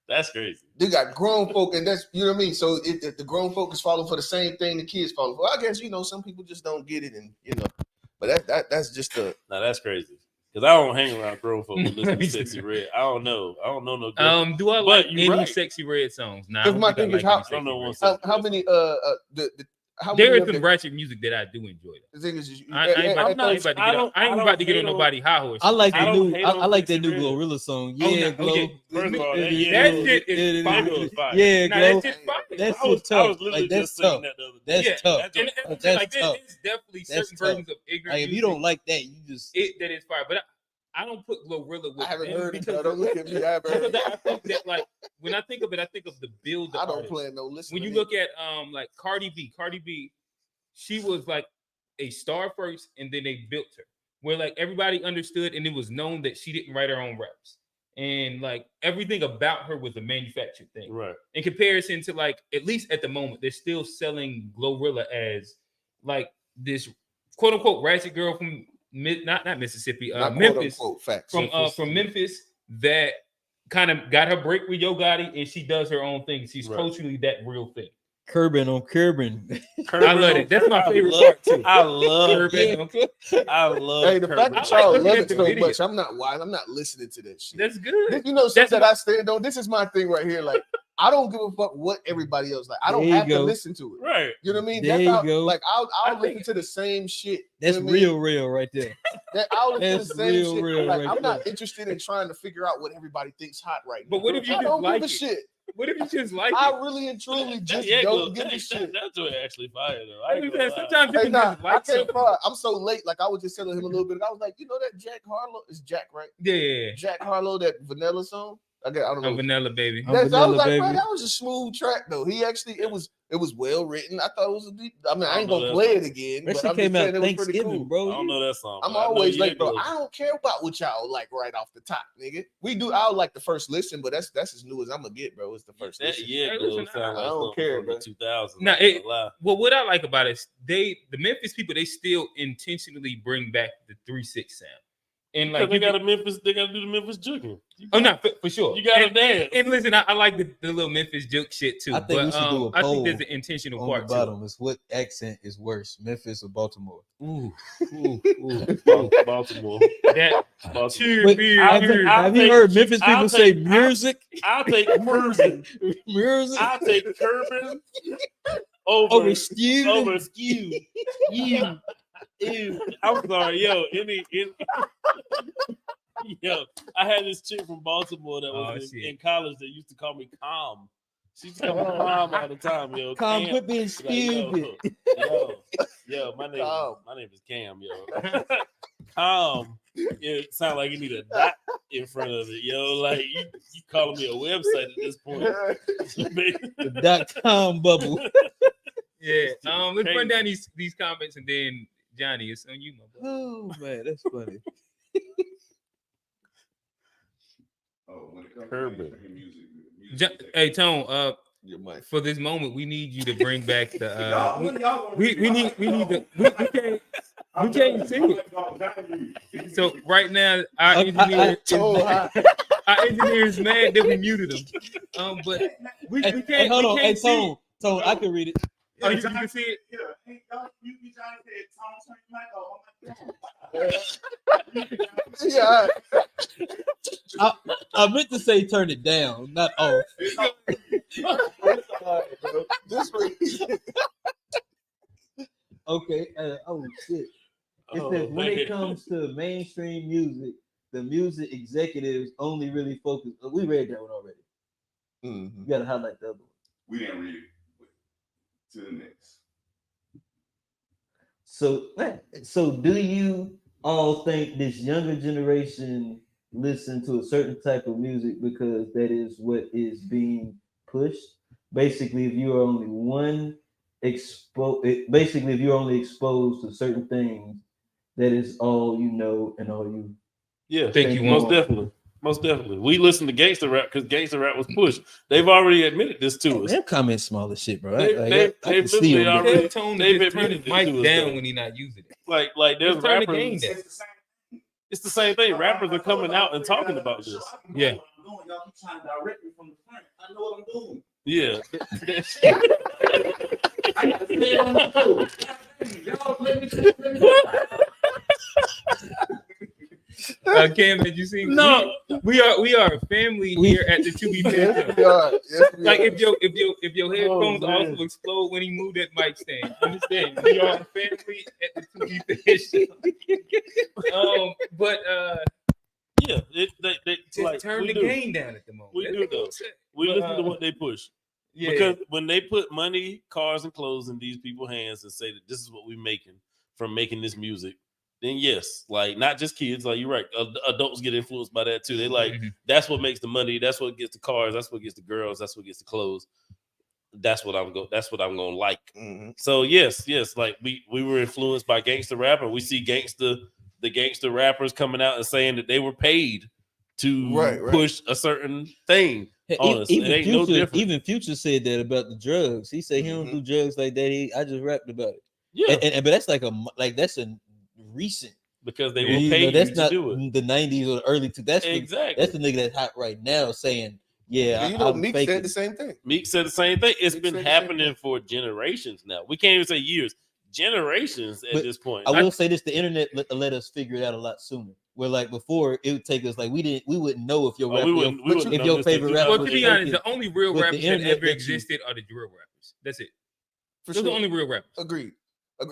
That's crazy. They got grown folk, and that's, you know what I mean? So the grown folk is falling for the same thing the kids falling for. I guess, you know, some people just don't get it, and you know, but that's just a. Now that's crazy. Because I don't hang around grown folk who listen to Sexy Red. I don't know no girl. Do I like any Sexy Red songs? Nah, because my thing is how many there is some ratchet music that I do enjoy. The thing is, I ain't about to get on nobody high horse. I like the new. I like that new Glorilla song. Yeah, Glow. First of all, that shit is fire. Yeah, Glow. That's fire. That's tough. Like that's tough. That's tough. That's tough. There's definitely certain versions of ignorant. If you don't like that, you just that is fire. But I don't put Glorilla with. I haven't heard it. Don't look at me. I haven't heard it. I think that like when I think of it, I think of the build. I don't plan no listen. When you look at like Cardi B, she was like a star first, and then they built her. where like everybody understood, and it was known that she didn't write her own raps. And like everything about her was a manufactured thing. Right. In comparison to like, at least at the moment, they're still selling Glorilla as like this quote unquote ratchet girl from not Mississippi, Not Memphis, quote unquote, facts. from Memphis that kind of got her break with Yo Gotti, and she does her own thing. She's culturally that real thing. Curbing on Curbing. I love it. That's my favorite part too. I love Curbing. I love. Hey, the fact that y'all love it so much, I'm not listening to that shit. That's good. You know, something that I stand on. This is my thing right here. Like, I don't give a fuck what everybody else like. I don't have to listen to it. Right. You know what I mean? There That's you how, go. like, I'll listen to the same shit. That's you know what I mean? real right there. I'll listen That's to the same shit. real Like, right I'm not there. interested in trying to figure out what everybody thinks hot right now. But what if you I just don't like give a it? shit. What if you just like I it? really and truly just Yeah, don't give a shit. That's actually fire though. I mean, sometimes you Hey, can nah, just like I can't something. front. I'm so late. Like, I was just telling him a little bit. I was like, you know that Jack Harlow is Jack, right? Yeah. Jack Harlow, that Vanilla song. I don't know. Vanilla Baby. I was like, bro, that was a smooth track though. He actually, it was well written. I thought it was a deep. I mean, I ain't gonna play it again. That But shit I'm came just out saying it was pretty Thanksgiving, cool. bro. I don't know that song. I'm but I know always you like, bro, go. I don't care about what y'all like right off the top, nigga. We do. I'll like the first listen, but that's as new as I'm gonna get, bro. It's the first That listen. yeah, listen, sound like I don't something care, from bro. the 2000s. Nah, Not gonna lie. well, what I like about it is the Memphis people, they still intentionally bring back the 3-6 sound. And like They got to do the Memphis juking. Oh, no, for sure. You gotta and, dance. And listen, I like the little Memphis joke shit too. I think we should do a I poll think there's an intentional on part the to it. bottom. Is what accent is worse, Memphis or Baltimore? Ooh. Baltimore. That have you heard Memphis people say music? I'll take Curbin. Music. I'll take Curbin over Skew. Over Skew. Ew. I'm sorry, yo. Yo, I had this chick from Baltimore that was in college that used to call me Calm. She used to call me Calm all the time, yo. Calm, Cam. quit being stupid. Yo, my name is Cam, yo. Calm. It sounds like you need a dot in front of it, yo. Like you calling me a website at this point. The .com bubble. Yeah. Let's run down these comments, and then Johnny, it's on you, my boy. Oh man, that's funny. Hey Tone, for this moment, we need you to bring back the. We can't see it. So right now, our engineer is mad that we muted him. But we can't. Hey, hold on, can't see Tone, I can read it. Oh, you can see it. Yeah. I meant to say turn it down, not off. This way. Okay. Oh shit. It says when it comes to mainstream music, the music executives only really focus. We read that one already. Mm-hmm. You gotta highlight the other one. We didn't read it. To the next. So do you all think this younger generation listen to a certain type of music because that is what is being pushed? Basically, if you are only if you're only exposed to certain things, that is all you know and all you. Yeah, think you most want. definitely. Most definitely. We listen to gangster rap because gangster rap was pushed. They've already admitted this to us. Them comments small as shit, bro. They've literally already Tone they've turn his admitted mic this to us. down though. when he's not using it. Like there's Just turn the rappers. game down. It's the same thing. Rappers are coming out and talking about this. Yeah. Y'all keep trying to direct me from the front. I know what I'm doing. Yeah. I got to stay on the field. Y'all let me. Cam, did you see? No. we are a family here at the 2B Fan. Like if your headphones also explode when he moved that mic stand. Understand? We are a family at the 2B Fan. Yeah, they just like, turn the do. game down at the moment. We do though. We listen to what they push. Yeah. Because when they put money, cars, and clothes in these people's hands and say that this is what we're making from making this music, then yes, like not just kids, like you're right, adults get influenced by that too. They like that's what makes the money, that's what gets the cars, that's what gets the girls, that's what gets the clothes. That's what I'm gonna like. Mm-hmm. So yes, like we were influenced by gangster rap, and we see gangster the gangster rappers coming out and saying that they were paid to push a certain thing on us. It ain't no different. Even Future said that about the drugs. He said he don't do drugs like that. I just rapped about it. Yeah, but that's that's a recent, because they were paid that's to not do it. The 90s or the early 2000s. Exactly. That's the nigga that's hot right now saying, yeah, Meek said the same thing. Meek said the same thing. It's been happening for generations now. We can't even say years, generations at this point. I will say this: the internet let us figure it out a lot sooner. Where like before, it would take us like we wouldn't know if your your favorite rapper. Well, to be honest, the only real rappers that ever existed are the drill rappers. That's it. Those are the only real rappers. Agreed.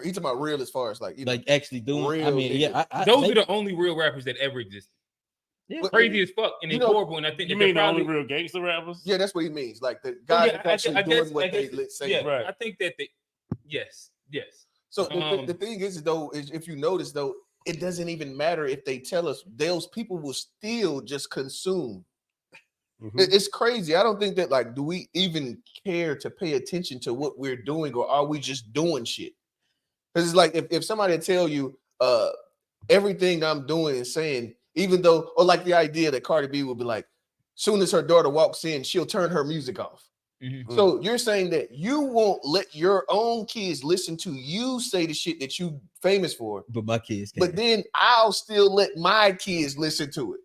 He's talking about real as far as like actually doing. Real, I mean, those are the only real rappers that ever existed. Yeah. Crazy as fuck and horrible. And I think you mean the only real gangster rappers? Yeah, that's what he means. Like the guys actually doing what they say. Yeah, right. I think that yes. So the thing is though, is if you notice though, it doesn't even matter if they tell us; those people will still just consume. Mm-hmm. It's crazy. I don't think that like, do we even care to pay attention to what we're doing, or are we just doing shit? Because it's like if somebody tell you everything I'm doing and saying, even though, or like the idea that Cardi B will be like, soon as her daughter walks in, she'll turn her music off. Mm-hmm. So you're saying that you won't let your own kids listen to you say the shit that you famous for, but my kids can't. But then I'll still let my kids listen to it.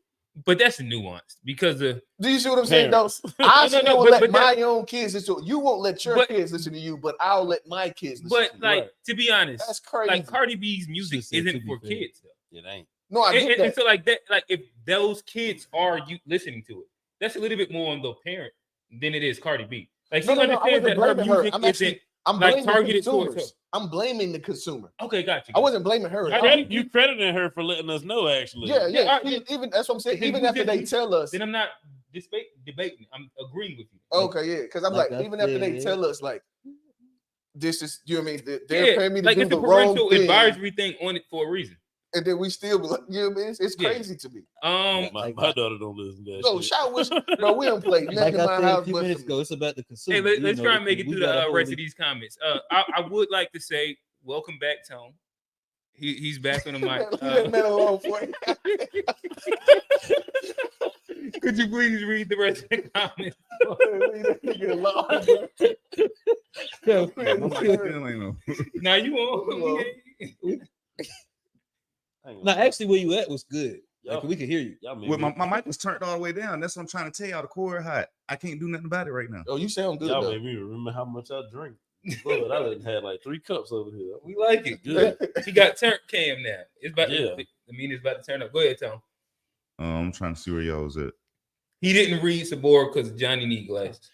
But that's nuanced because do you see what I'm saying? Though I still will let my own kids listen to it. You won't let your kids listen to you, but I'll let my kids listen to you. But like to be honest, that's crazy. Like Cardi B's music isn't for kids though. It ain't. No, I get that. And so like that, like if those kids are you listening to it, that's a little bit more on the parent than it is Cardi B. Like she understands that her music isn't like targeted towards her. I'm blaming the consumer. Okay, got you. I wasn't blaming her. You crediting her for letting us know, actually. Yeah. Even that's what I'm saying. Even after they tell us, then I'm not debating. I'm agreeing with you. Okay, yeah, because I'm like even after they tell us, like this is, you know what I mean? They're paying me to do the wrong thing. Like it's a parental advisory thing on it for a reason. And then we still be like, you know what I mean? It's crazy to me. My daughter don't listen to that. No, shout wish, bro. We don't play nothing in my house. A few minutes ago, it's about the consumer. Hey, let's try and make it through the rest of these comments. I would like to say, welcome back, Tone. He's back on the mic. Leave that man alone, boy. Could you please read the rest of the comments? Now you on? No, actually, where you at was good. Like, we could hear you. Well, my mic was turned all the way down. That's what I'm trying to tell y'all. The cord hot. I can't do nothing about it right now. Oh, you sound good. Y'all made me remember how much I drink. But I done had like 3 cups over here. We like it. Good. She got turn cam now. It's about it's about to turn up. Go ahead, Tom. I'm trying to see where y'all was at. He didn't read Sabor because Johnny need glasses.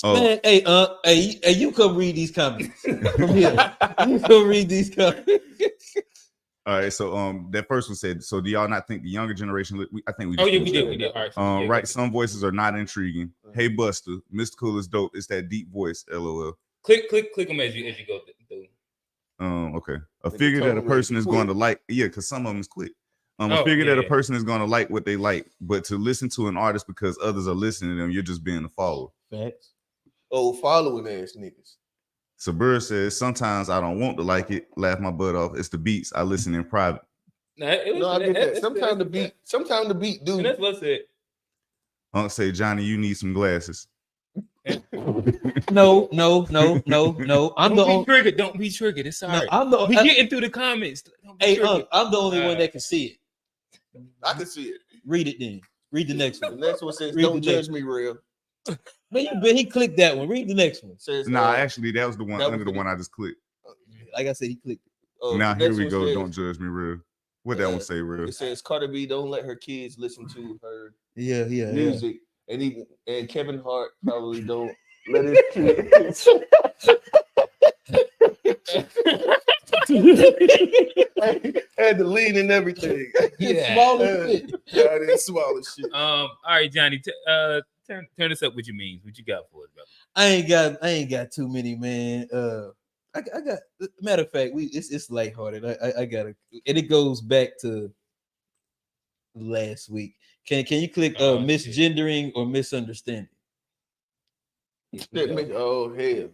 Oh. Man, hey, you come read these comments from here. You come read these comments. All right, so that first one said, so do y'all not think the younger generation? I think we. We did. All right, so right. Some voices are not intriguing. Hey, Buster, Mystical is dope. It's that deep voice. LOL. Click them as you go through. Okay. A figure that a person is going to like. Yeah, because some of them is quick. A figure that a person is going to like what they like, but to listen to an artist because others are listening to them, you're just being a follower. Facts. Oh, following ass niggas. Sabur says, sometimes I don't want to like it, laugh my butt off. It's the beats. I listen in private. No, I get that. Sometimes the beat do. And that's what I said. Unc say, Johnny, you need some glasses. No. I'm the only triggered. Don't be triggered. It's all right. We getting through the comments. Hey, I'm the only one that can see it. I can see it. Read it then. Read the next one. The next one says, "Don't judge me, real." Man, he clicked that one. Read the next one. Says, actually, that was the one under the one I just clicked. Like I said, he clicked it. Now here we go. Says, don't judge me, real. What that one say, real? It says Cardi B don't let her kids listen to her music, and Kevin Hart probably don't let his kids. Had to lean and everything. Small as shit. Yeah, it is small as shit. All right, Johnny. Turn us up with your memes. What you got for us, brother? I ain't got too many, man. I got, matter of fact, it's lighthearted. I got it, and it goes back to last week. Can you click misgendering or misunderstanding? Oh hell.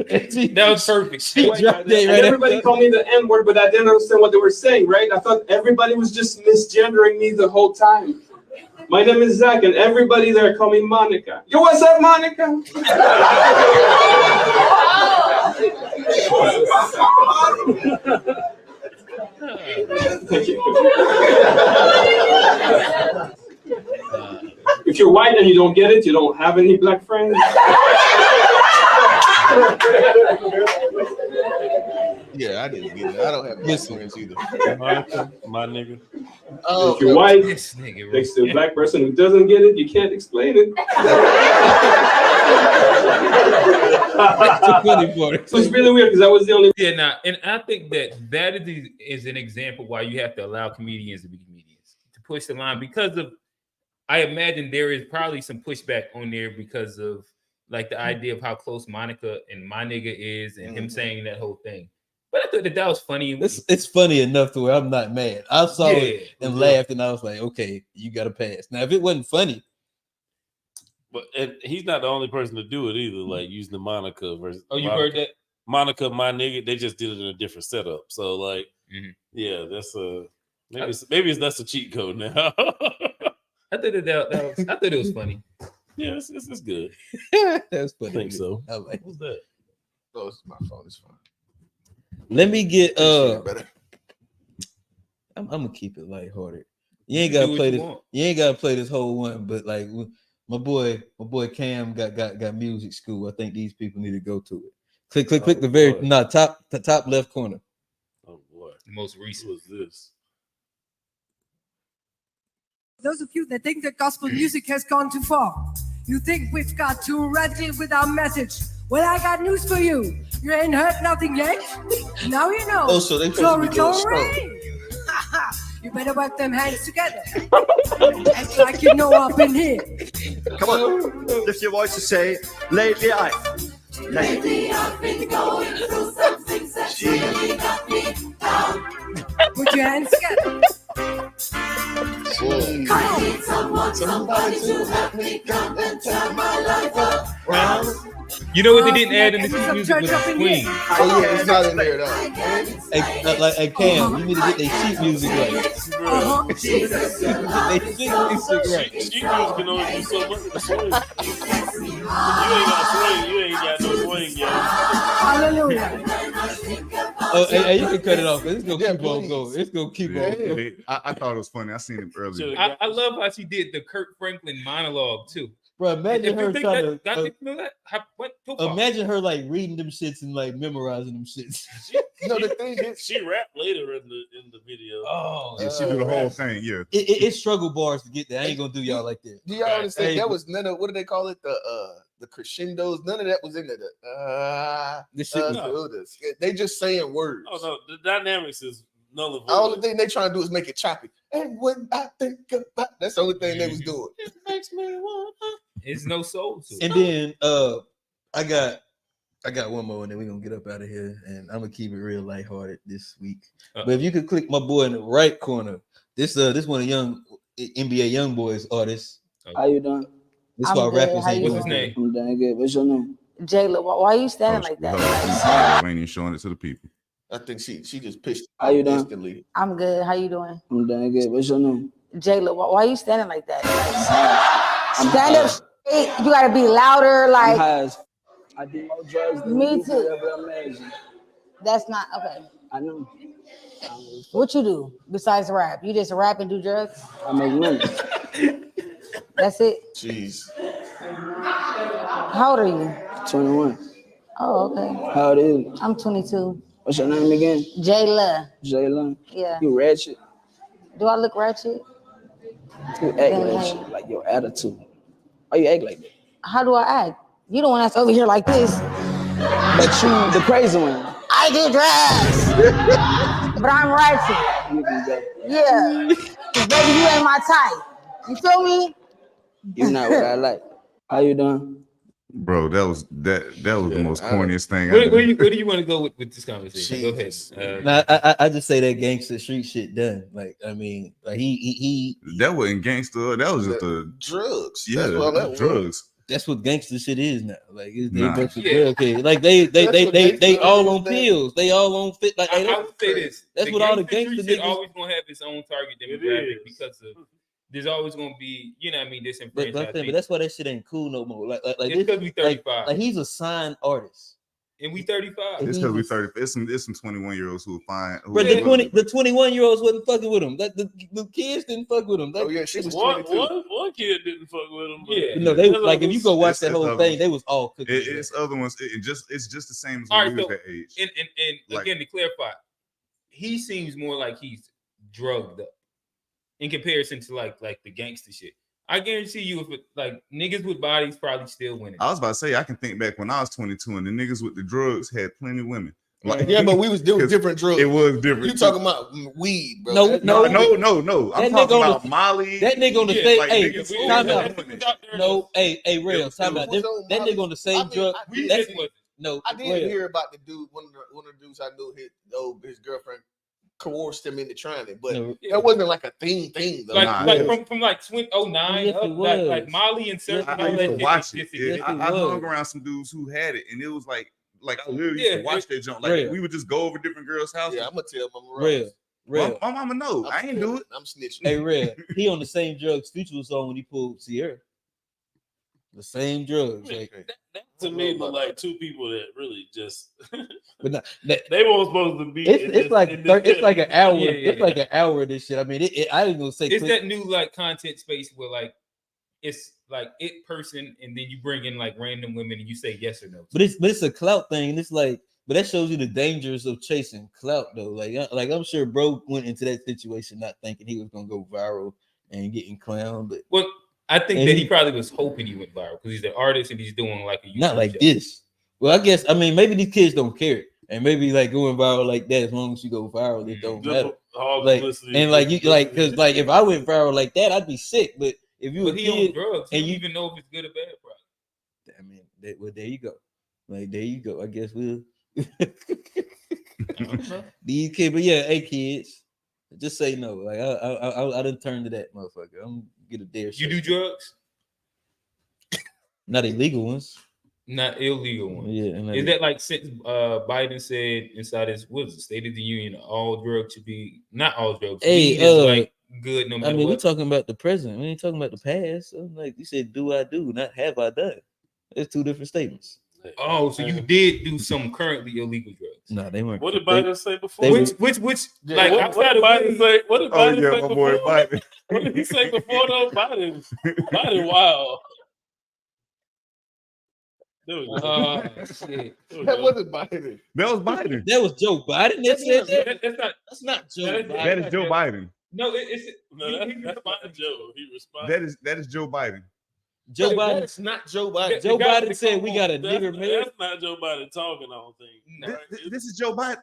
That was perfect. Everybody called me the N-word, but I didn't understand what they were saying, right? I thought everybody was just misgendering me the whole time. My name is Zach, and everybody there call me Monica. Yo, what's up, Monica? Thank you. If you're white and you don't get it, you don't have any black friends. Yeah, I didn't get it. I don't have black friends either. Monica, my nigga. If you're white next to a black person who doesn't get it, you can't explain it. Too funny for it. So it's really weird because I was the only. Yeah, now, and I think that is an example why you have to allow comedians to be comedians, to push the line, because of, I imagine there is probably some pushback on there because of like the idea of how close Monica and my nigga is, and him saying that whole thing. But I thought that was funny. It's funny enough to where I'm not mad. I saw it and laughed, and I was like, okay, you got to pass. Now, if it wasn't funny. And he's not the only person to do it either, like using the Monica versus. Oh, you Monica, heard that? Monica, my nigga, they just did it in a different setup. So, like, yeah, that's maybe that's a cheat code now. I thought it was funny. Yeah, it's good. That's funny. I think so. I like What's that? Oh, it's my phone. It's fine. Let me get I'm gonna keep it lighthearted. You ain't gotta play this. You ain't gotta play this whole one, but like my boy Cam got music school. I think these people need to go to it. Click the top left corner. Oh boy, the most recent was this. Those of you that think that gospel music has gone too far, you think we've got too ratchet with our message. Well, I got news for you. You ain't heard nothing yet. Now you know. Oh, so they glory, supposed to be glory. You better work them hands together. Act like you know up in here. Come on, lift your voice to say, lately I've been going through something that's really got me down. Put your hands together. I need somebody to help me come and turn my life around. You know what they didn't add in the sheet music was Queen. Oh yeah, it's not in there though. Hey Cam, you need to get their sheet music right. They sheet music right. Sheet music can only do so much with the swing. You ain't got no swing yet. Hallelujah. Oh, hey, you can cut it off because it's gonna keep on going. It's gonna keep on going. I thought it was funny. I seen it earlier. I love how she did the Kirk Franklin monologue too. Bro, imagine her trying to imagine her like reading them shits and like memorizing them shits. The thing is, she rapped later in the video. Oh, yeah, she do the whole thing. Yeah, it's struggle bars to get there. I ain't gonna do y'all like that. Do y'all understand? That was none of, what do they call it? The crescendos. None of that was in there. This shit was they just saying words. Oh no, the dynamics is nullified. The only thing they trying to do is make it choppy. And when I think about, that's the only thing they was doing. It makes me want. It's no soul to it. And then I got one more, and then we're gonna get up out of here, and I'm gonna keep it real lighthearted this week. But if you could click my boy in the right corner, this one of young NBA young boys artists. How you doing? This is why rappers ain't. What's his name? I'm doing good. What's your name? Jayla, why are you standing like that? I ain't even showing it to the people. I think she just pitched. How you doing? Instantly. I'm good. How you doing? I'm doing good. What's your name? Jayla, why are you standing like that? Stand up straight. You gotta be louder. Like I do more drugs than me you too. could ever imagine. That's not okay. I know. What you do besides rap? You just rap and do drugs? I make money. That's it. Jeez. How old are you? 21. Oh, okay. How old is you? I'm 22. What's your name again? Jayla. Jayla. Yeah. You ratchet. Do I look ratchet? You act ratchet, like your attitude. Why you act like that? How do I act? You the one that's over here like this. But you, the crazy one. I do drugs, but I'm ratchet. Yeah. 'Cause baby, you ain't my type. You feel me? You're not what I like. How you doing? Bro, that was the most corniest thing. Where do you want to go with this conversation? Go ahead. I just say that gangster street shit done. Like, I mean, like he that wasn't gangster. That was just a drugs. Yeah, that's what that drugs. That's what gangster shit is now. Like they bunch of drug kids. Like they all on pills. They all on fit. Like I would say this. That's what all the gangster niggas niggas always gonna have its own target demographic because of there's always gonna be, you know what I mean, disenfranchised. But that's why that shit ain't cool no more. Like because we 35. Like he's a signed artist. And we 35. It's because we 30. It's some 21-year-olds who find. But the 21-year-olds wasn't fucking with him. That the kids didn't fuck with him. She was one kid didn't fuck with him. Yeah, no, they like if you go watch that whole thing, they was all cooking. It's other ones. It's just the same as all when we right, was that age. And Like, again, to clarify, he seems more like he's drugged up in comparison to like the gangster shit. I guarantee you, if like niggas with bodies probably still winning. I was about to say, I can think back when I was 22 and the niggas with the drugs had plenty of women. Like, yeah, but we was doing different drugs. It was different. You talking about weed, bro? No. I'm That talking nigga about Molly. That nigga on the same. like Hey, niggas time who out. had women. No, hey, real. Time out. That nigga on the same drug. No, I did hear about the dude. One of the dudes I knew, his girlfriend coerced him into trying it, but that wasn't like a thing though. Like from like 2009, like Molly and Surf. I used to watch it. I hung around some dudes who had it, and it was like I literally used to watch that jump. Like we would just go over different girls' houses. Yeah, I'm gonna tell Mama real. My mama know. I ain't do it. I'm snitching. Hey, real. He on the same drugs Future was on when he pulled Sierra. The same drugs. Like, that to me look like two people that really just. But not, they weren't supposed to be. It's like an hour. Yeah. It's like an hour of this shit. I mean, I ain't gonna say it's that new like content space where like it's like it person, and then you bring in like random women and you say yes or no. But it's a clout thing, and it's like, but that shows you the dangers of chasing clout though. Like I'm sure bro went into that situation not thinking he was gonna go viral and getting clowned, but well. I think that he probably was hoping he went viral because he's an artist and he's doing like a YouTube not like show. this. Well, I guess maybe these kids don't care, and maybe like going viral like that, as long as you go viral, it don't matter. Like and like you like because like if I went viral like that, I'd be sick. But if you were a kid on drugs, and you even know if it's good or bad, probably. I mean, well, there you go. Like there you go. I guess we'll these kids, but yeah, hey kids, just say no. Like I didn't turn to that motherfucker. I'm get a dare. You do drugs? Not illegal ones. Not illegal ones. Yeah. Is that like since Biden said inside his State of the Union, all drugs should be not all drugs. Hey, like good no matter I mean, what. we're talking about the present. We ain't talking about the past. So like you said, do I do, not have I done. It's two different statements. Oh, so you did do some currently illegal drugs? No, they weren't. What did Biden say before? Which like what did Biden say? What did Biden say my before? boy Biden. What did he say before though? Biden, wow. Shit. That wasn't Biden. That was Biden. That was Joe Biden that said that. That's not Joe Biden. That is Joe Biden. No, that's not Joe. He responded. That is Joe Biden. Joe Biden. That's not Joe Biden. Joe Biden said we got a nigger mayor. That's not Joe Biden talking. I don't think. This is Joe Biden.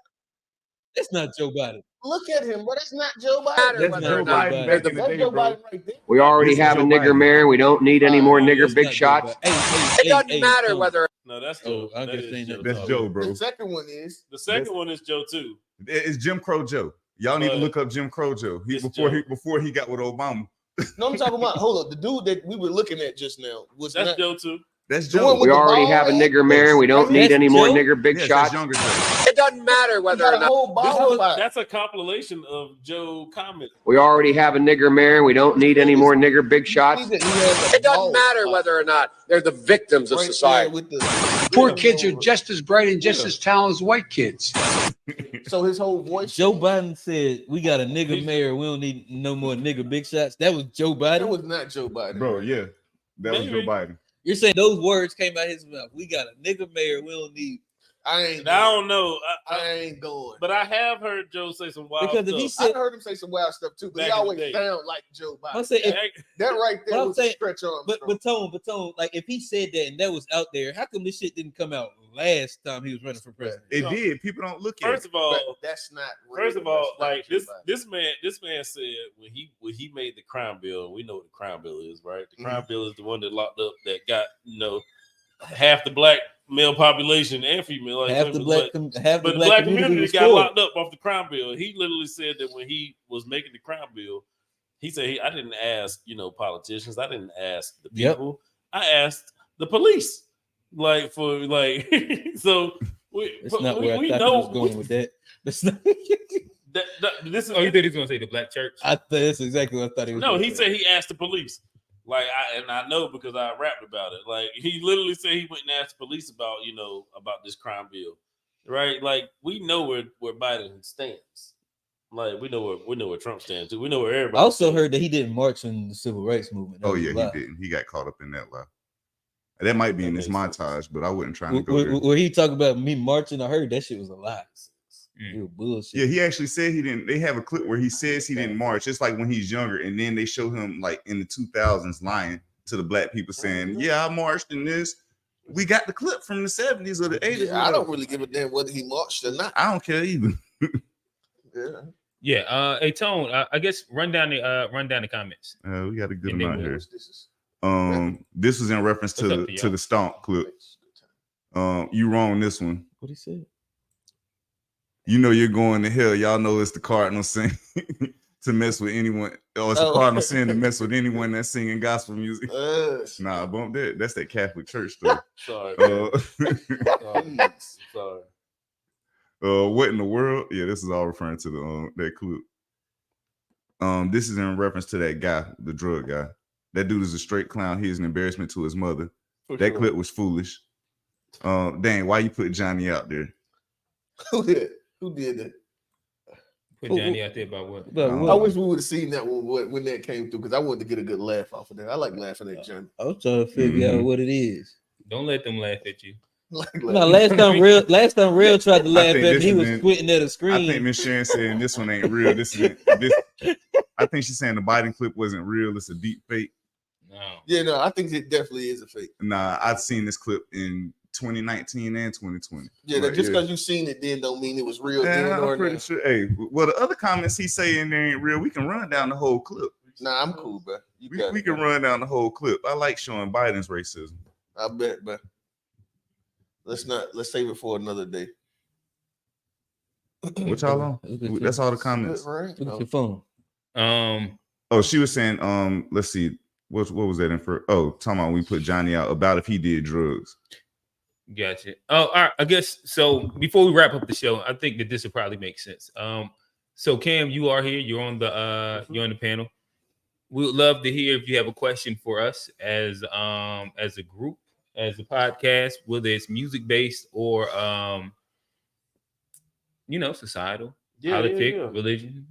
It's not Joe Biden. Look at him, bro. That's not Joe Biden. That's Joe Biden back in the day, bro. We already have a nigger mayor. We don't need any more nigger big shots. It doesn't matter whether. No, that's Joe. That's Joe, bro. The second one is Joe too. It's Jim Crow Joe. Y'all need to look up Jim Crow Joe. Before he got with Obama. No, I'm talking about. Hold up, the dude that we were looking at just now was that's Joe too. That's Joe. We already have a nigger mayor. We don't need any more nigger big shots. It doesn't matter whether or not. That's a compilation of Joe comments. We already have a nigger mayor. We don't need any more nigger big shots. It doesn't matter whether or not they're the victims of society. Poor kids are just as bright and just as talented as white kids. So his whole voice. Joe Biden said we got a nigger mayor. We don't need no more nigger big shots. That was Joe Biden. That was not Joe Biden, bro. Yeah, that was Joe Biden. You're saying those words came out his mouth. We got a nigger mayor. We don't need. I don't know. I ain't going. But I have heard Joe say some wild because stuff. if he said, I heard him say some wild stuff too, but he always sound like Joe Biden. I'm saying that right there was stretch on. But tone, like if he said that and that was out there, how come this shit didn't come out last time he was running for president? It did. People don't look at it. First of all, that's not. First of all, like this man said when he made the crime bill, we know what the crime bill is, right? The crime bill is the one that locked up that got half the black male population and female, like half the black community got locked up off the crime bill. He literally said that when he was making the crime bill, he said I didn't ask politicians, I didn't ask the people, I asked the police. Like for like so it's not where I thought he was going with that. That's not this is you think he's gonna say the black church? I thought that's exactly what I thought he was. No, he said he asked the police. Like I know because I rapped about it. Like he literally said he went and asked the police about about this crime bill, right? Like we know where Biden stands. Like we know where Trump stands too. We know where everybody. I also stands. heard that he didn't march in the civil rights movement. Oh yeah, he didn't. He got caught up in that lie. That might be in this montage, but I wasn't trying to go there. Where he talked about me marching, I heard that shit was a lie. It was bullshit. Yeah, he actually said he didn't. They have a clip where he says he didn't march. It's like when he's younger, and then they show him like in the 2000s lying to the black people saying, "Yeah, I marched in this." We got the clip from the 70s or the 80s. Yeah, I don't really give a damn whether he marched or not. I don't care either. Yeah. Hey Tone, I guess run down the comments. We got a good And amount then here. This was in reference to the stomp clip. You wrong this one. What he said? You know you're going to hell. Y'all know it's the cardinal sin to mess with anyone, or it's the cardinal sin to mess with anyone that's singing gospel music. Nah, bump that. That's that Catholic church stuff. Sorry. Sorry. What in the world? Yeah, this is all referring to the that clip. This is in reference to that guy, the drug guy. That dude is a straight clown. He is an embarrassment to his mother. That clip was foolish. Dang, why you put Johnny out there? Who did that? Put Johnny out there about what? I wish we would have seen that when that came through because I wanted to get a good laugh off of that. I like laughing at Johnny. I was trying to figure out what it is. Don't let them laugh at you. No, last time real tried to laugh at me. He was squinting at a screen. I think Miss Sharon saying this one ain't real. This. I think she's saying the Biden clip wasn't real. It's a deep fake. No. Yeah, no, I think it definitely is a fake. Nah, I've seen this clip in 2019 and 2020. Yeah, just because you've seen it then don't mean it was real. I'm pretty sure. Hey, well, the other comments he's saying they ain't real. We can run down the whole clip. Nah, I'm cool, bro. We can run down the whole clip. I like showing Biden's racism. I bet, but let's save it for another day. What y'all on? That's all the comments. Right? Look at your phone. Oh, she was saying, let's see, what was that in for? Oh, talking about we put Johnny out about if he did drugs. Gotcha. Oh, all right. I guess so. Before we wrap up the show, I think that this would probably make sense. So Cam, you are here. You're on the panel. We would love to hear if you have a question for us as a group, as a podcast, whether it's music based or societal, politics, religion.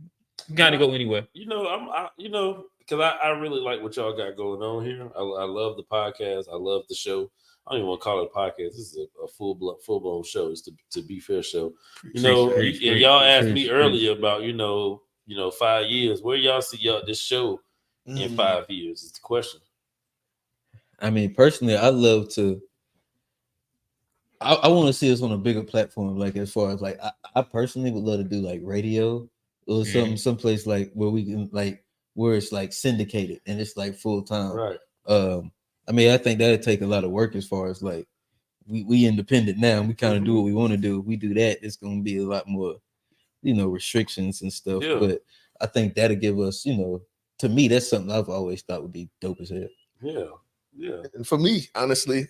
Gotta go anywhere. Because I really like what y'all got going on here. I love the podcast. I love the show. I don't even want to call it a podcast. This is a full blown show. It's to be fair show. Y'all asked me earlier about 5 years. Where y'all see this show in 5 years? Is the question. I mean, personally, I love to. I want to see us on a bigger platform. Like as far as like, I personally would love to do like radio or something, someplace like where we can where it's like syndicated and it's like full time. Right. I mean, I think that'd take a lot of work as far as like we independent now. We kind of do what we want to do. If we do that, it's gonna be a lot more, restrictions and stuff. Yeah. But I think that'll give us, to me, that's something I've always thought would be dope as hell. Yeah. Yeah. And for me, honestly,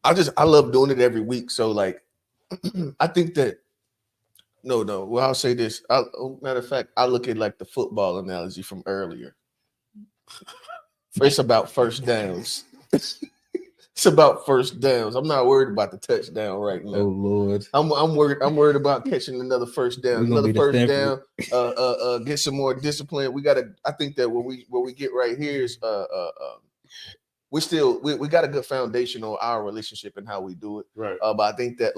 I love doing it every week. So like I think that well, I'll say this. Matter of fact, I look at like the football analogy from earlier. It's about first downs. It's about first downs. I'm not worried about the touchdown right now. Oh Lord. I'm worried about catching another first down. Another first down. Get some more discipline. I think that what we get right here is we got a good foundation on our relationship and how we do it. Right. But I think that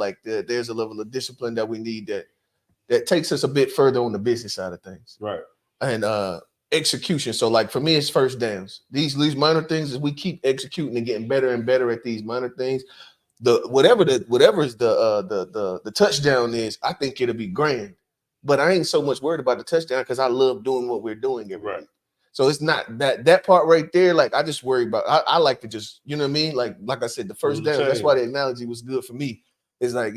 there's a level of discipline that we need that takes us a bit further on the business side of things. Right. And execution. So like for me, it's first downs. These minor things, as we keep executing and getting better and better at these minor things, whatever is the touchdown is, I think it'll be grand. But I ain't so much worried about the touchdown because I love doing what we're doing every week. So it's not that part right there. Like I just worry about. I like to just, you know what I mean. Like I said, the first down. That's why the analogy was good for me. It's like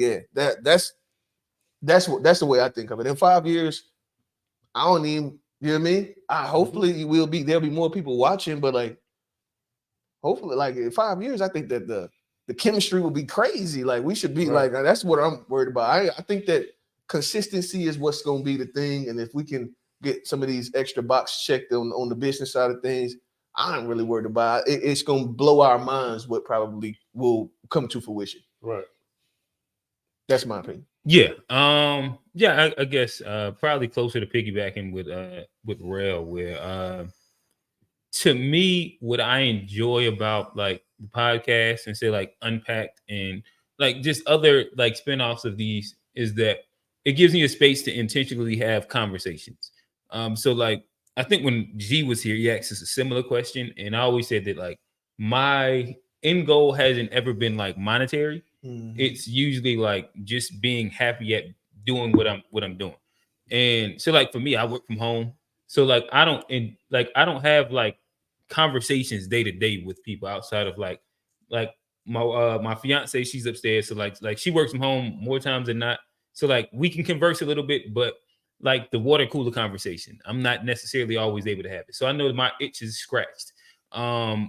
that's the way I think of it. In 5 years, I don't even. You know what I mean? Hopefully there'll be more people watching, but like hopefully like in 5 years, I think that the chemistry will be crazy. Like we should be like, that's what I'm worried about. I think that consistency is what's going to be the thing. And if we can get some of these extra boxes checked on the business side of things, I'm really worried about it. It's going to blow our minds what probably will come to fruition. Right. That's my opinion. Yeah. I guess probably closer to piggybacking with Rail, where to me, what I enjoy about like the podcast and say like Unpacked and like just other like spinoffs of these is that it gives me a space to intentionally have conversations. So like I think when G was here, he asked us a similar question, and I always said that like my end goal hasn't ever been like monetary. It's usually like just being happy at doing what I'm doing. And so like for me, I work from home. So like I don't have like conversations day to day with people outside of like my fiance, she's upstairs. So like she works from home more times than not. So like we can converse a little bit, but like the water cooler conversation, I'm not necessarily always able to have it. So I know that my itch is scratched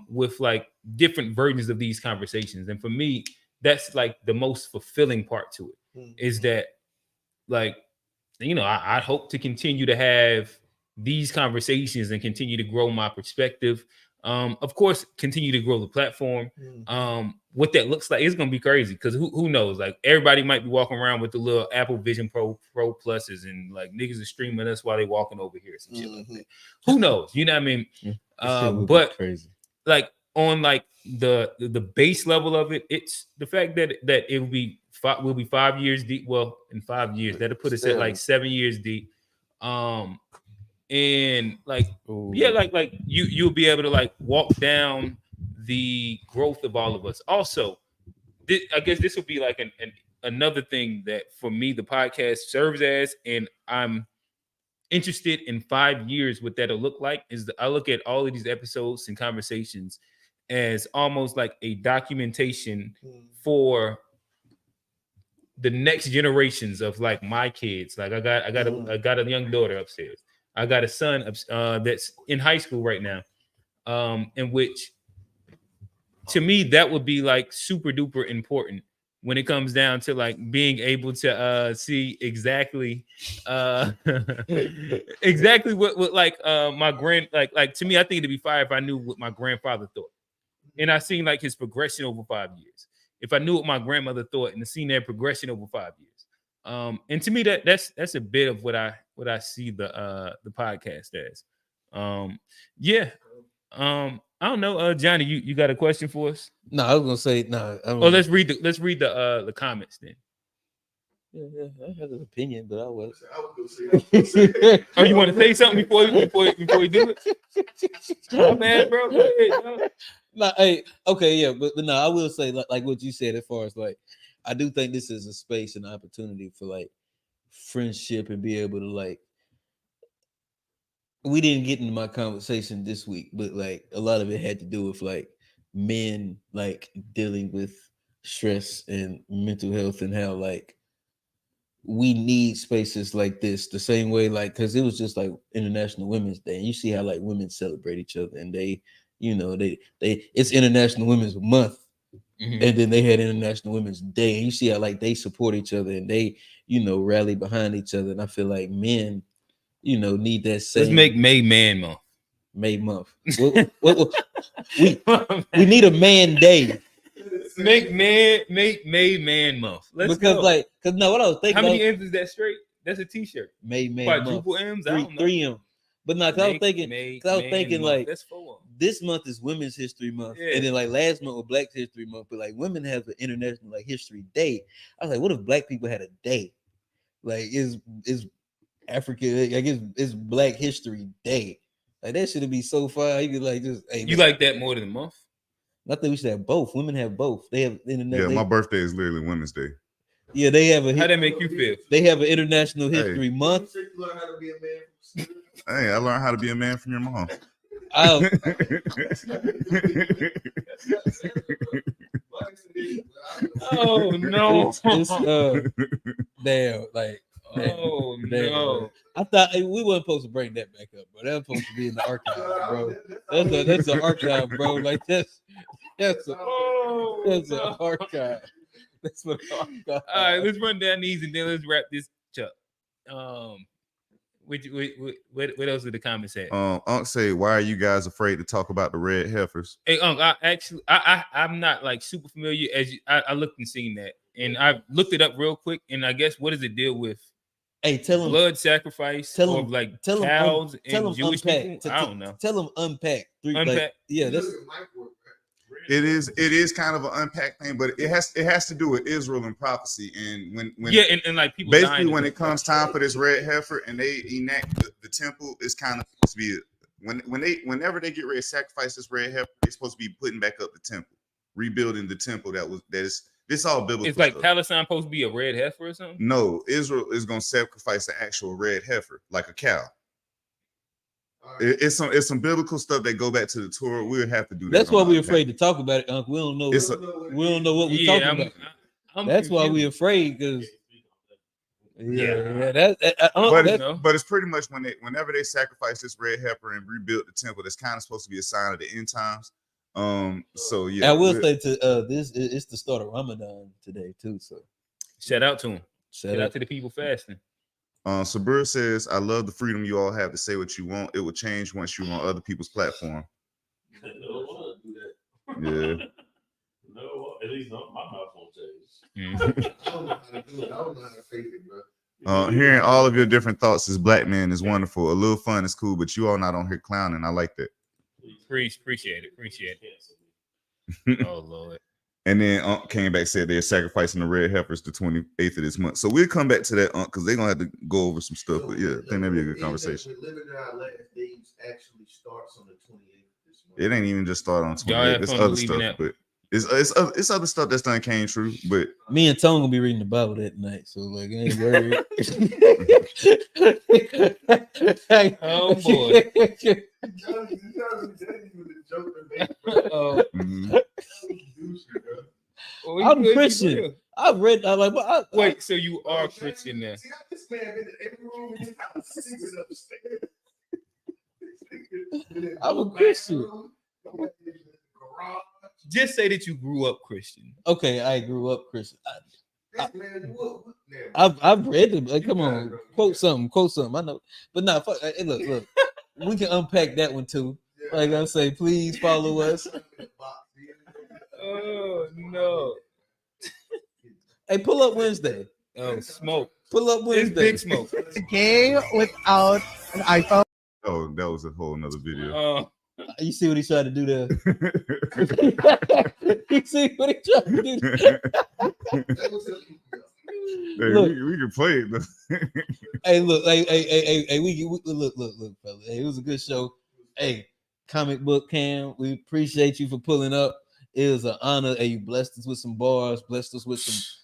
with like different versions of these conversations. And for me, that's like the most fulfilling part to it is that like, you know, I hope to continue to have these conversations and continue to grow my perspective. Of course, continue to grow the platform. What that looks like is going to be crazy because who knows? Like everybody might be walking around with the little Apple Vision Pro Pluses and like niggas are streaming us while they walking over here. Some shit like that. Who knows? You know what I mean? But crazy. Like on like the base level of it, it's the fact that it will be 5 years deep. Well, in 5 years, that'll put us at like 7 years deep. And like like you'll be able to like walk down the growth of all of us. Also, I guess this will be like another thing that for me the podcast serves as, and I'm interested in 5 years what that'll look like is that I look at all of these episodes and conversations as almost like a documentation for the next generations of like my kids. Like I got a young daughter upstairs. I got a son that's in high school right now, in which to me that would be like super duper important when it comes down to like being able to see exactly exactly what like my like to me, I think it'd be fire if I knew what my grandfather thought. And I seen like his progression over 5 years. If I knew what my grandmother thought and seen their progression over 5 years. And to me, that's a bit of what I see the podcast as. I don't know, Johnny, you got a question for us? No, I was gonna say no. Let's read the comments then. Yeah, I had an opinion, but I was. Oh, you want to say something before you do it? Oh man, bro. Go ahead, but no, I will say like what you said as far as like I do think this is a space and opportunity for like friendship and be able to like. We didn't get into my conversation this week, but like a lot of it had to do with like men like dealing with stress and mental health and how like we need spaces like this the same way, like because it was just like International Women's Day, and you see how like women celebrate each other, and they it's International Women's Month, and then they had International Women's Day, and you see how like they support each other and they rally behind each other, and I feel like men need that same. Let's make May Man Month. May month. We need a man day. Make May Man Month. Let's go. Because what I was thinking. How many M's is that straight? That's a T-shirt. May Man Quadruple month. M's. I don't know. 3 M. But no, I was thinking like that's 4. This month is Women's History Month, and then like last month was Black History Month. But like women have an International like History Day. I was like, what if Black people had a day? Like is Africa, I guess it's Black History Day. Like that should be so far. You could like just you like that more than a month? I think we should have both. Women have both. They have Yeah, my birthday is literally Women's Day. Yeah, they have a. How that make you feel? They have an International History Month. Hey, I learned how to be a man from your mom. Oh no! It's damn, like Oh no! I thought we weren't supposed to bring that back up, bro. That was supposed to be in the archive, bro. That's an archive, bro. Like that's an archive. That's what archive. All right, let's run down these and then let's wrap this up. What else did the comments say? Unc say, why are you guys afraid to talk about the red heifers? Hey, Unc, I'm not like super familiar. I looked and seen that, and I looked it up real quick. And I guess what does it deal with? Hey, tell them blood sacrifice of like cows and Jewish people. I don't know. Tell them unpack. Unpack. Like, yeah, that's. It is kind of an unpacked thing, but it has to do with Israel and prophecy. And when and like people basically when it comes time for this red heifer and they enact the temple, it's kind of supposed to be whenever they get ready to sacrifice this red heifer, they're supposed to be putting back up the temple, rebuilding the temple that is this all biblical. It's like stuff. Palestine supposed to be a red heifer or something. No, Israel is going to sacrifice an actual red heifer, like a cow. It's some biblical stuff that go back to the Torah. We'll have to do that. That's why we're afraid to talk about it, Uncle. We don't know. We don't know what we're talking about. That's why we're afraid because. But it's pretty much whenever they sacrifice this red heifer and rebuild the temple, that's kind of supposed to be a sign of the end times. So yeah, I will say to this, it's the start of Ramadan today too. So shout out to him. Shout out to the people fasting. Sabir says, I love the freedom you all have to say what you want. It will change once you're on other people's platform. Yeah. No, at least my mouth won't change. I don't know how to do it. I don't know how to fake it, bro. Hearing all of your different thoughts as black men is wonderful. A little fun is cool, but you all not on here clowning. I like that. Appreciate it. Oh Lord. And then came back, said they're sacrificing the red heifers the 28th of this month. So we'll come back to that, because they're gonna have to go over some stuff. But yeah, I think that'd be a good conversation. Living in our last days actually starts on the 28th of this month. It ain't even just start on 28th. It's other stuff, but it's other stuff that's done came true. But me and Tone gonna be reading the Bible that night, so like I ain't worried. Oh boy. I'm Christian. I've read. I like. Wait, so you are Christian now? I'm a Christian. Just say that you grew up Christian. Okay, I grew up Christian. I've read them. Like, come on, quote something. I know, but no. Hey, look. We can unpack that one too. Like I say, please follow us. Oh no! Hey, pull up Wednesday. Oh, smoke. Pull up Wednesday. Big smoke. Gay without an iPhone. Oh, that was a whole nother video. You see what he tried to do there? You see what he tried to do there? Hey, look, we can play it. Hey, look, hey, we look, fella. Hey, it was a good show. Hey, Comic Book Cam, we appreciate you for pulling up. It was an honor. Hey, you blessed us with some bars, blessed us with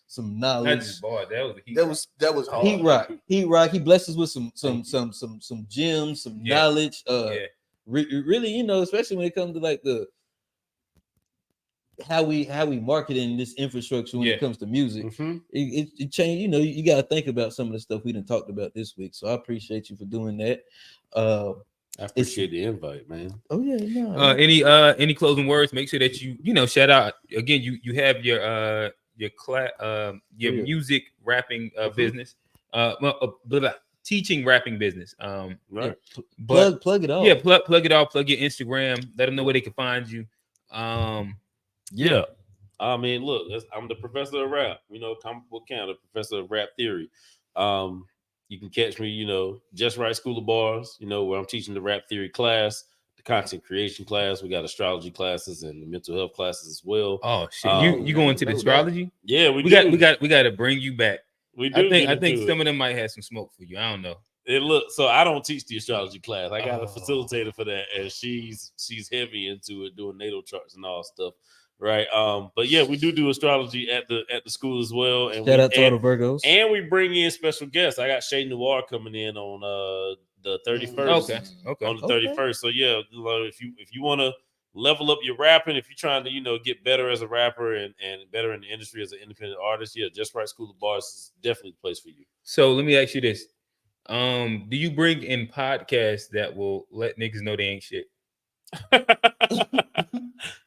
some knowledge. That was hard. Heat rock. He blessed us with some gems, some knowledge. Really, especially when it comes to like the how we marketing this infrastructure when it comes to music. It changed. You got to think about some of the stuff we done talked about this week. So I appreciate you for doing that. I appreciate the invite, man. Oh yeah. No. Any closing words? Make sure that you shout out again. You have your music rapping business. Teaching rapping business. Right. Plug it all. Yeah, plug it all. Plug your Instagram. Let them know where they can find you. Yeah. I mean, look, I'm the professor of rap. Comic Book Counter, professor of rap theory. You can catch me, Just Right School of Bars, where I'm teaching the rap theory class, the content creation class. We got astrology classes and mental health classes as well. Oh shit! You going to the astrology? Yeah, we got to bring you back. We do. I think some of them might have some smoke for you. I don't know. So I don't teach the astrology class. I got a facilitator for that, and she's heavy into it, doing natal charts and all stuff. Right. But yeah, we do astrology at the school as well. And shout out to all the Virgos. And we bring in special guests. I got Shay Noir coming in on the 31st. Okay. On the 31st. So yeah, if you want to level up your rapping, if you're trying to get better as a rapper and better in the industry as an independent artist, Just Right School of Bars is definitely the place for you. So let me ask you this: do you bring in podcasts that will let niggas know they ain't shit?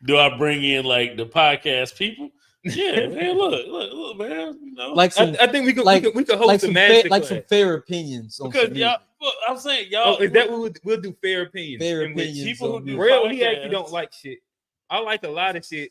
Do I bring in like the podcast people? Yeah, man. Look, man. You know, Like some, I think we could host like a some master like some fair opinions on because some y'all. music. Well, I'm saying y'all. Oh, is that what we'll do? Fair opinions. Fair in which opinions people on who do music. Real, he actually podcasts- don't like shit. I like a lot of shit.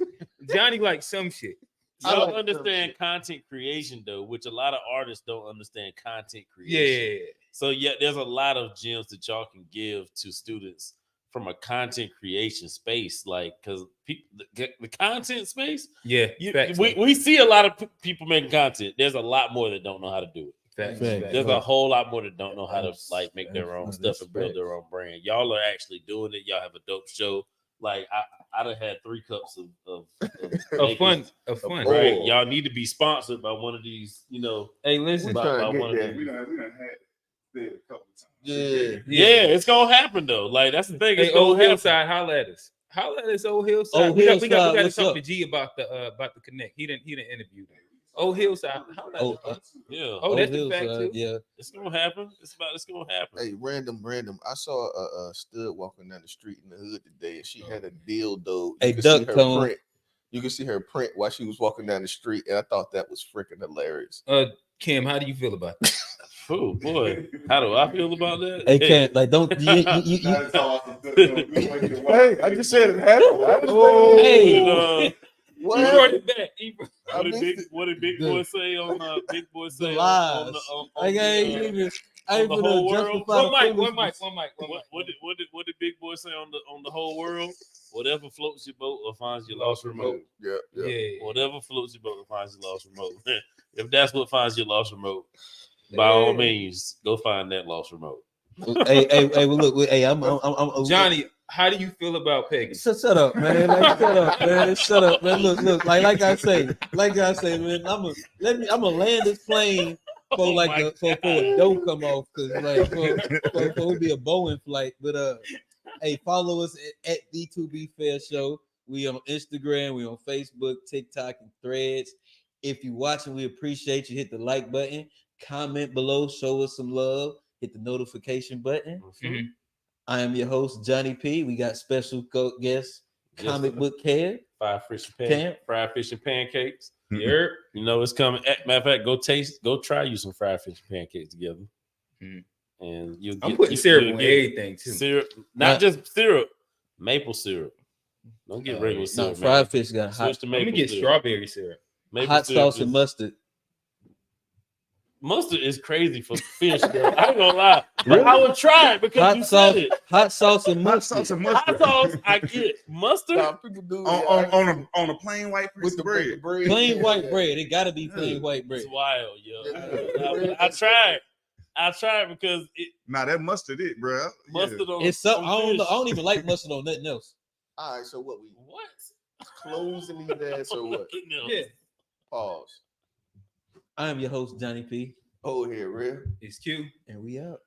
Johnny likes some shit. Y'all like understand content creation though, which a lot of artists don't understand content creation. Yeah. So yeah, there's a lot of gems that y'all can give to students from a content creation space, like because the content space. Yeah, facts, we see a lot of people making content. There's a lot more that don't know how to do it. Facts. There's a whole lot more that don't know how to like make their own stuff and build their own brand. Y'all are actually doing it. Y'all have a dope show. Like I done had 3 cups of fun. Right. Y'all need to be sponsored by one of these, you know. Hey, listen, by one of these. We done had it a couple times. Yeah, it's gonna happen though. Like that's the thing. Hey, It's gonna Old happen. Hillside, holla at us. Holla at us, Old Hillside. Old we got Hillside, to what's talk up? to G about the connect. He didn't interview them. Old Hillside, holla at us. Yeah. Oh, that's the Old fact Hillside, too. yeah. It's gonna happen. It's gonna happen. Hey, random. I saw a stud walking down the street in the hood today, and she had a dildo. A You could duck see her tone. print. You could see her print while she was walking down the street, and I thought that was freaking hilarious. Kim, how do you feel about that? Oh boy, how do I feel about that? Hey, can't like don't you Hey, I just said it happened. Hey. What did back? What did Big Boy say on Big Boy say The lies. on I ain't even. I ain't the gonna whole world? justify One mic. What did Big Boy say on the whole world? Whatever floats your boat or finds your lost remote. Yeah. Whatever floats your boat or finds your lost remote. If that's what finds your lost remote, by all means, go find that lost remote. hey, well, look, hey, I'm Johnny, how do you feel about Peggy? Shut up, man. Like, shut up, man. Shut up, man. Look. Like I say, man. I'm gonna land this plane for a don't come off because like for it be a Boeing flight. But hey, follow us at D2B Fair Show. We on Instagram, we on Facebook, TikTok, and Threads. If you're watching, we appreciate you. Hit the like button, comment below, show us some love, hit the notification button. Mm-hmm. I am your host, Johnny P. We got special guest, Comic Book Cam. Fried fish and pancakes. Yeah. You know it's coming. Matter of fact, go try you some fried fish and pancakes together. Mm-hmm. And I'm putting syrup on everything too. Syrup, not just syrup, maple syrup. Don't get regular syrup. No, fried fish got hot. Let me get strawberry syrup. Hot sauce and mustard. Mustard is crazy for fish, bro. I ain't gonna lie. But I would try it because you said it. Hot sauce and mustard. Hot sauce, I get mustard. People do on a plain white piece of bread. Plain white bread. It gotta be plain white bread. It's wild, yo. I tried because that mustard bro. Mustard on it's so I don't even like mustard on nothing else. All right, so what closing these ass or what? Yeah. Pause. I am your host, Johnny P. Oh, here, real. It's Q. And we out.